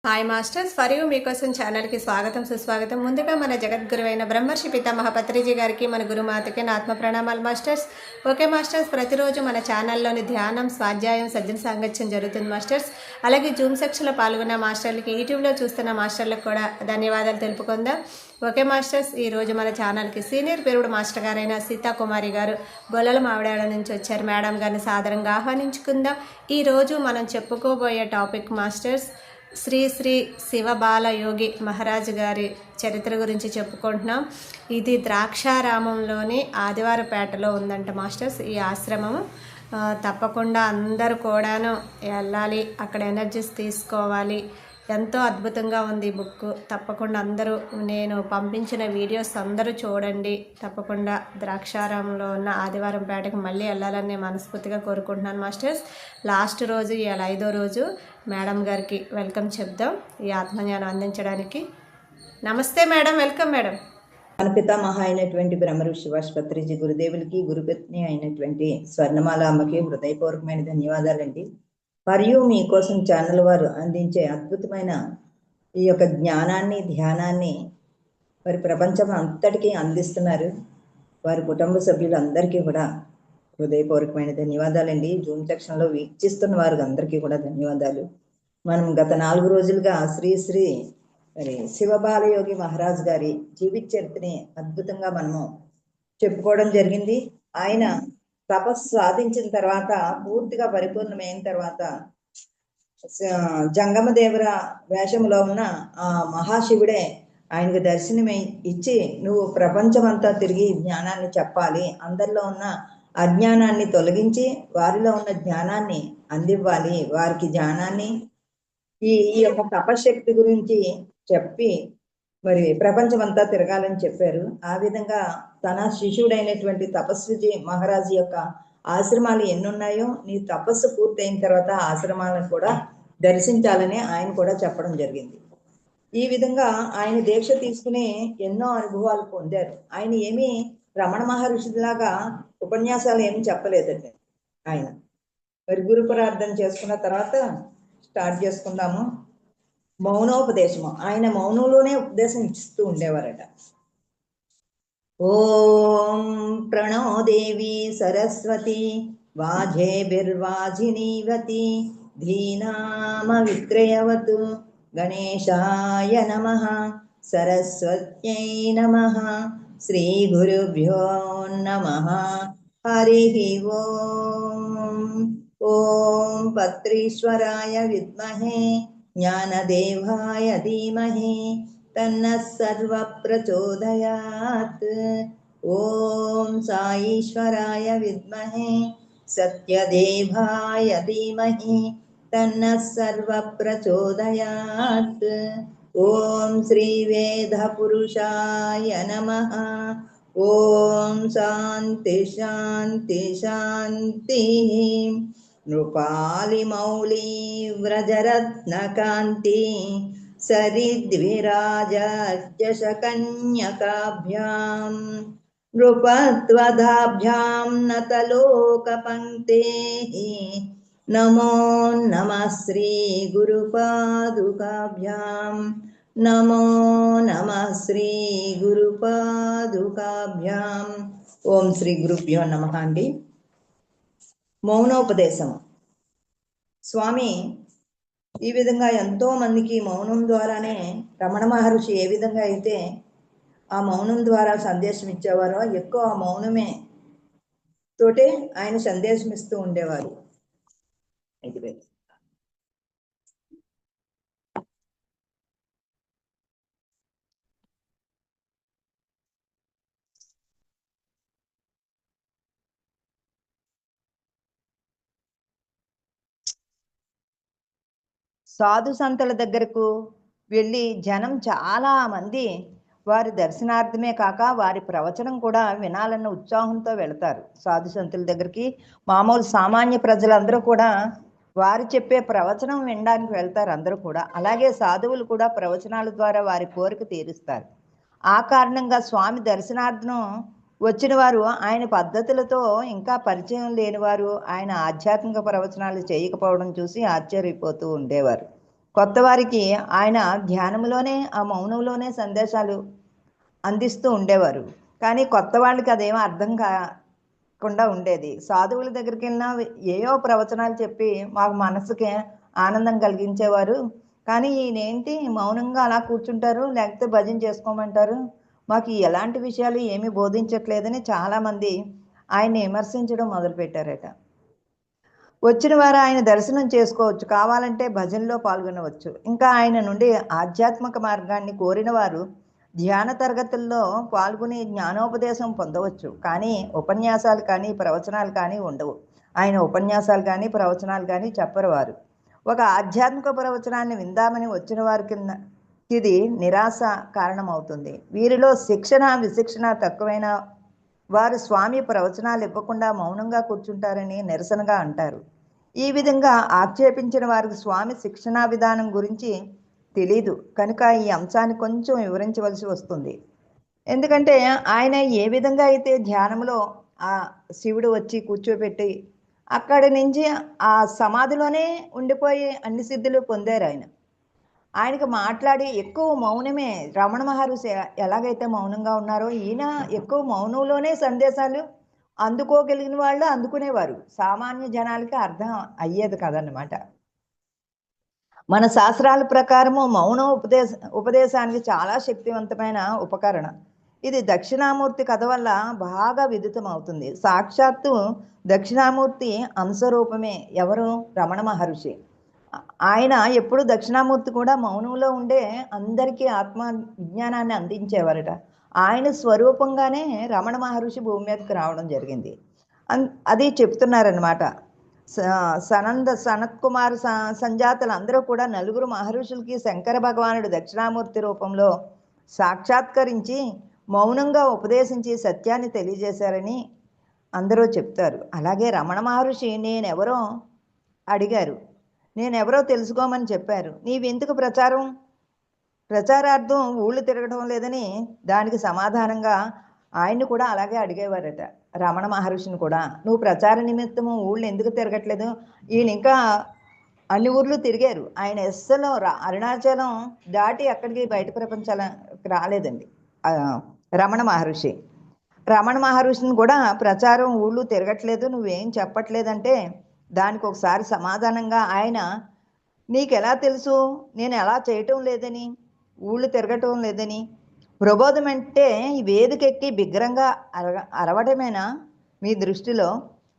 Hi masters, for you మీకోసం ఛానల్కి స్వాగతం సుస్వాగతం. ముందుగా మన జగద్గురువైన బ్రహ్మర్షి పితామహ పత్రిజీ గారికి, మన గురుమాతకి నా ఆత్మ ప్రణామాలు మాస్టర్స్. ఓకే మాస్టర్స్, ప్రతిరోజు మన ఛానల్లోని ధ్యానం, స్వాధ్యాయం, సజ్జన సాంగత్యం జరుగుతుంది మాస్టర్స్. అలాగే జూమ్ సెక్షన్లో పాల్గొన్న మాస్టర్లకి, యూట్యూబ్లో చూస్తున్న మాస్టర్లకు కూడా ధన్యవాదాలు తెలుపుకుందాం. ఓకే మాస్టర్స్, ఈరోజు మన ఛానల్కి సీనియర్ పెరుగుడు మాస్టర్ గారైన సీతాకుమారి గారు గొల్లల మావిడాడ నుంచి వచ్చారు. మేడం గారిని సాదరంగా ఆహ్వానించుకుందాం. ఈరోజు మనం చెప్పుకోబోయే టాపిక్ మాస్టర్స్, శ్రీ శ్రీ శివబాలయోగి మహారాజు గారి చరిత్ర గురించి చెప్పుకుంటున్నాం. ఇది ద్రాక్షారామంలోని ఆదివారపేటలో ఉందంట మాస్టర్స్ ఈ ఆశ్రమం. తప్పకుండా అందరూ కూడాను వెళ్ళాలి, అక్కడ ఎనర్జీస్ తీసుకోవాలి. ఎంతో అద్భుతంగా ఉంది ఈ బుక్. తప్పకుండా అందరూ, నేను పంపించిన వీడియోస్ అందరూ చూడండి. తప్పకుండా ద్రాక్షారామంలో ఉన్న ఆదివారం పేటకి మళ్ళీ వెళ్ళాలని నేను మనస్ఫూర్తిగా కోరుకుంటున్నాను మాస్టర్స్. లాస్ట్ రోజు, ఇవాళ 5వ రోజు, మేడం గారికి వెల్కమ్ చెప్దాం ఈ ఆత్మజ్ఞానం అందించడానికి. నమస్తే మేడం, వెల్కమ్ మేడం. మన పితామహ అయినటువంటి బ్రహ్మఋషి పత్రిజీ గురుదేవులకి, గురుపత్ని అయినటువంటి స్వర్ణమాల అమ్మకి హృదయపూర్వకమైన ధన్యవాదాలండి. మరియు మీకోసం ఛానల్ వారు అందించే అద్భుతమైన ఈ యొక్క జ్ఞానాన్ని, ధ్యానాన్ని వారి ప్రపంచం అంతటికీ అందిస్తున్నారు. వారి కుటుంబ సభ్యులందరికీ కూడా హృదయపూర్వకమైన ధన్యవాదాలండి. జూమ్ సెక్షన్లో వీక్షిస్తున్న వారికి అందరికీ కూడా ధన్యవాదాలు. మనం గత 4 రోజులుగా శ్రీ శ్రీ శివబాలయోగి మహారాజ్ గారి జీవిత చరిత్రని అద్భుతంగా మనము చెప్పుకోవడం జరిగింది. ఆయన తపస్సు సాధించిన తర్వాత, పూర్తిగా పరిపూర్ణమైన తర్వాత, జంగమదేవర వేషంలో ఉన్న ఆ మహాశివుడే ఆయనకు దర్శనం ఇచ్చి, నువ్వు ప్రపంచమంతా తిరిగి జ్ఞానాన్ని చెప్పాలి, అందరిలో ఉన్న అజ్ఞానాన్ని తొలగించి వారిలో ఉన్న జ్ఞానాన్ని అందివ్వాలి, వారికి జ్ఞానాన్ని, ఈ యొక్క తపశక్తి గురించి చెప్పి మరి ప్రపంచమంతా తిరగాలని చెప్పారు. ఆ విధంగా తన శిష్యుడైనటువంటి తపస్విజీ మహారాజు యొక్క ఆశ్రమాలు ఎన్నున్నాయో, నీ తపస్సు పూర్తయిన తర్వాత ఆశ్రమాలను కూడా దర్శించాలని ఆయన కూడా చెప్పడం జరిగింది. ఈ విధంగా ఆయన దీక్ష తీసుకుని ఎన్నో అనుభవాలు పొందారు. ఆయన ఏమీ రమణ మహర్షిలాగా ఉపన్యాసాలు ఏమి చెప్పలేదండి. ఆయన మరి గురు ప్రార్థన చేసుకున్న తర్వాత స్టార్ట్ చేసుకుందాము. మౌనోపదేశము, ఆయన మౌనంలోనే ఉపదేశం ఇస్తూ ఉండేవారట. ఓం ప్రణో దేవి సరస్వతి వాజేభిర్వాజినీవతి ధీనామ విక్రయవతు గణేశాయ నమః సరస్వత్యై నమః శ్రీ గురుభ్యో నమః హరి ఓం. ఓం పత్రీశ్వరాయ విద్మహే జ్ఞానదేవాయ ధీమహి తన్నః సర్వ ప్రచోదయాత్. ఓం సాయీశ్వరాయ విద్మహే సత్యదేవాయ ధీమహి తన్నః సర్వ ప్రచోదయాత్. ఓం శ్రీ వేద పురుషాయ నమః. ఓం శాంతి శాంతి శాంతి. నృపాలి మౌళి వ్రజరత్నకాంతి సరిద్విరాజశకన్యకాభ్యాం నృపత్వదాభ్యాం నతలోకపంక్తేః. నమో నమః శ్రీ గురుపాదుకాభ్యాం. నమో నమః శ్రీ గురుపాదుకాభ్యాం. ఓం శ్రీ గురుభ్యో నమః అండి. మౌనోపదేశం. స్వామి ఈ విధంగా ఎంతో మందికి మౌనం ద్వారానే, రమణ మహర్షి ఏ విధంగా అయితే ఆ మౌనం ద్వారా సందేశం ఇచ్చేవారో, ఎక్కువ ఆ మౌనమే తోటే ఆయన సందేశం ఇస్తూ ఉండేవారు. సాధు సంతుల దగ్గరకు వెళ్ళి జనం చాలా మంది వారి దర్శనార్థమే కాక వారి ప్రవచనం కూడా వినాలన్న ఉత్సాహంతో వెళతారు. సాధు సంతుల దగ్గరికి మామూలు సామాన్య ప్రజలందరూ కూడా వారు చెప్పే ప్రవచనం వినడానికి వెళ్తారు అందరూ కూడా. అలాగే సాధువులు కూడా ప్రవచనాల ద్వారా వారి కోరిక తీరుస్తారు. ఆ కారణంగా స్వామి దర్శనార్థం వచ్చిన వారు ఆయన పద్ధతులతో ఇంకా పరిచయం లేనివారు ఆయన ఆధ్యాత్మిక ప్రవచనాలు చేయకపోవడం చూసి ఆశ్చర్యపోతూ ఉండేవారు. కొత్త వారికి ఆయన ధ్యానంలోనే ఆ మౌనంలోనే సందేశాలు అందిస్తూ ఉండేవారు. కానీ కొత్త వాళ్ళకి అదేమో అర్థం కాకుండా ఉండేది. సాధువుల దగ్గరికి వెళ్ళినా ఏయో ప్రవచనాలు చెప్పి మాకు మనసుకి ఆనందం కలిగించేవారు. కానీ ఈయనేంటి మౌనంగా అలా కూర్చుంటారు, లేకపోతే భజన చేసుకోమంటారు, మాకు ఎలాంటి విషయాలు ఏమీ బోధించట్లేదని చాలామంది ఆయన్ని విమర్శించడం మొదలుపెట్టారట. వచ్చిన వారు ఆయన దర్శనం చేసుకోవచ్చు, కావాలంటే భజనలో పాల్గొనవచ్చు. ఇంకా ఆయన నుండి ఆధ్యాత్మిక మార్గాన్ని కోరిన వారు ధ్యాన తరగతుల్లో పాల్గొని జ్ఞానోపదేశం పొందవచ్చు. కానీ ఉపన్యాసాలు కానీ ప్రవచనాలు కానీ ఉండవు. ఆయన ఉపన్యాసాలు కానీ ప్రవచనాలు కానీ చెప్పరు వారు. ఒక ఆధ్యాత్మిక ప్రవచనాన్ని విందామని వచ్చిన వారి కింద ఇది నిరాశ కారణమవుతుంది. వీరిలో శిక్షణ విశిక్షణ తక్కువైన వారు స్వామి ప్రవచనాలు ఇవ్వకుండా మౌనంగా కూర్చుంటారని నిరసనగా అంటారు. ఈ విధంగా ఆక్షేపించిన వారికి స్వామి శిక్షణా విధానం గురించి తెలీదు కనుక ఈ అంశాన్ని కొంచెం వివరించవలసి వస్తుంది. ఎందుకంటే ఆయన ఏ విధంగా అయితే ధ్యానంలో ఆ శివుడు వచ్చి కూర్చోబెట్టి అక్కడి నుంచి ఆ సమాధిలోనే ఉండిపోయి అన్ని సిద్ధులు పొందారు ఆయన. ఆయనకు మాట్లాడి ఎక్కువ మౌనమే. రమణ మహర్షి ఎలాగైతే మౌనంగా ఉన్నారో ఈయన ఎక్కువ మౌనంలోనే సందేశాలు అందుకోగలిగిన వాళ్ళు అందుకునేవారు. సామాన్య జనాలకి అర్థం అయ్యేది కదన్నమాట. మన శాస్త్రాల ప్రకారము మౌనం ఉపదేశానికి చాలా శక్తివంతమైన ఉపకరణ. ఇది దక్షిణామూర్తి కథ వల్ల బాగా విదితం అవుతుంది. సాక్షాత్తు దక్షిణామూర్తి అంశరూపమే ఎవరు? రమణ మహర్షి. ఆయన ఎప్పుడు దక్షిణామూర్తి కూడా మౌనంలో ఉండే అందరికీ ఆత్మ విజ్ఞానాన్ని అందించేవారట. ఆయన స్వరూపంగానే రమణ మహర్షి భూమి మీదకి రావడం జరిగింది. అది చెప్తున్నారనమాట. సనత్ కుమార్ సంజాతులు అందరూ కూడా నలుగురు మహర్షులకి శంకర భగవానుడు దక్షిణామూర్తి రూపంలో సాక్షాత్కరించి మౌనంగా ఉపదేశించి సత్యాన్ని తెలియజేశారని అందరూ చెప్తారు. అలాగే రమణ మహర్షి నేనెవరో అడిగారు. నేనెవరో తెలుసుకోమని చెప్పారు. నీవెందుకు ప్రచారార్థం ఊళ్ళు తిరగడం లేదని దానికి సమాధానంగా ఆయన్ని కూడా అలాగే అడిగేవారట. రమణ మహర్షిని కూడా నువ్వు ప్రచార నిమిత్తము ఊళ్ళు ఎందుకు తిరగట్లేదు? ఈయన ఇంకా అన్ని ఊర్లు తిరిగారు. ఆయన ఎస్సలో అరుణాచలం దాటి అక్కడికి బయట ప్రపంచాలకు రాలేదండి రమణ మహర్షి. రమణ మహర్షిని కూడా ప్రచారం ఊళ్ళు తిరగట్లేదు, నువ్వేం చెప్పట్లేదంటే దానికి ఒకసారి సమాధానంగా ఆయన నీకెలా తెలుసు నేను ఎలా చేయటం లేదని, ఊళ్ళు తిరగటం లేదని? ప్రబోధం అంటే ఈ వేదికెక్కి బిగ్గరంగా అరవడమేనా మీ దృష్టిలో?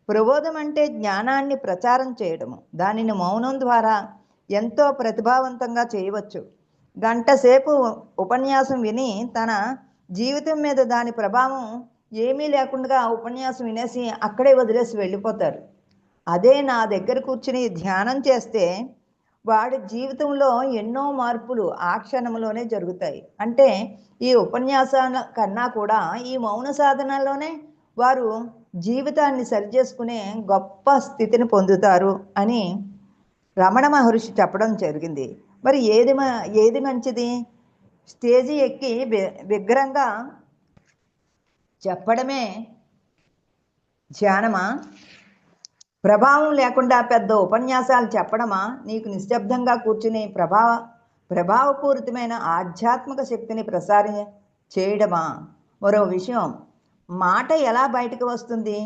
ప్రబోధం అంటే జ్ఞానాన్ని ప్రచారం చేయడము. దానిని మౌనం ద్వారా ఎంతో ప్రతిభావంతంగా చేయవచ్చు. గంట సేపు ఉపన్యాసం విని తన జీవితం మీద దాని ప్రభావం ఏమీ లేకుండా ఉపన్యాసం వినేసి అక్కడే వదిలేసి వెళ్ళిపోతారు. అదే నా దగ్గర కూర్చుని ధ్యానం చేస్తే వాడి జీవితంలో ఎన్నో మార్పులు ఆ క్షణంలోనే జరుగుతాయి. అంటే ఈ ఉపన్యాసాల కన్నా కూడా ఈ మౌన సాధనలోనే వారు జీవితాన్ని సరిచేసుకునే గొప్ప స్థితిని పొందుతారు అని రమణ మహర్షి చెప్పడం జరిగింది. మరి ఏది మంచిది? స్టేజి ఎక్కి విగ్రహంగా చెప్పడమే ధ్యానమా? ప్రభావం లేకుండా పెద్ద ఉపన్యాసాలు చెప్పడమా? నీకు నిశ్శబ్దంగా కూర్చుని ప్రభావపూరితమైన ఆధ్యాత్మిక శక్తిని ప్రసారం చేయడమా? మరో విషయం, మాట ఎలా బయటకు వస్తుంది?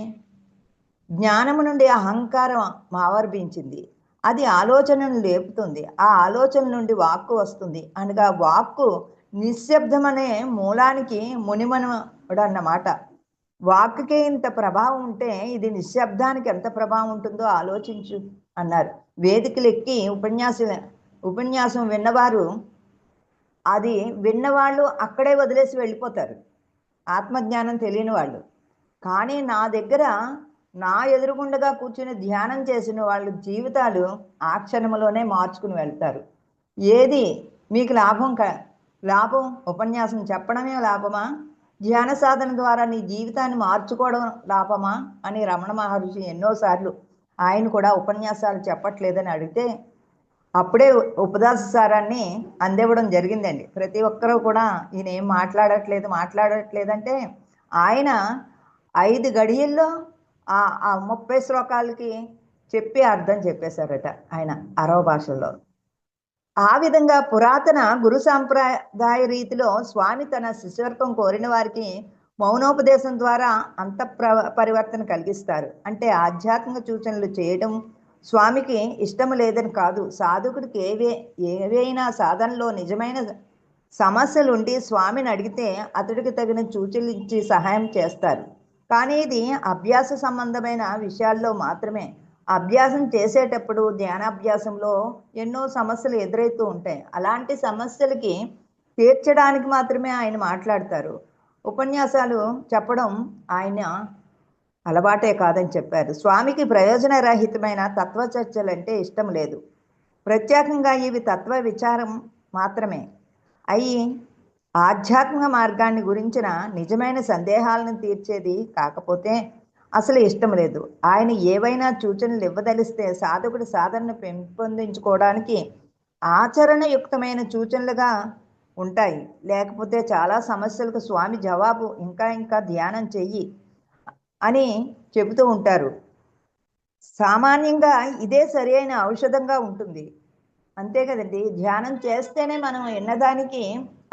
జ్ఞానము నుండి అహంకారం ఆవర్భించింది. అది ఆలోచనను లేపుతుంది. ఆ ఆలోచన నుండి వాక్కు వస్తుంది. అనగా వాక్కు నిశ్శబ్దమనే మూలానికి మునిమనుడన్నమాట. వాక్కుకే ఇంత ప్రభావం ఉంటే ఇది నిశ్శబ్దానికి ఎంత ప్రభావం ఉంటుందో ఆలోచించు అన్నారు. వేదికలు ఎక్కి ఉపన్యాసం విన్నవారు అది విన్నవాళ్ళు అక్కడే వదిలేసి వెళ్ళిపోతారు, ఆత్మజ్ఞానం తెలియని వాళ్ళు. కానీ నా దగ్గర నా ఎదురుగుండగా కూర్చుని ధ్యానం చేసిన వాళ్ళ జీవితాలు ఆ క్షణంలోనే మార్చుకుని వెళ్తారు. ఏది మీకు లాభం? ఉపన్యాసం చెప్పడమే లాభమా? ధ్యాన సాధన ద్వారా నీ జీవితాన్ని మార్చుకోవడం లాభమా అని రమణ మహర్షి ఎన్నోసార్లు ఆయన కూడా ఉపన్యాసాలు చెప్పట్లేదని అడిగితే అప్పుడే ఉపదేశ సారాన్ని అందివ్వడం జరిగిందండి. ప్రతి ఒక్కరూ కూడా ఈయన ఏం మాట్లాడట్లేదంటే ఆయన 5 గడియల్లో ఆ 30 శ్లోకాలకి చెప్పి అర్థం చెప్పేశారట ఆయన అరవ భాషల్లో. ఆ విధంగా పురాతన గురు సాంప్రదాయ రీతిలో స్వామి తన శిష్యవర్గం కోరిన వారికి మౌనోపదేశం ద్వారా పరివర్తన కలిగిస్తారు. అంటే ఆధ్యాత్మిక సూచనలు చేయడం స్వామికి ఇష్టం లేదని కాదు. సాధకుడికి ఏవైనా సాధనలో నిజమైన సమస్యలు ఉండి స్వామిని అడిగితే అతడికి తగిన సూచనలు ఇచ్చి సహాయం చేస్తారు. కానీ ఇది అభ్యాస సంబంధమైన విషయాల్లో మాత్రమే. అభ్యాసం చేసేటప్పుడు ధ్యానాభ్యాసంలో ఎన్నో సమస్యలు ఎదురవుతూ ఉంటాయి. అలాంటి సమస్యలకి తీర్చడానికి మాత్రమే ఆయన మాట్లాడతారు. ఉపన్యాసాలు చెప్పడం ఆయన అలవాటే కాదని చెప్పారు. స్వామికి ప్రయోజనరహితమైన తత్వ చర్చలంటే ఇష్టం లేదు. ప్రత్యేకంగా ఇవి తత్వ విచారం మాత్రమే అయి ఆధ్యాత్మిక మార్గాన్ని గురించిన నిజమైన సందేహాలను తీర్చేది కాకపోతే అసలు ఇష్టం లేదు. ఆయన ఏవైనా సూచనలు ఇవ్వదలిస్తే సాధకుడు సాధనను పెంపొందించుకోవడానికి ఆచరణయుక్తమైన సూచనలుగా ఉంటాయి. లేకపోతే చాలా సమస్యలకు స్వామి జవాబు ఇంకా ధ్యానం చెయ్యి అని చెబుతూ ఉంటారు. సామాన్యంగా ఇదే సరి అయిన ఔషధంగా ఉంటుంది. అంతే కదండి. ధ్యానం చేస్తేనే మనం విన్నదానికి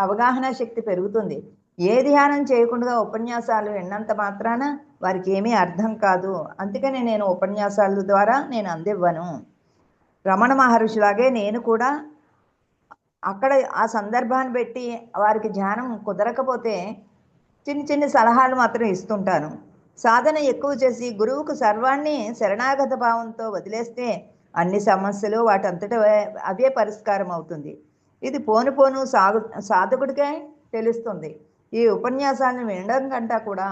అవగాహన శక్తి పెరుగుతుంది. ఏ ధ్యానం చేయకుండా ఉపన్యాసాలు విన్నంత మాత్రాన వారికి ఏమీ అర్థం కాదు. అందుకని నేను ఉపన్యాసాల ద్వారా నేను అందివ్వను. రమణ మహర్షిలాగే నేను కూడా అక్కడ ఆ సందర్భాన్ని బట్టి వారికి ధ్యానం కుదరకపోతే చిన్న సలహాలు మాత్రం ఇస్తుంటాను. సాధన ఎక్కువ చేసి గురువుకు సర్వాన్ని శరణాగత భావంతో వదిలేస్తే అన్ని సమస్యలు వాటంతట అవే పరిష్కారం అవుతుంది. ఇది పోను సాధకుడికే తెలుస్తుంది. ఈ ఉపన్యాసాలను వినడం కంటే కూడా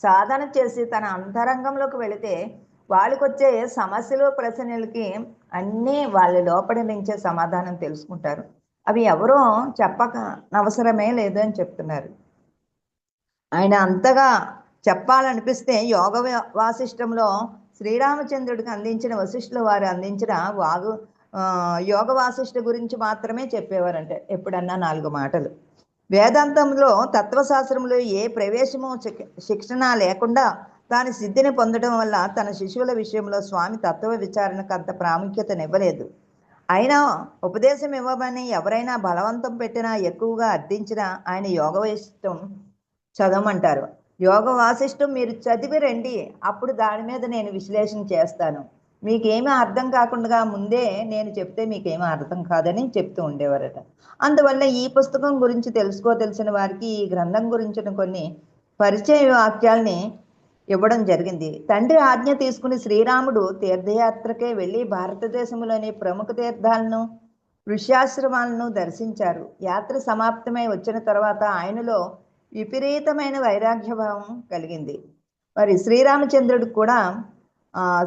సాధన చేసి తన అంతరంగంలోకి వెళితే వాళ్ళకి వచ్చే సమస్యలు ప్రశ్నలకి అన్నీ వాళ్ళ లోపలి నుంచే సమాధానం తెలుసుకుంటారు. అవి ఎవరో చెప్పక అవసరమే లేదు అని చెప్తున్నారు. ఆయన అంతగా చెప్పాలనిపిస్తే యోగ వాసిష్టంలో శ్రీరామచంద్రుడికి అందించిన వశిష్ఠుల వారు అందించిన యోగ వాసిష్ఠ గురించి మాత్రమే చెప్పేవారంటే ఎప్పుడన్నా 4 మాటలు. వేదాంతంలో తత్వశాస్త్రంలో ఏ ప్రవేశము శిక్షణ లేకుండా తాను సిద్ధిని పొందడం వల్ల తన శిష్యుల విషయంలో స్వామి తత్వ విచారణకు అంత ప్రాముఖ్యతనివ్వలేదు. అయినా ఉపదేశం ఇవ్వమని ఎవరైనా బలవంతం పెట్టినా ఎక్కువగా అర్థించినా ఆయన యోగ వాసిష్టం చదవమంటారు. యోగ వాసిష్టం మీరు చదివి రండి, అప్పుడు దాని మీద నేను విశ్లేషణ చేస్తాను. మీకేమీ అర్థం కాకుండా ముందే నేను చెప్తే మీకేమీ అర్థం కాదని చెప్తూ ఉండేవారట. అందువల్ల ఈ పుస్తకం గురించి తెలుసుకోదలిసిన వారికి ఈ గ్రంథం గురించిన కొన్ని పరిచయ వాక్యాల్ని ఇవ్వడం జరిగింది. తండ్రి ఆజ్ఞ తీసుకుని శ్రీరాముడు తీర్థయాత్రకే వెళ్ళి భారతదేశంలోని ప్రముఖ తీర్థాలను ఋష్యాశ్రమాలను దర్శించారు. యాత్ర సమాప్తమై వచ్చిన తర్వాత ఆయనలో విపరీతమైన వైరాగ్యభావం కలిగింది. మరి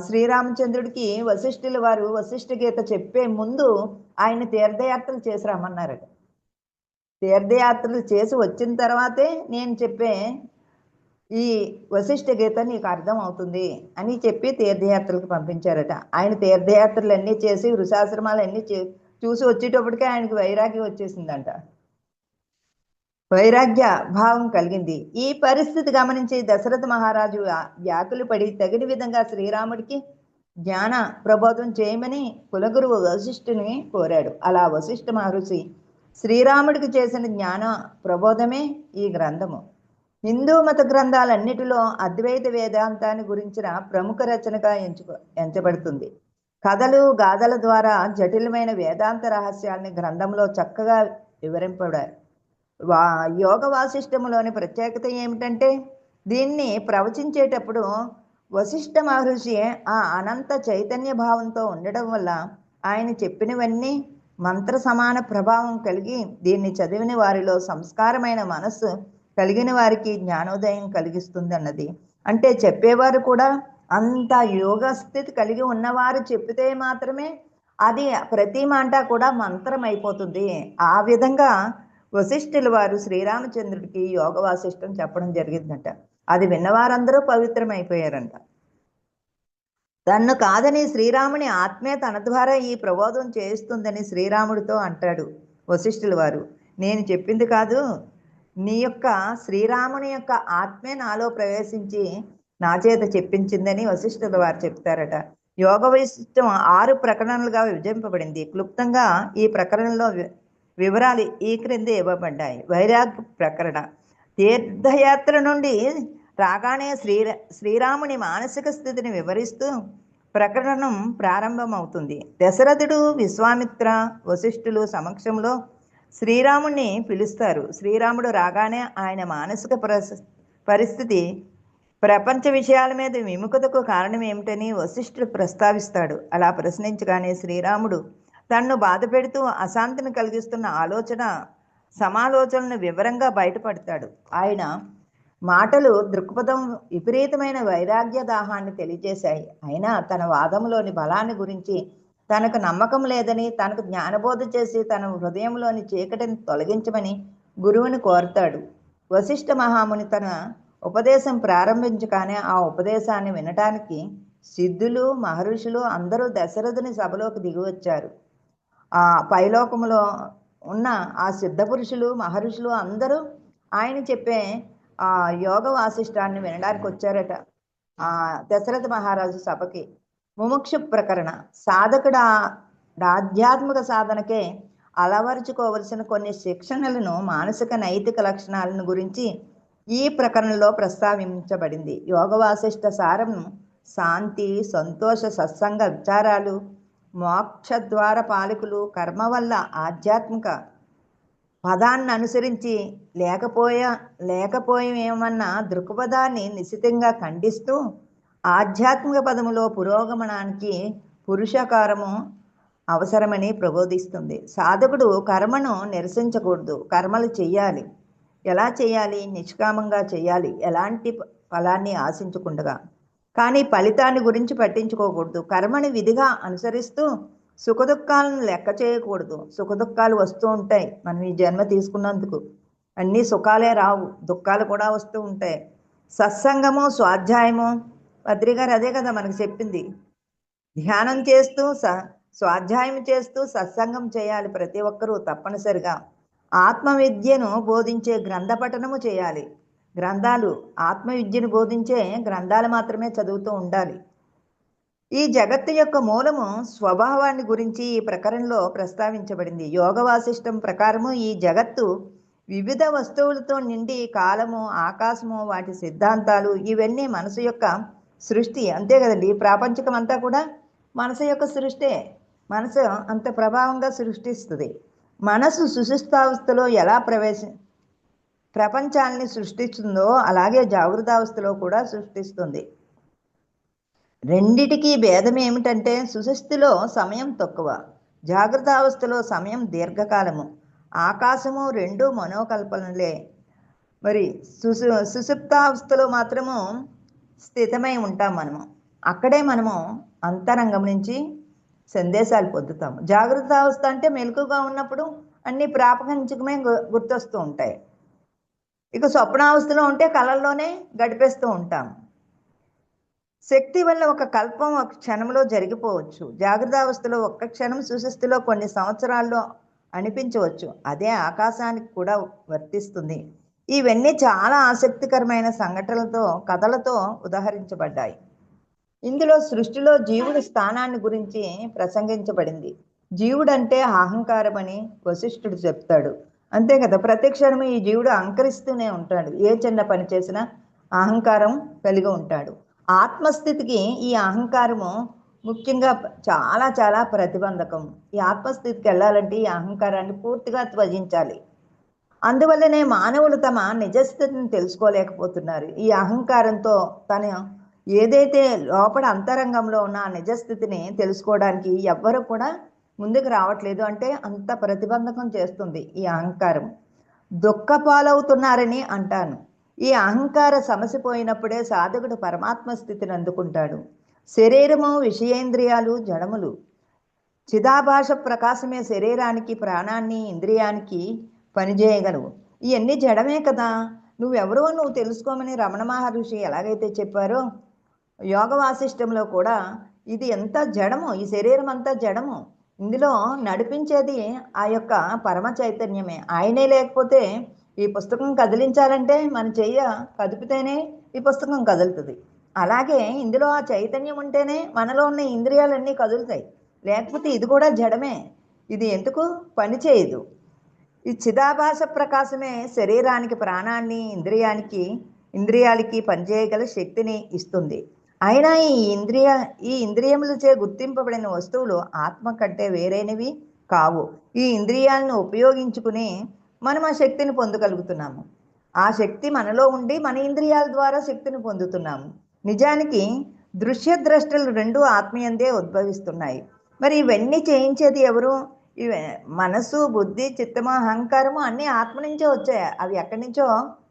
శ్రీరామచంద్రుడికి వశిష్ఠుల వారు వశిష్ఠ గీత చెప్పే ముందు ఆయన తీర్థయాత్రలు చేసి రమ్మన్నారట. తీర్థయాత్రలు చేసి వచ్చిన తర్వాతే నేను చెప్పే ఈ వశిష్ఠ గీత నీకు అర్థం అవుతుంది అని చెప్పి తీర్థయాత్రలకు పంపించారట. ఆయన తీర్థయాత్రలు చేసి ఋషాశ్రమాలన్నీ చూసి వచ్చేటప్పటికే ఆయనకు వైరాగ్యం వచ్చేసిందంట. వైరాగ్య భావం కలిగింది. ఈ పరిస్థితి గమనించి దశరథ మహారాజు వ్యాకులు పడి తగిన విధంగా శ్రీరాముడికి జ్ఞాన ప్రబోధం చేయమని కులగురువు వశిష్ఠుని కోరాడు. అలా వశిష్ఠ మహర్షి శ్రీరాముడికి చేసిన జ్ఞాన ప్రబోధమే ఈ గ్రంథము. హిందూ మత గ్రంథాలన్నిటిలో అద్వైత వేదాంతాన్ని గురించిన ప్రముఖ రచనగా ఎంచబడుతుంది. కథలు గాథల ద్వారా జటిలమైన వేదాంత రహస్యాల్ని గ్రంథంలో చక్కగా వివరింపడారు. యోగ వాసిష్టములోని ప్రత్యేకత ఏమిటంటే దీన్ని ప్రవచించేటప్పుడు వశిష్ఠ మహర్షి ఆ అనంత చైతన్య భావంతో ఉండడం వల్ల ఆయన చెప్పినవన్నీ మంత్ర సమాన ప్రభావం కలిగి దీన్ని చదివిన వారిలో సంస్కారమైన మనస్సు కలిగిన వారికి జ్ఞానోదయం కలిగిస్తుంది అన్నది. అంటే చెప్పేవారు కూడా అంత యోగ స్థితి కలిగి ఉన్నవారు చెప్పితే మాత్రమే అది ప్రతి మాట కూడా మంత్రం అయిపోతుంది. ఆ విధంగా వశిష్ఠుల వారు శ్రీరామచంద్రుడికి యోగ వాసిష్టం చెప్పడం జరిగిందంట. అది విన్నవారందరూ పవిత్రమైపోయారంట. తన్ను కాదని శ్రీరాముని ఆత్మే తన ద్వారా ఈ ప్రబోధం చేస్తుందని శ్రీరాముడితో అంటాడు వశిష్ఠుల వారు. నేను చెప్పింది కాదు, శ్రీరాముని యొక్క ఆత్మే నాలో ప్రవేశించి నా చేత చెప్పించిందని వశిష్ఠుల వారు చెప్తారట. యోగ వైశిష్టం 6 ప్రకరణలుగా విభజింపబడింది. క్లుప్తంగా ఈ ప్రకరణలో వివరాలు ఈ క్రింద ఇవ్వబడ్డాయి. వైరాగ్య ప్రకరణ. తీర్థయాత్ర నుండి రాగానే శ్రీరాముని మానసిక స్థితిని వివరిస్తూ ప్రకరణం ప్రారంభమవుతుంది. దశరథుడు, విశ్వామిత్ర, వశిష్ఠులు సమక్షంలో శ్రీరాముణ్ణి పిలుస్తారు. శ్రీరాముడు రాగానే ఆయన మానసిక పరిస్థితి, ప్రపంచ విషయాల మీద విముఖతకు కారణం ఏమిటని వశిష్ఠుడు ప్రస్తావిస్తాడు. అలా ప్రశ్నించగానే శ్రీరాముడు తన్ను బాధ పెడుతూ అశాంతిని కలిగిస్తున్న సమాలోచనలను వివరంగా బయటపడతాడు. ఆయన మాటలు దృక్పథం విపరీతమైన వైరాగ్య దాహాన్ని తెలియజేశాయి. అయినా తన వాదంలోని బలాన్ని గురించి తనకు నమ్మకం లేదని, తనకు జ్ఞానబోధ చేసి తన హృదయంలోని చీకటిని తొలగించమని గురువుని కోరతాడు. వశిష్ఠ మహాముని తన ఉపదేశం ప్రారంభించగానే ఆ ఉపదేశాన్ని వినటానికి సిద్ధులు, మహర్షులు అందరూ దశరథుని సభలోకి దిగివచ్చారు. ఆ పైలోకములో ఉన్న ఆ సిద్ధ పురుషులు, మహర్షులు అందరూ ఆయన చెప్పే ఆ యోగ వాసిష్టాన్ని వినడానికి వచ్చారట ఆ దశరథ మహారాజు సభకి. ముముక్షు ప్రకరణ. సాధకుడు ఆధ్యాత్మిక సాధనకే అలవరుచుకోవలసిన కొన్ని శిక్షణలను, మానసిక నైతిక లక్షణాలను గురించి ఈ ప్రకరణలో ప్రస్తావించబడింది. యోగ వాసిష్ట సారం శాంతి, సంతోష, సత్సంగ విచారాలు, మోక్షద్వార పాలకులు, కర్మ వల్ల ఆధ్యాత్మిక పదాన్ని అనుసరించి లేకపోయేమన్న దృక్పథాన్ని నిశితంగా ఖండిస్తూ ఆధ్యాత్మిక పదములో పురోగమనానికి పురుషాకారము అవసరమని ప్రబోధిస్తుంది. సాధకుడు కర్మను నిరసించకూడదు, కర్మలు చెయ్యాలి. ఎలా చేయాలి? నిష్కామంగా చేయాలి, ఎలాంటి ఫలాన్ని ఆశించకుండా. కానీ ఫలితాన్ని గురించి పట్టించుకోకూడదు. కర్మని విధిగా అనుసరిస్తూ సుఖదుఖాలను లెక్క చేయకూడదు. సుఖదుఖాలు వస్తూ ఉంటాయి. మనం ఈ జన్మ తీసుకున్నందుకు అన్నీ సుఖాలే రావు, దుఃఖాలు కూడా వస్తూ ఉంటాయి. సత్సంగము, స్వాధ్యాయము, పత్రికారు అదే కదా మనకు చెప్పింది. ధ్యానం చేస్తూ స్వాధ్యాయం చేస్తూ సత్సంగం చేయాలి ప్రతి ఒక్కరూ తప్పనిసరిగా. ఆత్మవిద్యను బోధించే గ్రంథ పఠనము చేయాలి. గ్రంథాలు, ఆత్మవిద్యను బోధించే గ్రంథాలు మాత్రమే చదువుతూ ఉండాలి. ఈ జగత్తు యొక్క మూలము, స్వభావాన్ని గురించి ఈ ప్రకరణలో ప్రస్తావించబడింది. యోగ వాసిష్టం ప్రకారము ఈ జగత్తు వివిధ వస్తువులతో నిండి, కాలము, ఆకాశము, వాటి సిద్ధాంతాలు ఇవన్నీ మనసు యొక్క సృష్టి. అంతే కదండి, ప్రాపంచికం అంతా కూడా మనసు యొక్క సృష్టే. మనసు అంత ప్రభావంగా సృష్టిస్తుంది. మనసు సుషుప్తావస్థలో ఎలా ప్రపంచాన్ని సృష్టిస్తుందో అలాగే జాగృతావస్థలో కూడా సృష్టిస్తుంది. రెండిటికీ భేదం ఏమిటంటే సుషుప్తిలో సమయం తక్కువ, జాగృతావస్థలో సమయం దీర్ఘకాలము. ఆకాశము రెండు మనోకల్పనలే. మరి సుషుప్తావస్థలో మాత్రము స్థితమై ఉంటాం మనము. అక్కడే మనము అంతరంగం నుంచి సందేశాలు పొందుతాము. జాగృతావస్థ అంటే మెలకుగా ఉన్నప్పుడు అన్ని ప్రాపంచికమే గుర్తొస్తూ ఉంటాయి. ఇక స్వప్నావస్థలో ఉంటే కళల్లోనే గడిపేస్తూ ఉంటాం. శక్తి వల్ల ఒక కల్పం ఒక క్షణంలో జరిగిపోవచ్చు. జాగ్రత్తావస్థలో ఒక్క క్షణం, సుషుప్తిలో కొన్ని సంవత్సరాల్లో అనిపించవచ్చు. అదే ఆకాశానికి కూడా వర్తిస్తుంది. ఇవన్నీ చాలా ఆసక్తికరమైన సంఘటనలతో, కథలతో ఉదహరించబడ్డాయి. ఇందులో సృష్టిలో జీవుడి స్థానాన్ని గురించి ప్రసంగించబడింది. జీవుడంటే అహంకారమని వశిష్ఠుడు చెప్తాడు. అంతే కదా, ప్రతి క్షణము ఈ జీవుడు అహంకరిస్తూనే ఉంటాడు. ఏ చిన్న పని చేసినా అహంకారం కలిగి ఉంటాడు. ఆత్మస్థితికి ఈ అహంకారము ముఖ్యంగా చాలా చాలా ప్రతిబంధకం. ఈ ఆత్మస్థితికి వెళ్ళాలంటే ఈ అహంకారాన్ని పూర్తిగా త్యజించాలి. అందువల్లనే మానవులు తమ నిజస్థితిని తెలుసుకోలేకపోతున్నారు. ఈ అహంకారంతో తను ఏదైతే లోపల అంతరంగంలో ఉన్న ఆ నిజస్థితిని తెలుసుకోవడానికి ఎవ్వరు కూడా ముందుకు రావట్లేదు. అంటే అంత ప్రతిబంధకం చేస్తుంది ఈ అహంకారం. దుఃఖపాలవుతున్నారని అంటాను. ఈ అహంకార సమసిపోయినప్పుడే సాధకుడు పరమాత్మ స్థితిని అందుకుంటాడు. శరీరము, విషయేంద్రియాలు జడములు. చిదాభాష ప్రకాశమే శరీరానికి, ప్రాణాన్ని, ఇంద్రియానికి పనిచేయగలవు. ఇవన్నీ జడమే కదా. నువ్వెవరో నువ్వు తెలుసుకోమని రమణ మహర్షి ఎలాగైతే చెప్పారో, యోగ వాసిష్టంలో కూడా ఇది ఎంత జడము, ఈ శరీరం అంతా జడము. ఇందులో నడిపించేది ఆ యొక్క పరమ చైతన్యమే. ఆయనే లేకపోతే ఈ పుస్తకం కదిలించాలంటే మన చెయ్య కదిపితేనే ఈ పుస్తకం కదులుతుంది. అలాగే ఇందులో ఆ చైతన్యం ఉంటేనే మనలో ఉన్న ఇంద్రియాలన్నీ కదులుతాయి. లేకపోతే ఇది కూడా జడమే. ఇది ఎందుకు పని చేయదు. ఈ చిదాభాస ప్రకాశమే శరీరానికి ప్రాణాన్ని, ఇంద్రియాలకి పనిచేయగల శక్తిని ఇస్తుంది. అయినా ఈ ఇంద్రియములచే గుర్తింపబడిన వస్తువులు ఆత్మ కంటే వేరైనవి కావు. ఈ ఇంద్రియాలను ఉపయోగించుకుని మనం ఆ శక్తిని పొందగలుగుతున్నాము. ఆ శక్తి మనలో ఉండి మన ఇంద్రియాల ద్వారా శక్తిని పొందుతున్నాము. నిజానికి దృశ్యద్రష్టలు రెండు ఆత్మీయందే ఉద్భవిస్తున్నాయి. మరి ఇవన్నీ చేయించేది ఎవరు? ఇవే మనసు, బుద్ధి, చిత్తము, అహంకారము అన్నీ ఆత్మ నుంచే వచ్చాయి. అవి ఎక్కడి నుంచో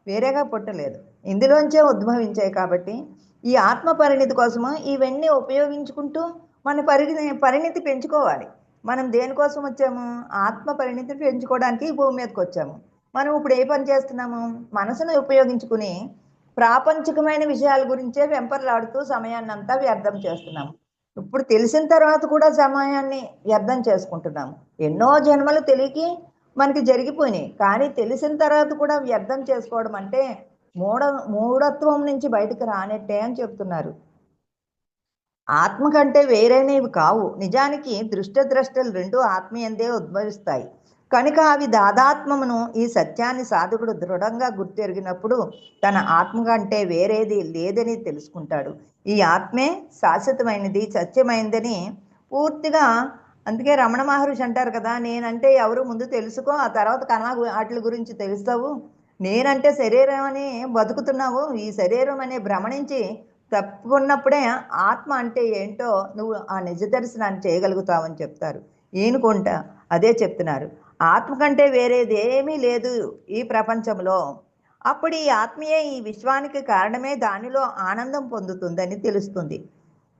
వేరేగా పుట్టలేదు, ఇందులోంచే ఉద్భవించాయి. కాబట్టి ఈ ఆత్మ పరిణితి కోసము ఇవన్నీ ఉపయోగించుకుంటూ మన పరిణితి పెంచుకోవాలి. మనం దేనికోసం వచ్చాము? ఆత్మ పరిణితిని పెంచుకోవడానికి ఈ భూమి మీదకి వచ్చాము. మనం ఇప్పుడు ఏ పని చేస్తున్నాము? మనసును ఉపయోగించుకుని ప్రాపంచికమైన విషయాల గురించే వెంపర్లాడుతూ సమయాన్ని అంతా వ్యర్థం చేస్తున్నాము. ఇప్పుడు తెలిసిన తర్వాత కూడా సమయాన్ని వ్యర్థం చేసుకుంటున్నాము. ఎన్నో జన్మలు తెలియకి మనకి జరిగిపోయినాయి, కానీ తెలిసిన తర్వాత కూడా వ్యర్థం చేసుకోవడం అంటే మూఢత్వం నుంచి బయటకు రానట్టే అని చెప్తున్నారు. ఆత్మ కంటే వేరైనవి కావు. నిజానికి దృష్టద్రష్టలు రెండు ఆత్మీయందే ఉద్భవిస్తాయి కనుక అవి దాదాత్మమును ఈ సత్యాన్ని సాధకుడు దృఢంగా గుర్తెరిగినప్పుడు తన ఆత్మ కంటే వేరేది లేదని తెలుసుకుంటాడు. ఈ ఆత్మే శాశ్వతమైనది, సత్యమైనదని పూర్తిగా. అందుకే రమణ మహర్షి అంటారు కదా, నేనంటే ఎవరు ముందు తెలుసుకో, ఆ తర్వాత వాటి గురించి తెలుస్తావు. నేనంటే శరీరం అని బతుకుతున్నావు, ఈ శరీరం అనే భ్రమ నుంచి తప్పుకున్నప్పుడే ఆత్మ అంటే ఏంటో నువ్వు ఆ నిజ దర్శనాన్ని చేయగలుగుతావని చెప్తారు. ఈయనకుంటా అదే చెప్తున్నారు. ఆత్మ కంటే వేరేది ఏమీ లేదు ఈ ప్రపంచంలో. అప్పుడు ఈ ఆత్మీయే ఈ విశ్వానికి కారణమే, దానిలో ఆనందం పొందుతుందని తెలుస్తుంది.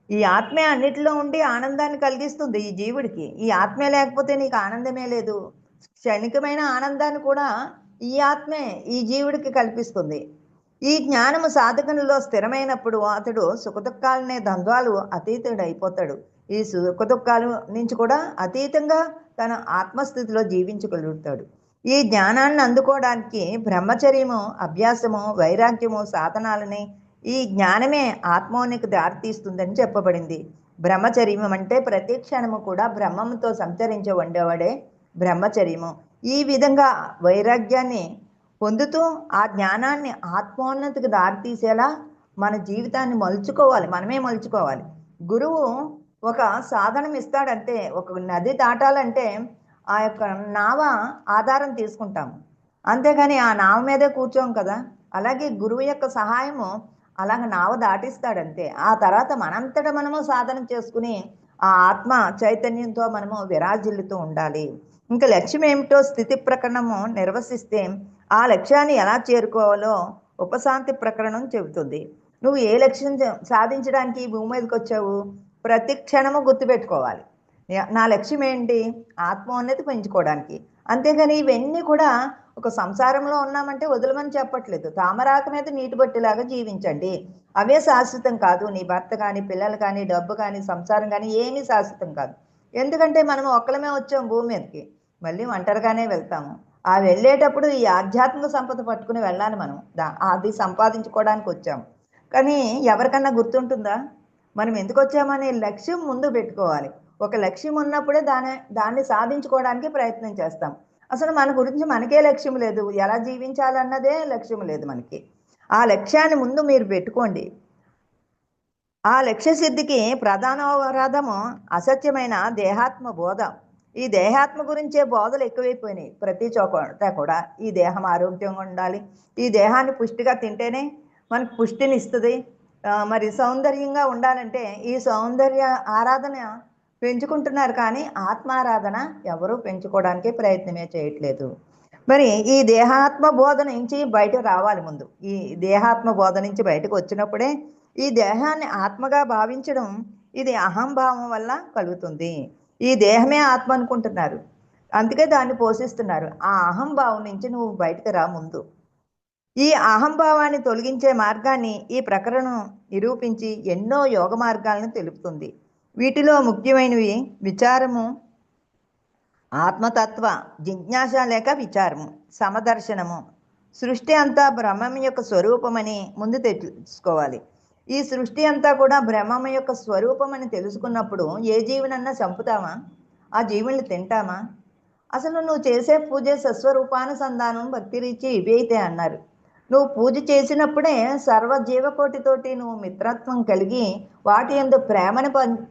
ఈ ఆత్మే అన్నిటిలో ఉండి ఆనందాన్ని కలిగిస్తుంది ఈ జీవుడికి. ఈ ఆత్మే లేకపోతే నీకు ఆనందమే లేదు. క్షణికమైన ఆనందాన్ని కూడా ఈ ఆత్మే ఈ జీవుడికి కల్పిస్తుంది. ఈ జ్ఞానము సాధకునిలో స్థిరమైనప్పుడు అతడు సుఖదుఖాలనే ద్వంద్వాలు అతీతుడైపోతాడు. ఈ సుఖదుఖాల నుంచి కూడా అతీతంగా తన ఆత్మస్థితిలో జీవించగలుగుతాడు. ఈ జ్ఞానాన్ని అందుకోవడానికి బ్రహ్మచర్యము, అభ్యాసము, వైరాగ్యము సాధనాలని ఈ జ్ఞానమే ఆత్మోనికి దారితీస్తుందని చెప్పబడింది. బ్రహ్మచర్యం అంటే ప్రతి క్షణము కూడా బ్రహ్మముతో సంచరించే ఉండేవాడే బ్రహ్మచర్యము. ఈ విధంగా వైరాగ్యాన్ని పొందుతూ ఆ జ్ఞానాన్ని ఆత్మోన్నతికి దారితీసేలా మన జీవితాన్ని మలుచుకోవాలి, మనమే మలుచుకోవాలి. గురువు ఒక సాధనం ఇస్తాడంటే, ఒక నది దాటాలంటే ఆ యొక్క నావ ఆధారం తీసుకుంటాము, అంతేగాని ఆ నావ మీదే కూర్చోం కదా. అలాగే గురువు యొక్క సహాయము అలాగ నావ దాటిస్తాడంతే. ఆ తర్వాత మనంతటా మనము సాధన చేసుకుని ఆ ఆత్మ చైతన్యంతో మనము విరాజిల్లుతూ ఉండాలి. ఇంకా లక్ష్యం ఏమిటో స్థితి ప్రకరణము నిర్వసిస్తే ఆ లక్ష్యాన్ని ఎలా చేరుకోవాలో ఉపశాంతి ప్రకరణం చెబుతుంది. నువ్వు ఏ లక్ష్యం సాధించడానికి ఈ భూమి మీదకి వచ్చావు? ప్రతి క్షణము గుర్తుపెట్టుకోవాలి, నా లక్ష్యం ఏంటి? ఆత్మోన్నతి పెంచుకోవడానికి. అంతేగాని ఇవన్నీ కూడా ఒక సంసారంలో ఉన్నామంటే వదలమని చెప్పట్లేదు. తామరాకు మీద నీటి బొట్టులాగా జీవించండి, అవే శాశ్వతం కాదు. నీ భర్త కానీ, పిల్లలు కానీ, డబ్బు కానీ, సంసారం కానీ ఏమీ శాశ్వతం కాదు. ఎందుకంటే మనం ఒక్కలమే వచ్చాం భూమి మీదకి, మళ్ళీ ఒంటరిగానే వెళ్తాము. ఆ వెళ్ళేటప్పుడు ఈ ఆధ్యాత్మిక సంపద పట్టుకుని వెళ్ళాలి మనం. అది సంపాదించుకోవడానికి వచ్చాము. కానీ ఎవరికన్నా గుర్తుంటుందా మనం ఎందుకు వచ్చామనే లక్ష్యం ముందు పెట్టుకోవాలి. ఒక లక్ష్యం ఉన్నప్పుడే దాన్ని సాధించుకోవడానికి ప్రయత్నం చేస్తాం. అసలు మన గురించి మనకే లక్ష్యం లేదు, ఎలా జీవించాలన్నదే లక్ష్యం లేదు మనకి. ఆ లక్ష్యాన్ని ముందు మీరు పెట్టుకోండి. ఆ లక్ష్య సిద్ధికి ప్రధాన అవరాధము అసత్యమైన దేహాత్మ బోధ. ఈ దేహాత్మ గురించే బోధలు ఎక్కువైపోయినాయి ప్రతి చోట కూడా. ఈ దేహం ఆరోగ్యంగా ఉండాలి, ఈ దేహాన్ని పుష్టిగా తింటేనే మనకు పుష్టిని ఇస్తుంది. మరి సౌందర్యంగా ఉండాలంటే ఈ సౌందర్య ఆరాధన పెంచుకుంటున్నారు, కానీ ఆత్మారాధన ఎవరూ పెంచుకోవడానికి ప్రయత్నమే చేయట్లేదు. మరి ఈ దేహాత్మ బోధ నుంచి బయటకు రావాలి. ముందు ఈ దేహాత్మ బోధ నుంచి బయటకు వచ్చినప్పుడే ఈ దేహాన్ని ఆత్మగా భావించడం, ఇది అహంభావం వల్ల కలుగుతుంది. ఈ దేహమే ఆత్మ అనుకుంటున్నారు, అందుకే దాన్ని పోషిస్తున్నారు. ఆ అహంభావం నుంచి నువ్వు బయటకు రా ముందు. ఈ అహంభావాన్ని తొలగించే మార్గాన్ని ఈ ప్రకరణం నిరూపించి ఎన్నో యోగ మార్గాలను తెలుపుతుంది. వీటిలో ముఖ్యమైనవి విచారము, ఆత్మతత్వ జిజ్ఞాస లేక విచారము, సమదర్శనము, సృష్టి అంతా బ్రహ్మం యొక్క స్వరూపమని ముందు తెలుసుకోవాలి. ఈ సృష్టి అంతా కూడా బ్రహ్మం యొక్క స్వరూపం అని తెలుసుకున్నప్పుడు ఏ జీవునన్నా చంపుతామా? ఆ జీవుల్ని తింటామా? అసలు నువ్వు చేసే పూజ సస్వరూపానుసంధానం భక్తి రీత్యా ఇవి అయితే అన్నారు. నువ్వు పూజ చేసినప్పుడే సర్వ జీవకోటితోటి నువ్వు మిత్రత్వం కలిగి వాటి యందు ప్రేమను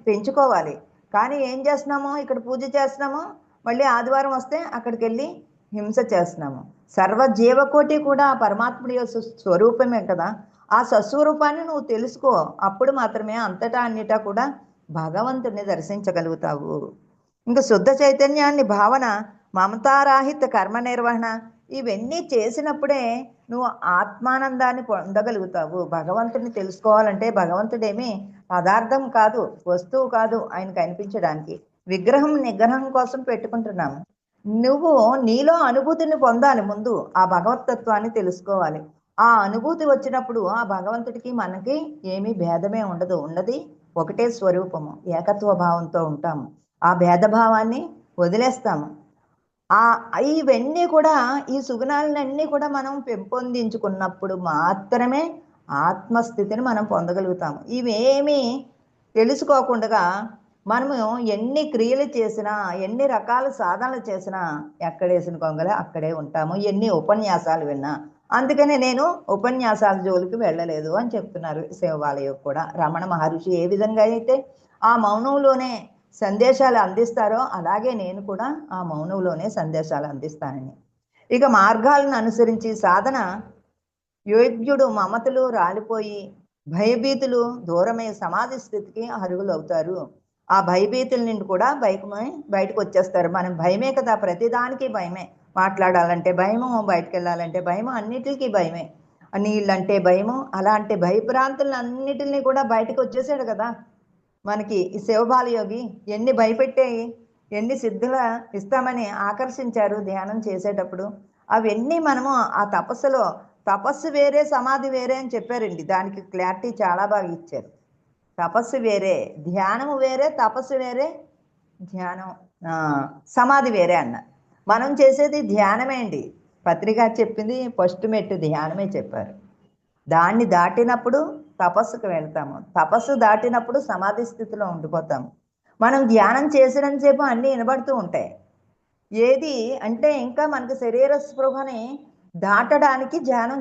పెంచుకోవాలి. కానీ ఏం చేస్తున్నాము? ఇక్కడ పూజ చేస్తున్నాము, మళ్ళీ ఆదివారం వస్తే అక్కడికి వెళ్ళి హింస చేస్తున్నాము. సర్వ జీవకోటి కూడా ఆ పరమాత్ముడి యొక్క స్వరూపమే కదా. ఆ సస్వరూపాన్ని నువ్వు తెలుసుకో. అప్పుడు మాత్రమే అంతటా అన్నిటా కూడా భగవంతుడిని దర్శించగలుగుతావు. ఇంకా శుద్ధ చైతన్యాన్ని భావన, మమతారాహిత కర్మ నిర్వహణ ఇవన్నీ చేసినప్పుడే నువ్వు ఆత్మానందాన్ని పొందగలుగుతావు. భగవంతుడిని తెలుసుకోవాలంటే భగవంతుడేమీ పదార్థం కాదు, వస్తువు కాదు ఆయన కనిపించడానికి. విగ్రహం నిగ్రహం కోసం పెట్టుకుంటున్నాము. నువ్వు నీలో అనుభూతిని పొందాలి. ముందు ఆ భగవతత్వాన్ని తెలుసుకోవాలి. ఆ అనుభూతి వచ్చినప్పుడు ఆ భగవంతుడికి మనకి ఏమీ భేదమే ఉండదు. ఉన్నది ఒకటే స్వరూపము, ఏకత్వ భావంతో ఉంటాము. ఆ భేదభావాన్ని వదిలేస్తాము. ఇవన్నీ కూడా ఈ సుగుణాలన్నీ కూడా మనం పెంపొందించుకున్నప్పుడు మాత్రమే ఆత్మస్థితిని మనం పొందగలుగుతాము. ఇవేమీ తెలుసుకోకుండా మనము ఎన్ని క్రియలు చేసినా, ఎన్ని రకాల సాధనలు చేసినా ఎక్కడేసిన కొంగలే అక్కడే ఉంటాము. ఎన్ని ఉపన్యాసాలు విన్నా. అందుకనే నేను ఉపన్యాసాల జోలికి వెళ్ళలేదు అని చెప్తున్నారు శివబాలయ్య కూడా. రమణ మహర్షి ఏ విధంగా అయితే ఆ మౌనంలోనే సందేశాలు అందిస్తారో అలాగే నేను కూడా ఆ మౌనంలోనే సందేశాలు అందిస్తానని. ఇక మార్గాలను అనుసరించి సాధన యోగ్యుడు మమతలు రాలిపోయి భయభీతులు దూరమై సమాధి స్థితికి అర్హులవుతారు. ఆ భయభీతుల నుండి కూడా బయటకు వచ్చేస్తారు. మనం భయమే కదా, ప్రతిదానికి భయమే. మాట్లాడాలంటే భయము, బయటకు వెళ్ళాలంటే భయము, అన్నిటికీ భయమే. నీళ్ళంటే భయము. అలాంటి భయభ్రాంతులన్నిటిని కూడా బయటకు వచ్చేసాడు కదా మనకి ఈ శివబాలయోగి. ఎన్ని భయపెట్టాయి, ఎన్ని సిద్ధుల ఇస్తామని ఆకర్షించారు ధ్యానం చేసేటప్పుడు. అవన్నీ మనము ఆ తపస్సులో, తపస్సు వేరే సమాధి వేరే అని చెప్పారండి. దానికి క్లారిటీ చాలా బాగా ఇచ్చారు. తపస్సు వేరే, ధ్యానము వేరే, తపస్సు వేరే, ధ్యానం సమాధి వేరే అన్న. మనం చేసేది ధ్యానమే అండి. పత్రిక చెప్పింది ఫస్ట్ మెట్టు ధ్యానమే చెప్పారు. దాన్ని దాటినప్పుడు తపస్సుకు వెళ్తాము. తపస్సు దాటినప్పుడు సమాధి స్థితిలో ఉండిపోతాము. మనం ధ్యానం చేసినంతసేపు అన్నీ వినబడుతూ ఉంటాయి. ఏది అంటే ఇంకా మనకు శరీర స్పృహని దాటడానికి ధ్యానం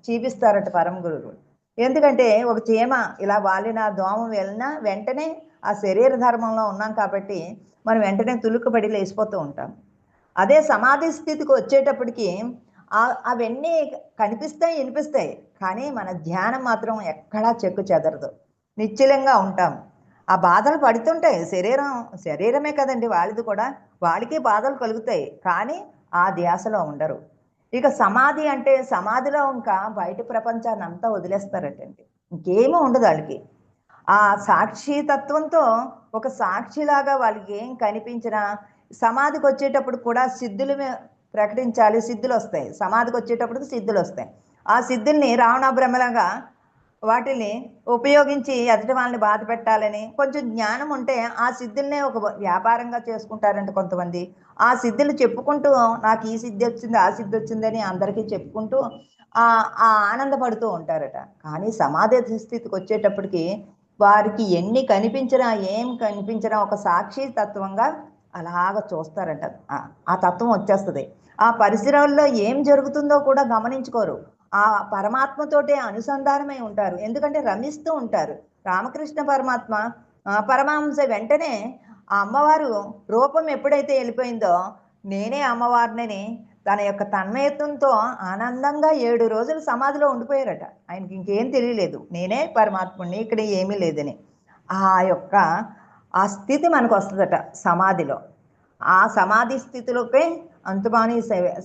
చూపిస్తారట పరమ గురువులు. ఎందుకంటే ఒక చీమ ఇలా వాలిన, దోమ వెళ్ళినా వెంటనే ఆ శరీర ధర్మంలో ఉన్నాం కాబట్టి మనం వెంటనే తులుకుబడి లేచిపోతూ ఉంటాం. అదే సమాధి స్థితికి వచ్చేటప్పటికి అవన్నీ కనిపిస్తాయి, వినిపిస్తాయి, కానీ మన ధ్యానం మాత్రం ఎక్కడా చెక్కు చెదరదు. నిశ్చలంగా ఉంటాం. ఆ బాధలు పడుతుంటాయి. శరీరమే కదండి వాళ్ళది కూడా, వాళ్ళకి బాధలు కలుగుతాయి, కానీ ఆ ధ్యాసలో ఉండరు. ఇక సమాధి అంటే సమాధిలో ఇంకా బయట ప్రపంచాన్ని అంతా వదిలేస్తారటండి. ఇంకేమీ ఉండదు వాళ్ళకి. ఆ సాక్షితత్వంతో ఒక సాక్షిలాగా వాళ్ళకి ఏం కనిపించినా సమాధికి వచ్చేటప్పుడు కూడా సిద్ధులు ప్రకటించాలి. సిద్ధులు వస్తాయి. సమాధికి వచ్చేటప్పటికి సిద్ధులు వస్తాయి. ఆ సిద్ధుల్ని రావణ బ్రహ్మలాగా వాటిని ఉపయోగించి ఎదుటి వాళ్ళని బాధ పెట్టాలని కొంచెం జ్ఞానం ఉంటే ఆ సిద్ధుల్నే ఒక వ్యాపారంగా చేసుకుంటారంట కొంతమంది. ఆ సిద్ధులు చెప్పుకుంటూ నాకు ఈ సిద్ధి వచ్చింది, ఆ సిద్ధి వచ్చిందని అందరికీ చెప్పుకుంటూ ఆనందపడుతూ ఉంటారట. కానీ సమాధి స్థితికి వచ్చేటప్పటికి వారికి ఎన్ని కనిపించినా, ఏం కనిపించినా ఒక సాక్షి తత్వంగా అలాగ చూస్తారట. ఆ తత్వం వచ్చేస్తుంది. ఆ పరిసరాల్లో ఏం జరుగుతుందో కూడా గమనించుకోరు. ఆ పరమాత్మతోటే అనుసంధానమై ఉంటారు. ఎందుకంటే రమిస్తూ ఉంటారు. రామకృష్ణ పరమాత్మ పరమహంస వెంటనే ఆ అమ్మవారు రూపం ఎప్పుడైతే వెళ్ళిపోయిందో నేనే అమ్మవారిని తన యొక్క తన్మయత్వంతో ఆనందంగా 7 రోజులు సమాధిలో ఉండిపోయారట. ఆయనకి ఇంకేం తెలియలేదు, నేనే పరమాత్ముడిని, ఇక్కడ ఏమీ లేదని. ఆ స్థితి మనకు వస్తుందట సమాధిలో. ఆ సమాధి స్థితిలోకే అంతుమాని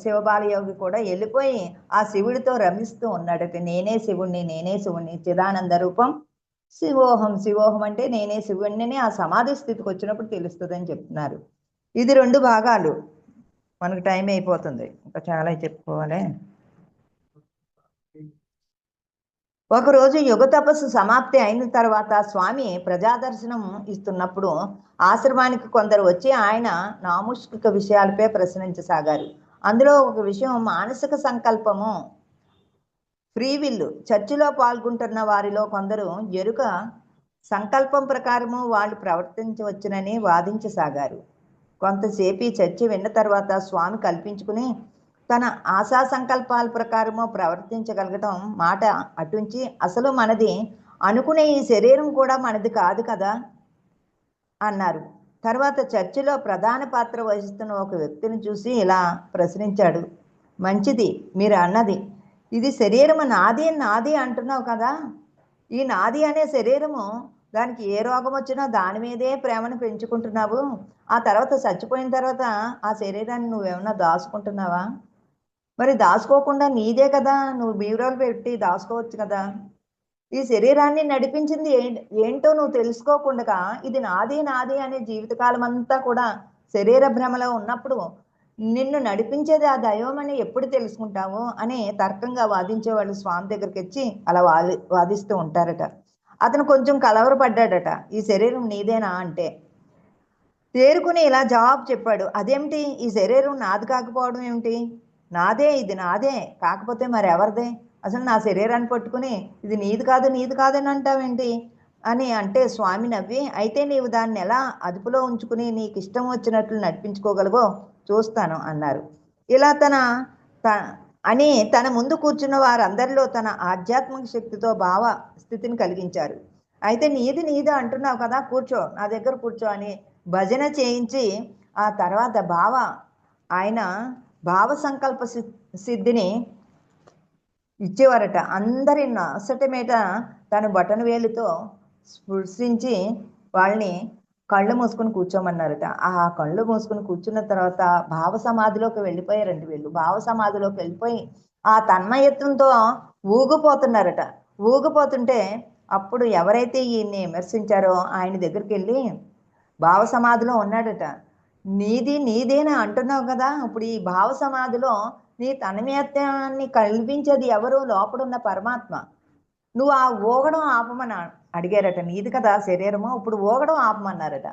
శివబాలయోగి కూడా వెళ్ళిపోయి ఆ శివుడితో రమిస్తూ ఉన్నాడట. నేనే శివుణ్ణి, నేనే శివుణ్ణి, చిదానంద రూపం శివోహం. శివోహం అంటే నేనే శివుణ్ణి ఆ సమాధి స్థితికి వచ్చినప్పుడు తెలుస్తుందని చెప్తున్నారు. ఇది 2 భాగాలు. మనకు టైం అయిపోతుంది, ఇంకా చాలా చెప్పుకోవాలి. ఒకరోజు యుగ తపస్సు సమాప్తి అయిన తర్వాత స్వామి ప్రజాదర్శనం ఇస్తున్నప్పుడు ఆశ్రమానికి కొందరు వచ్చి ఆయన నాముష్కిక విషయాలపై ప్రశ్నించసాగారు. అందులో ఒక విషయం మానసిక సంకల్పము. ఫ్రీ విల్లు చర్చిలో పాల్గొంటున్న వారిలో కొందరు ఎరుక సంకల్పం ప్రకారము వాళ్ళు ప్రవర్తించవచ్చునని వాదించసాగారు. కొంతసేపు ఈ చర్చ విన్న తర్వాత స్వామి కల్పించుకుని తన ఆశా సంకల్పాల ప్రకారము ప్రవర్తించగలగటం మాట అటుంచి అసలు మనది అనుకునే ఈ శరీరం కూడా మనది కాదు కదా అన్నారు. తర్వాత చర్చిలో ప్రధాన పాత్ర వహిస్తున్న ఒక వ్యక్తిని చూసి ఇలా ప్రశ్నించాడు. మంచిది మీరు అన్నది, ఇది శరీరము నాది నాది అంటున్నావు కదా, ఈ నాది అనే శరీరము దానికి ఏ రోగం వచ్చినా దాని మీదే ప్రేమను పెంచుకుంటున్నావు. ఆ తర్వాత చచ్చిపోయిన తర్వాత ఆ శరీరాన్ని నువ్వేమన్నా దాచుకుంటున్నావా? మరి దాచుకోకుండా నీదే కదా, నువ్వు బీరువాలో పెట్టి దాచుకోవచ్చు కదా. ఈ శరీరాన్ని నడిపించింది ఏంటో నువ్వు తెలుసుకోకుండా ఇది నాది నాది అనే జీవితకాలం అంతా కూడా శరీర భ్రమలో ఉన్నప్పుడు నిన్ను నడిపించేది ఆ దైవం అని ఎప్పుడు తెలుసుకుంటావు అని తర్కంగా వాదించేవాళ్ళు స్వామి దగ్గరికి వచ్చి అలా వాదిస్తూ ఉంటారట. అతను కొంచెం కలవరపడ్డాడట, ఈ శరీరం నీదేనా అంటే. తేరుకుని ఇలా జవాబు చెప్పాడు, అదేమిటి, ఈ శరీరం నాది కాకపోవడం ఏమిటి? నాదే, ఇది నాదే, కాకపోతే మరి ఎవరిదే? అసలు నా శరీరాన్ని పట్టుకుని ఇది నీది కాదు నీది కాదని అంటావేంటి అని అంటే స్వామి నవ్వి, అయితే నీవు దాన్ని ఎలా అదుపులో ఉంచుకుని నీకు ఇష్టం వచ్చినట్లు నడిపించుకోగలవో చూస్తాను అన్నారు. ఇలా అని తన ముందు కూర్చున్న వారందరిలో తన ఆధ్యాత్మిక శక్తితో భావ స్థితిని కలిగించారు. అయితే నీది నీది అంటున్నావు కదా, కూర్చో, నా దగ్గర కూర్చో అని భజన చేయించి ఆ తర్వాత ఆయన భావ సంకల్ప సిద్ధిని ఇచ్చేవారట. అందరి నొసటి మీద తను బటన్ వేలుతో స్పృశించి వాళ్ళని కళ్ళు మూసుకొని కూర్చోమన్నారట. ఆ కళ్ళు మూసుకొని కూర్చున్న తర్వాత భావ సమాధిలోకి వెళ్ళిపోయారండి వీళ్ళు. భావ సమాధిలోకి వెళ్ళిపోయి ఆ తన్మయత్వంతో ఊగిపోతున్నారట. ఊగిపోతుంటే అప్పుడు ఎవరైతే ఈయన్ని విమర్శించారో ఆయన దగ్గరికి వెళ్ళి భావ సమాధిలో ఉన్నాడట. నీది నీదేనా అంటున్నావు కదా, ఇప్పుడు ఈ భావ సమాధిలో నీ తన్మయత్వాన్ని కల్పించేది ఎవరు? లోపడున్న పరమాత్మ. నువ్వు ఆ ఊగడం ఆపమని అడిగారట. నీది కదా శరీరము, ఇప్పుడు ఊగడం ఆపమన్నారట.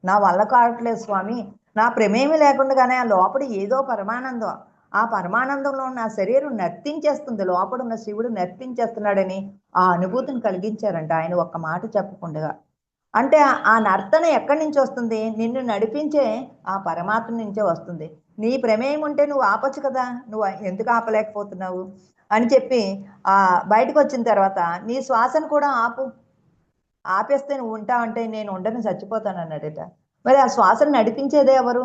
నా వల్ల కావట్లేదు స్వామి, నా ప్రమేమి లేకుండానే ఆ లోపల ఏదో పరమానందం, ఆ పరమానందంలో ఉన్న శరీరం నర్తించేస్తుంది, లోపడున్న శివుడు నర్తించేస్తున్నాడని ఆ అనుభూతిని కలిగించారంట ఆయన ఒక్క మాట చెప్పకుండా. అంటే ఆ నర్తన ఎక్కడి నుంచి వస్తుంది? నిన్ను నడిపించే ఆ పరమాత్మ నుంచే వస్తుంది. నీ ప్రమేయం ఉంటే నువ్వు ఆపచ్చు కదా, నువ్వు ఎందుకు ఆపలేకపోతున్నావు అని చెప్పి బయటకు వచ్చిన తర్వాత నీ శ్వాసను కూడా ఆపేస్తే నువ్వు ఉంటావంటే నేను ఉండను, చచ్చిపోతాను అన్నాడట. మరి ఆ శ్వాసను నడిపించేదే ఎవరు?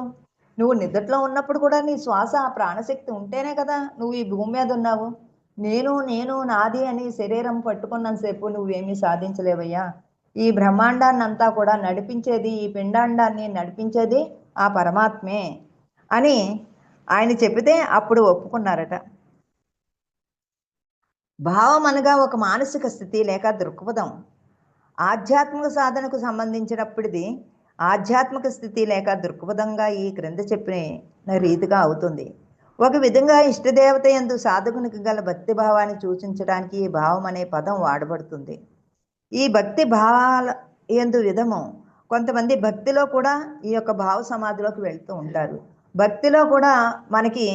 నువ్వు నిద్రలో ఉన్నప్పుడు కూడా నీ శ్వాస ఆ ప్రాణశక్తి ఉంటేనే కదా నువ్వు ఈ భూమి మీద ఉన్నావు. నేను నేను నాది అని శరీరం పట్టుకున్నంతసేపు నువ్వేమీ సాధించలేవయ్యా. ఈ బ్రహ్మాండాన్ని అంతా కూడా నడిపించేది, ఈ పిండాండాన్ని నడిపించేది ఆ పరమాత్మే అని ఆయన చెబితే అప్పుడు ఒప్పుకున్నారట. భావం అనగా ఒక మానసిక స్థితి లేక దృక్పథం. ఆధ్యాత్మిక సాధనకు సంబంధించినప్పటిది ఆధ్యాత్మిక స్థితి లేక దృక్పథంగా ఈ క్రింద చెప్పిన రీతిగా అవుతుంది. ఒక విధంగా ఇష్టదేవత యందు సాధకునికి గల భక్తి భావాన్ని సూచించడానికి ఈ భావం అనే పదం వాడబడుతుంది. ఈ భక్తి భావాల యందు విధము కొంతమంది భక్తిలో కూడా ఈ యొక్క భావ సమాధిలోకి వెళ్తూ ఉంటారు. భక్తిలో కూడా మనకి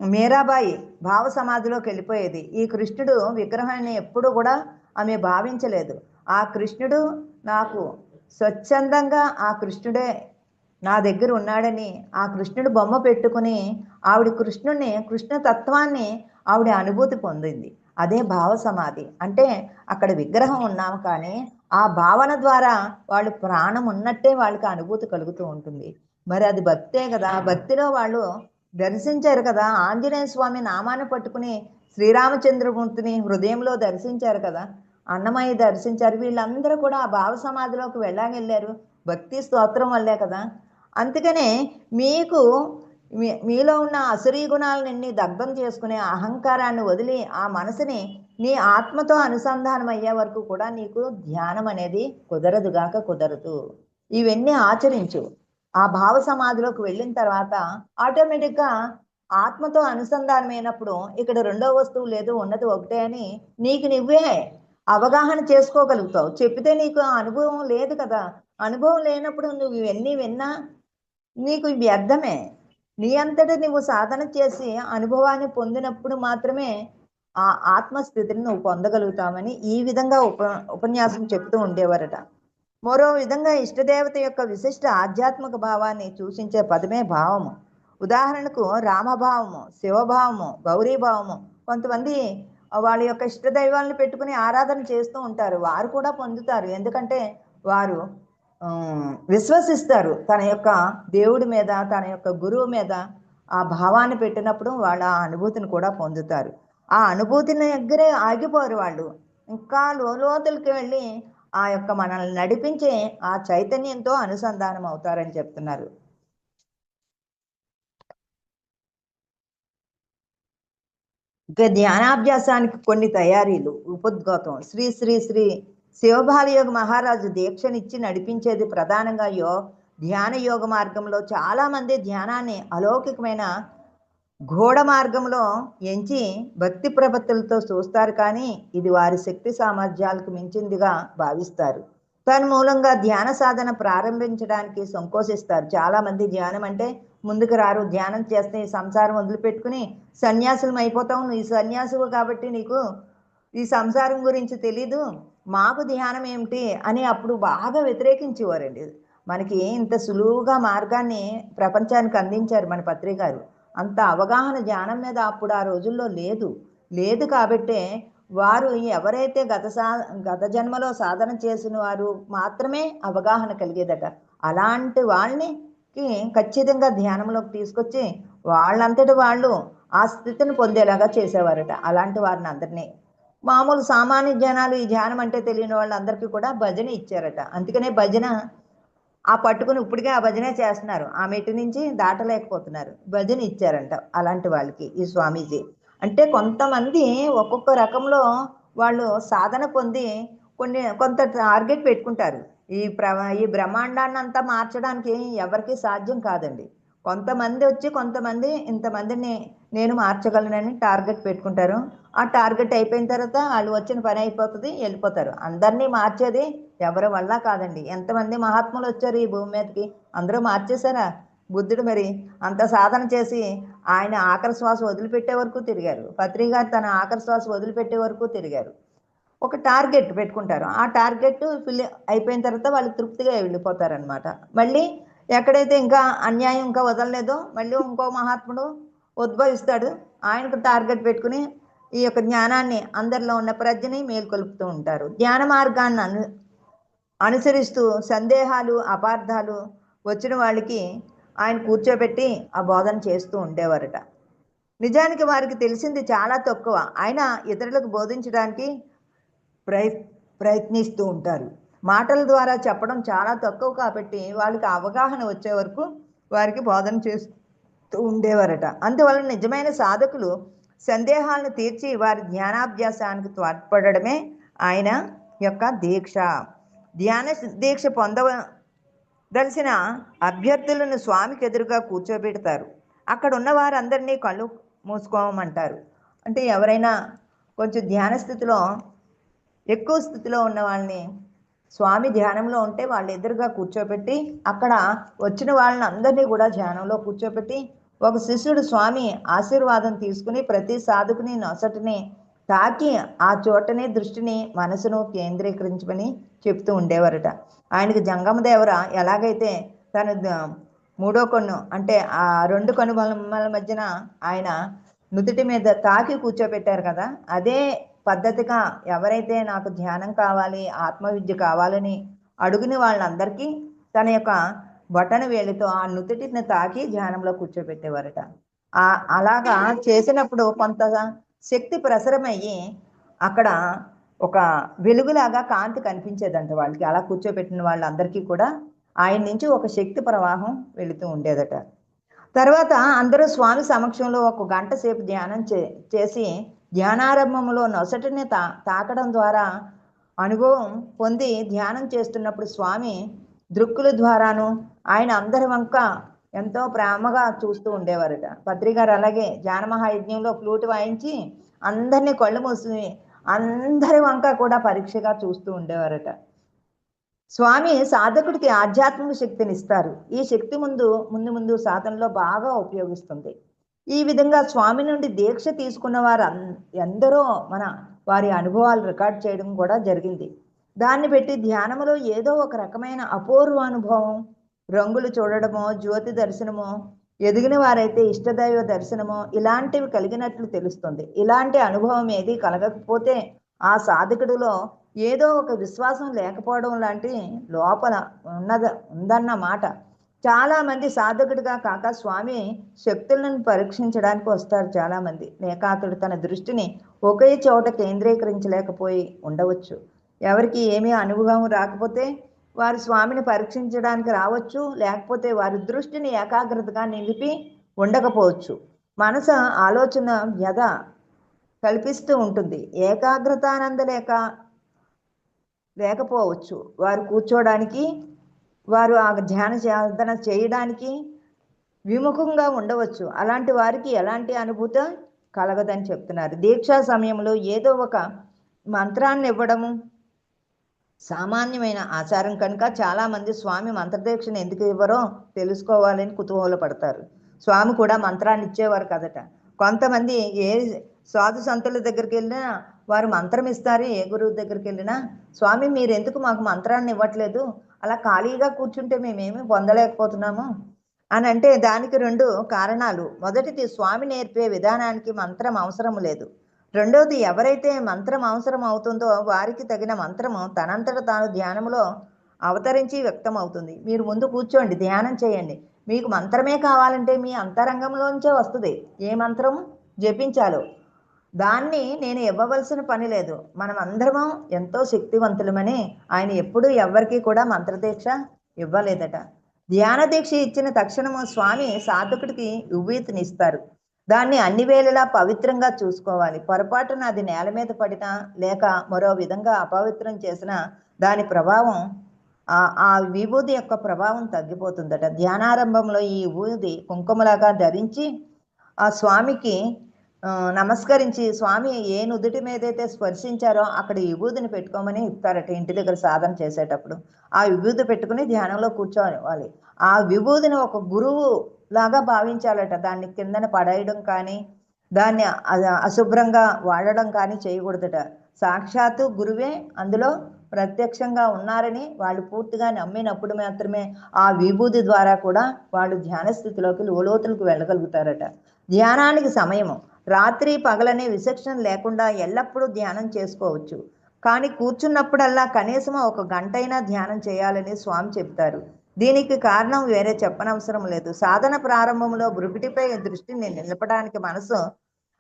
మీరాబాయి భావ సమాధిలోకి వెళ్ళిపోయేది. ఈ కృష్ణుడు విగ్రహాన్ని ఎప్పుడు కూడా ఆమె భావించలేదు. ఆ కృష్ణుడు నాకు స్వచ్ఛందంగా ఆ కృష్ణుడే నా దగ్గర ఉన్నాడని ఆ కృష్ణుడు బొమ్మ పెట్టుకుని ఆవిడ కృష్ణ తత్వాన్ని ఆవిడ అనుభూతి పొందింది. అదే భావ సమాధి అంటే అక్కడ విగ్రహం ఉన్నాము కానీ ఆ భావన ద్వారా వాళ్ళు ప్రాణం ఉన్నట్టే వాళ్ళకి అనుభూతి కలుగుతూ ఉంటుంది. మరి అది భక్తే కదా. భక్తిలో వాళ్ళు దర్శించారు కదా, ఆంజనేయ స్వామి నామాన్ని పట్టుకుని శ్రీరామచంద్రమూర్తిని హృదయంలో దర్శించారు కదా, అన్నమయ్య దర్శించారు. వీళ్ళందరూ కూడా ఆ భావ సమాధిలోకి వెళ్ళారు భక్తి స్తోత్రం వల్లే కదా. అందుకనే మీకు మీలో ఉన్న అసురీ గుణాలన్నీ దగ్ధం చేసుకునే అహంకారాన్ని వదిలి ఆ మనసుని నీ ఆత్మతో అనుసంధానం అయ్యే వరకు కూడా నీకు ధ్యానం అనేది కుదరదు. ఇవన్నీ ఆచరించు. ఆ భావ సమాధిలోకి వెళ్ళిన తర్వాత ఆటోమేటిక్గా ఆత్మతో అనుసంధానమైనప్పుడు ఇక్కడ రెండో వస్తువు లేదు, ఉన్నది ఒకటే అని నీకు నువ్వే అవగాహన చేసుకోగలుగుతావు. చెప్పితే నీకు అనుభవం లేదు కదా. అనుభవం లేనప్పుడు నువ్వు ఇవన్నీ విన్నా నీకు వ్యర్థమే. నీ అంతటా నువ్వు సాధన చేసి అనుభవాన్ని పొందినప్పుడు మాత్రమే ఆ ఆత్మస్థితిని నువ్వు పొందగలుగుతామని ఈ విధంగా ఉపన్యాసం చెప్తూ ఉండేవారట. మరో విధంగా ఇష్టదేవత యొక్క విశిష్ట ఆధ్యాత్మిక భావాన్ని సూచించే పదమే భావము. ఉదాహరణకు రామభావము, శివభావము, గౌరీభావము. కొంతమంది వాళ్ళ యొక్క ఇష్ట దైవాలను పెట్టుకుని ఆరాధన చేస్తూ ఉంటారు. వారు కూడా పొందుతారు. ఎందుకంటే వారు విశ్వసిస్తారు తన యొక్క దేవుడి మీద, తన యొక్క గురువు మీద ఆ భావాన్ని పెట్టినప్పుడు వాళ్ళు ఆ అనుభూతిని కూడా పొందుతారు. ఆ అనుభూతిని దగ్గరే ఆగిపోరు వాళ్ళు. ఇంకా లోతులకి వెళ్ళి ఆ యొక్క మనల్ని నడిపించే ఆ చైతన్యంతో అనుసంధానం అవుతారని చెప్తున్నారు. ఇక ధ్యానాభ్యాసానికి కొన్ని తయారీలు. ఉపద్ఘాతం. శ్రీ శ్రీ శ్రీ శివబాలయోగ మహారాజు దీక్షనిచ్చి నడిపించేది ప్రధానంగా ధ్యాన యోగ మార్గంలో చాలా మంది ధ్యానాన్ని అలౌకికమైన ఘోడ మార్గంలో ఎంచి భక్తి ప్రపత్తులతో చూస్తారు, కానీ ఇది వారి శక్తి సామర్థ్యాలకు మించిందిగా భావిస్తారు. దాని మూలంగా ధ్యాన సాధన ప్రారంభించడానికి సంకోచిస్తారు. చాలా మంది ధ్యానం అంటే ముందుకు రారు. ధ్యానం చేస్తే ఈ సంసారం వదిలిపెట్టుకుని సన్యాసులం అయిపోతాం, నువ్వు ఈ సన్యాసువు కాబట్టి నీకు ఈ సంసారం గురించి తెలీదు, మాకు ధ్యానం ఏమిటి అని అప్పుడు బాగా వ్యతిరేకించేవారండి. మనకి ఇంత సులువుగా మార్గాన్ని ప్రపంచానికి అందించారు మన పత్రిక గారు. అంత అవగాహన ధ్యానం మీద అప్పుడు ఆ రోజుల్లో లేదు కాబట్టే వారు ఎవరైతే గత జన్మలో సాధన చేసిన వారు మాత్రమే అవగాహన కలిగేదట. అలాంటి వాళ్ళని ఖచ్చితంగా ధ్యానంలోకి తీసుకొచ్చి వాళ్ళంతటి వాళ్ళు ఆ స్థితిని పొందేలాగా చేసేవారట. అలాంటి వారిని అందరినీ మామూలు సామాన్య జనాలు ఈ ధ్యానం అంటే తెలియని వాళ్ళందరికీ కూడా భజన ఇచ్చారట. అందుకనే భజన ఆ పట్టుకుని ఇప్పటికే ఆ భజనే చేస్తున్నారు. ఆ మెట్టు నుంచి దాటలేకపోతున్నారు. భజన ఇచ్చారంట అలాంటి వాళ్ళకి ఈ స్వామీజీ. అంటే కొంతమంది ఒక్కొక్క రకంలో వాళ్ళు సాధన పొంది కొంత టార్గెట్ పెట్టుకుంటారు. ఈ బ్రహ్మాండాన్ని అంతా మార్చడానికి ఎవరికి సాధ్యం కాదండి. కొంతమంది వచ్చి కొంతమంది ఇంతమందిని నేను మార్చగలనని టార్గెట్ పెట్టుకుంటారు. ఆ టార్గెట్ అయిపోయిన తర్వాత వాళ్ళు వచ్చిన పని అయిపోతుంది, వెళ్ళిపోతారు. అందరినీ మార్చేది ఎవరి వల్ల కాదండి. ఎంతమంది మహాత్ములు వచ్చారు ఈ భూమి మీదకి, అందరూ మార్చేశారా? బుద్ధుడు మరి అంత సాధన చేసి ఆయన ఆఖరి శ్వాస వదిలిపెట్టే వరకు తిరిగారు. పత్రి గారు తన ఆఖరి శ్వాస వదిలిపెట్టే వరకు తిరిగారు. ఒక టార్గెట్ పెట్టుకుంటారు. ఆ టార్గెట్ ఫిల్ అయిపోయిన తర్వాత వాళ్ళు తృప్తిగా వెళ్ళిపోతారనమాట. మళ్ళీ ఎక్కడైతే ఇంకా అన్యాయం ఇంకా వదలలేదో మళ్ళీ ఇంకో మహాత్ముడు ఉద్భవిస్తాడు. ఆయనకు టార్గెట్ పెట్టుకుని ఈ యొక్క జ్ఞానాన్ని అందరిలో ఉన్న ప్రజ్ఞని మేల్కొల్పుతూ ఉంటారు. ధ్యాన మార్గాన్ని అనుసరిస్తూ సందేహాలు అపార్థాలు వచ్చిన వాళ్ళకి ఆయన కూర్చోబెట్టి ఆ బోధన చేస్తూ ఉండేవారట. నిజానికి వారికి తెలిసింది చాలా తక్కువ. ఆయన ఇతరులకు బోధించడానికి ప్రయత్నిస్తూ ఉంటారు. మాటల ద్వారా చెప్పడం చాలా తక్కువ కాబట్టి వాళ్ళకి అవగాహన వచ్చే వరకు వారికి బోధన చేస్తూ ఉండేవారట. అందువల్ల నిజమైన సాధకులు సందేహాలను తీర్చి వారి ధ్యానాభ్యాసానికి తోడ్పడమే ఆయన యొక్క దీక్ష. ధ్యాన దీక్ష పొందదలిసిన అభ్యర్థులను స్వామికి ఎదురుగా కూర్చోబెడతారు. అక్కడ ఉన్న వారందరినీ కళ్ళు మూసుకోమంటారు. అంటే ఎవరైనా కొంచెం ధ్యాన స్థితిలో ఎక్కువ స్థితిలో ఉన్న వాళ్ళని స్వామి ధ్యానంలో ఉంటే వాళ్ళ ఎదురుగా కూర్చోబెట్టి అక్కడ వచ్చిన వాళ్ళని అందరినీ కూడా ధ్యానంలో కూర్చోబెట్టి ఒక శిష్యుడు స్వామి ఆశీర్వాదం తీసుకుని ప్రతి సాధకుని నొసటిని తాకి ఆ చోటనే దృష్టిని మనసును కేంద్రీకరించమని చెప్తూ ఉండేవారట. ఆయనకి జంగమదేవర ఎలాగైతే తన మూడో కన్ను అంటే ఆ రెండు కనుబొమ్మల మధ్యన ఆయన నుదుటి మీద తాకి కూర్చోబెట్టారు కదా, అదే పద్ధతిగా ఎవరైతే నాకు ధ్యానం కావాలి, ఆత్మవిద్య కావాలని అడుగుని వాళ్ళందరికీ తన యొక్క బొటన వేలితో ఆ నుదుటిని తాకి ధ్యానంలో కూర్చోబెట్టేవారట. అలాగా చేసినప్పుడు కొంత శక్తి ప్రసరమయ్యి అక్కడ ఒక వెలుగులాగా కాంతి కనిపించేదంట వాళ్ళకి. అలా కూర్చోబెట్టిన వాళ్ళందరికీ కూడా ఆయన నుంచి ఒక శక్తి ప్రవాహం వెళుతూ ఉండేదట. తర్వాత అందరూ స్వామి సమక్షంలో 1 గంట సేపు ధ్యానం చేసి ధ్యానారంభంలో నొసటిని తాకడం ద్వారా అనుభవం పొంది ధ్యానం చేస్తున్నప్పుడు స్వామి దృక్కుల ద్వారాను ఆయన అందరి వంక ఎంతో ప్రేమగా చూస్తూ ఉండేవారట. పత్రికారు అలాగే ధ్యాన మహాయజ్ఞంలో ఫ్లూట్ వాయించి అందరినీ కళ్ళు మూసి అందరి వంక కూడా పరీక్షగా చూస్తూ ఉండేవారట. స్వామి సాధకుడికి ఆధ్యాత్మిక శక్తిని ఇస్తారు. ఈ శక్తి ముందు సాధనలో బాగా ఉపయోగిస్తుంది. ఈ విధంగా స్వామి నుండి దీక్ష తీసుకున్న వారు ఎందరో వారి అనుభవాలు రికార్డ్ చేయడం కూడా జరిగింది. దాన్ని పెట్టి ధ్యానములో ఏదో ఒక రకమైన అపూర్వ అనుభవం, రంగులు చూడడమో, జ్యోతి దర్శనమో, ఎదిగిన వారైతే ఇష్టదైవ దర్శనమో ఇలాంటివి కలిగినట్లు తెలుస్తుంది. ఇలాంటి అనుభవం ఏది కలగకపోతే ఆ సాధకుడిలో ఏదో ఒక విశ్వాసం లేకపోవడం లాంటి లోపల ఉందన్న మాట. చాలామంది సాధకుడిగా కాక స్వామి శక్తులను పరీక్షించడానికి వస్తారు చాలామంది. లేక అతడు తన దృష్టిని ఒకే చోట కేంద్రీకరించలేకపోయి ఉండవచ్చు. ఎవరికి ఏమీ అనుభవం రాకపోతే వారు స్వామిని పరీక్షించడానికి రావచ్చు, లేకపోతే వారి దృష్టిని ఏకాగ్రతగా నిలిపి ఉండకపోవచ్చు. మనసు ఆలోచన వ్యధ కల్పిస్తూ ఉంటుంది. ఏకాగ్రతానంద లేకపోవచ్చు. వారు కూర్చోడానికి, వారు ఆ ధ్యాన సాధన చేయడానికి విముఖంగా ఉండవచ్చు. అలాంటి వారికి ఎలాంటి అనుభూతి కలగదని చెప్తున్నారు. దీక్షా సమయంలో ఏదో ఒక మంత్రాన్ని ఇవ్వడము సామాన్యమైన ఆచారం కనుక చాలామంది స్వామి మంత్రదీక్షను ఎందుకు ఇవ్వరో తెలుసుకోవాలని కుతూహలపడతారు. స్వామి కూడా మంత్రాన్ని ఇచ్చేవారు కదట. కొంతమంది ఏ సాధు సంతుల దగ్గరికి వెళ్ళినా వారు మంత్రం ఇస్తారు. ఏ గురువు దగ్గరికి వెళ్ళినా స్వామి మీరు ఎందుకు మాకు మంత్రాన్ని ఇవ్వట్లేదు, అలా ఖాళీగా కూర్చుంటే మేమేమి పొందలేకపోతున్నాము అని అంటే దానికి 2 కారణాలు. మొదటిది, స్వామి నేర్పే విధానానికి మంత్రం అవసరం లేదు. రెండవది, ఎవరైతే మంత్రం అవసరం అవుతుందో వారికి తగిన మంత్రము తనంతట తాను ధ్యానంలో అవతరించి వ్యక్తం అవుతుంది. మీరు ముందు కూర్చోండి, ధ్యానం చేయండి. మీకు మంత్రమే కావాలంటే మీ అంతరంగంలోంచే వస్తుంది. ఏ మంత్రం జపించాలో దాన్ని నేను ఇవ్వవలసిన పని లేదు. మనం అందరము ఎంతో శక్తివంతులమని ఆయన ఎప్పుడూ ఎవరికి కూడా మంత్రదీక్ష ఇవ్వలేదట. ధ్యాన దీక్ష ఇచ్చిన తక్షణము స్వామి సాధకుడికి ఉవ్వీతినిస్తారు. దాన్ని అన్ని వేళలా పవిత్రంగా చూసుకోవాలి. పొరపాటున అది నేల మీద పడినా లేక మరో విధంగా అపవిత్రం చేసినా దాని ప్రభావం ఆ విభూది యొక్క ప్రభావం తగ్గిపోతుందట. ధ్యానారంభంలో ఈ విభూది కుంకుమలాగా ధరించి ఆ స్వామికి నమస్కరించి స్వామి ఏ నుదుటి మీదైతే స్పర్శించారో అక్కడ విభూదిని పెట్టుకోమని ఇస్తారట. ఇంటి దగ్గర సాధన చేసేటప్పుడు ఆ విభూది పెట్టుకుని ధ్యానంలో కూర్చోవాలి. ఆ విభూదిని ఒక గురువు లాగా భావించాలట. దాన్ని కిందన పడేయడం కానీ దాన్ని అశుభ్రంగా వాడడం కానీ చేయకూడదట. సాక్షాత్తు గురువే అందులో ప్రత్యక్షంగా ఉన్నారని వాళ్ళు పూర్తిగా నమ్మినప్పుడు మాత్రమే ఆ విభూది ద్వారా కూడా వాళ్ళు ధ్యాన స్థితిలోకి లోతులకు వెళ్ళగలుగుతారట. ధ్యానానికి సమయము రాత్రి పగలనే విచక్షణ లేకుండా ఎల్లప్పుడూ ధ్యానం చేసుకోవచ్చు. కానీ కూర్చున్నప్పుడల్లా కనీసం 1 గంటైనా ధ్యానం చేయాలని స్వామి చెప్తారు. దీనికి కారణం వేరే చెప్పనవసరం లేదు. సాధన ప్రారంభంలో బ్రుకుటిపై దృష్టిని నిలపడానికి మనసు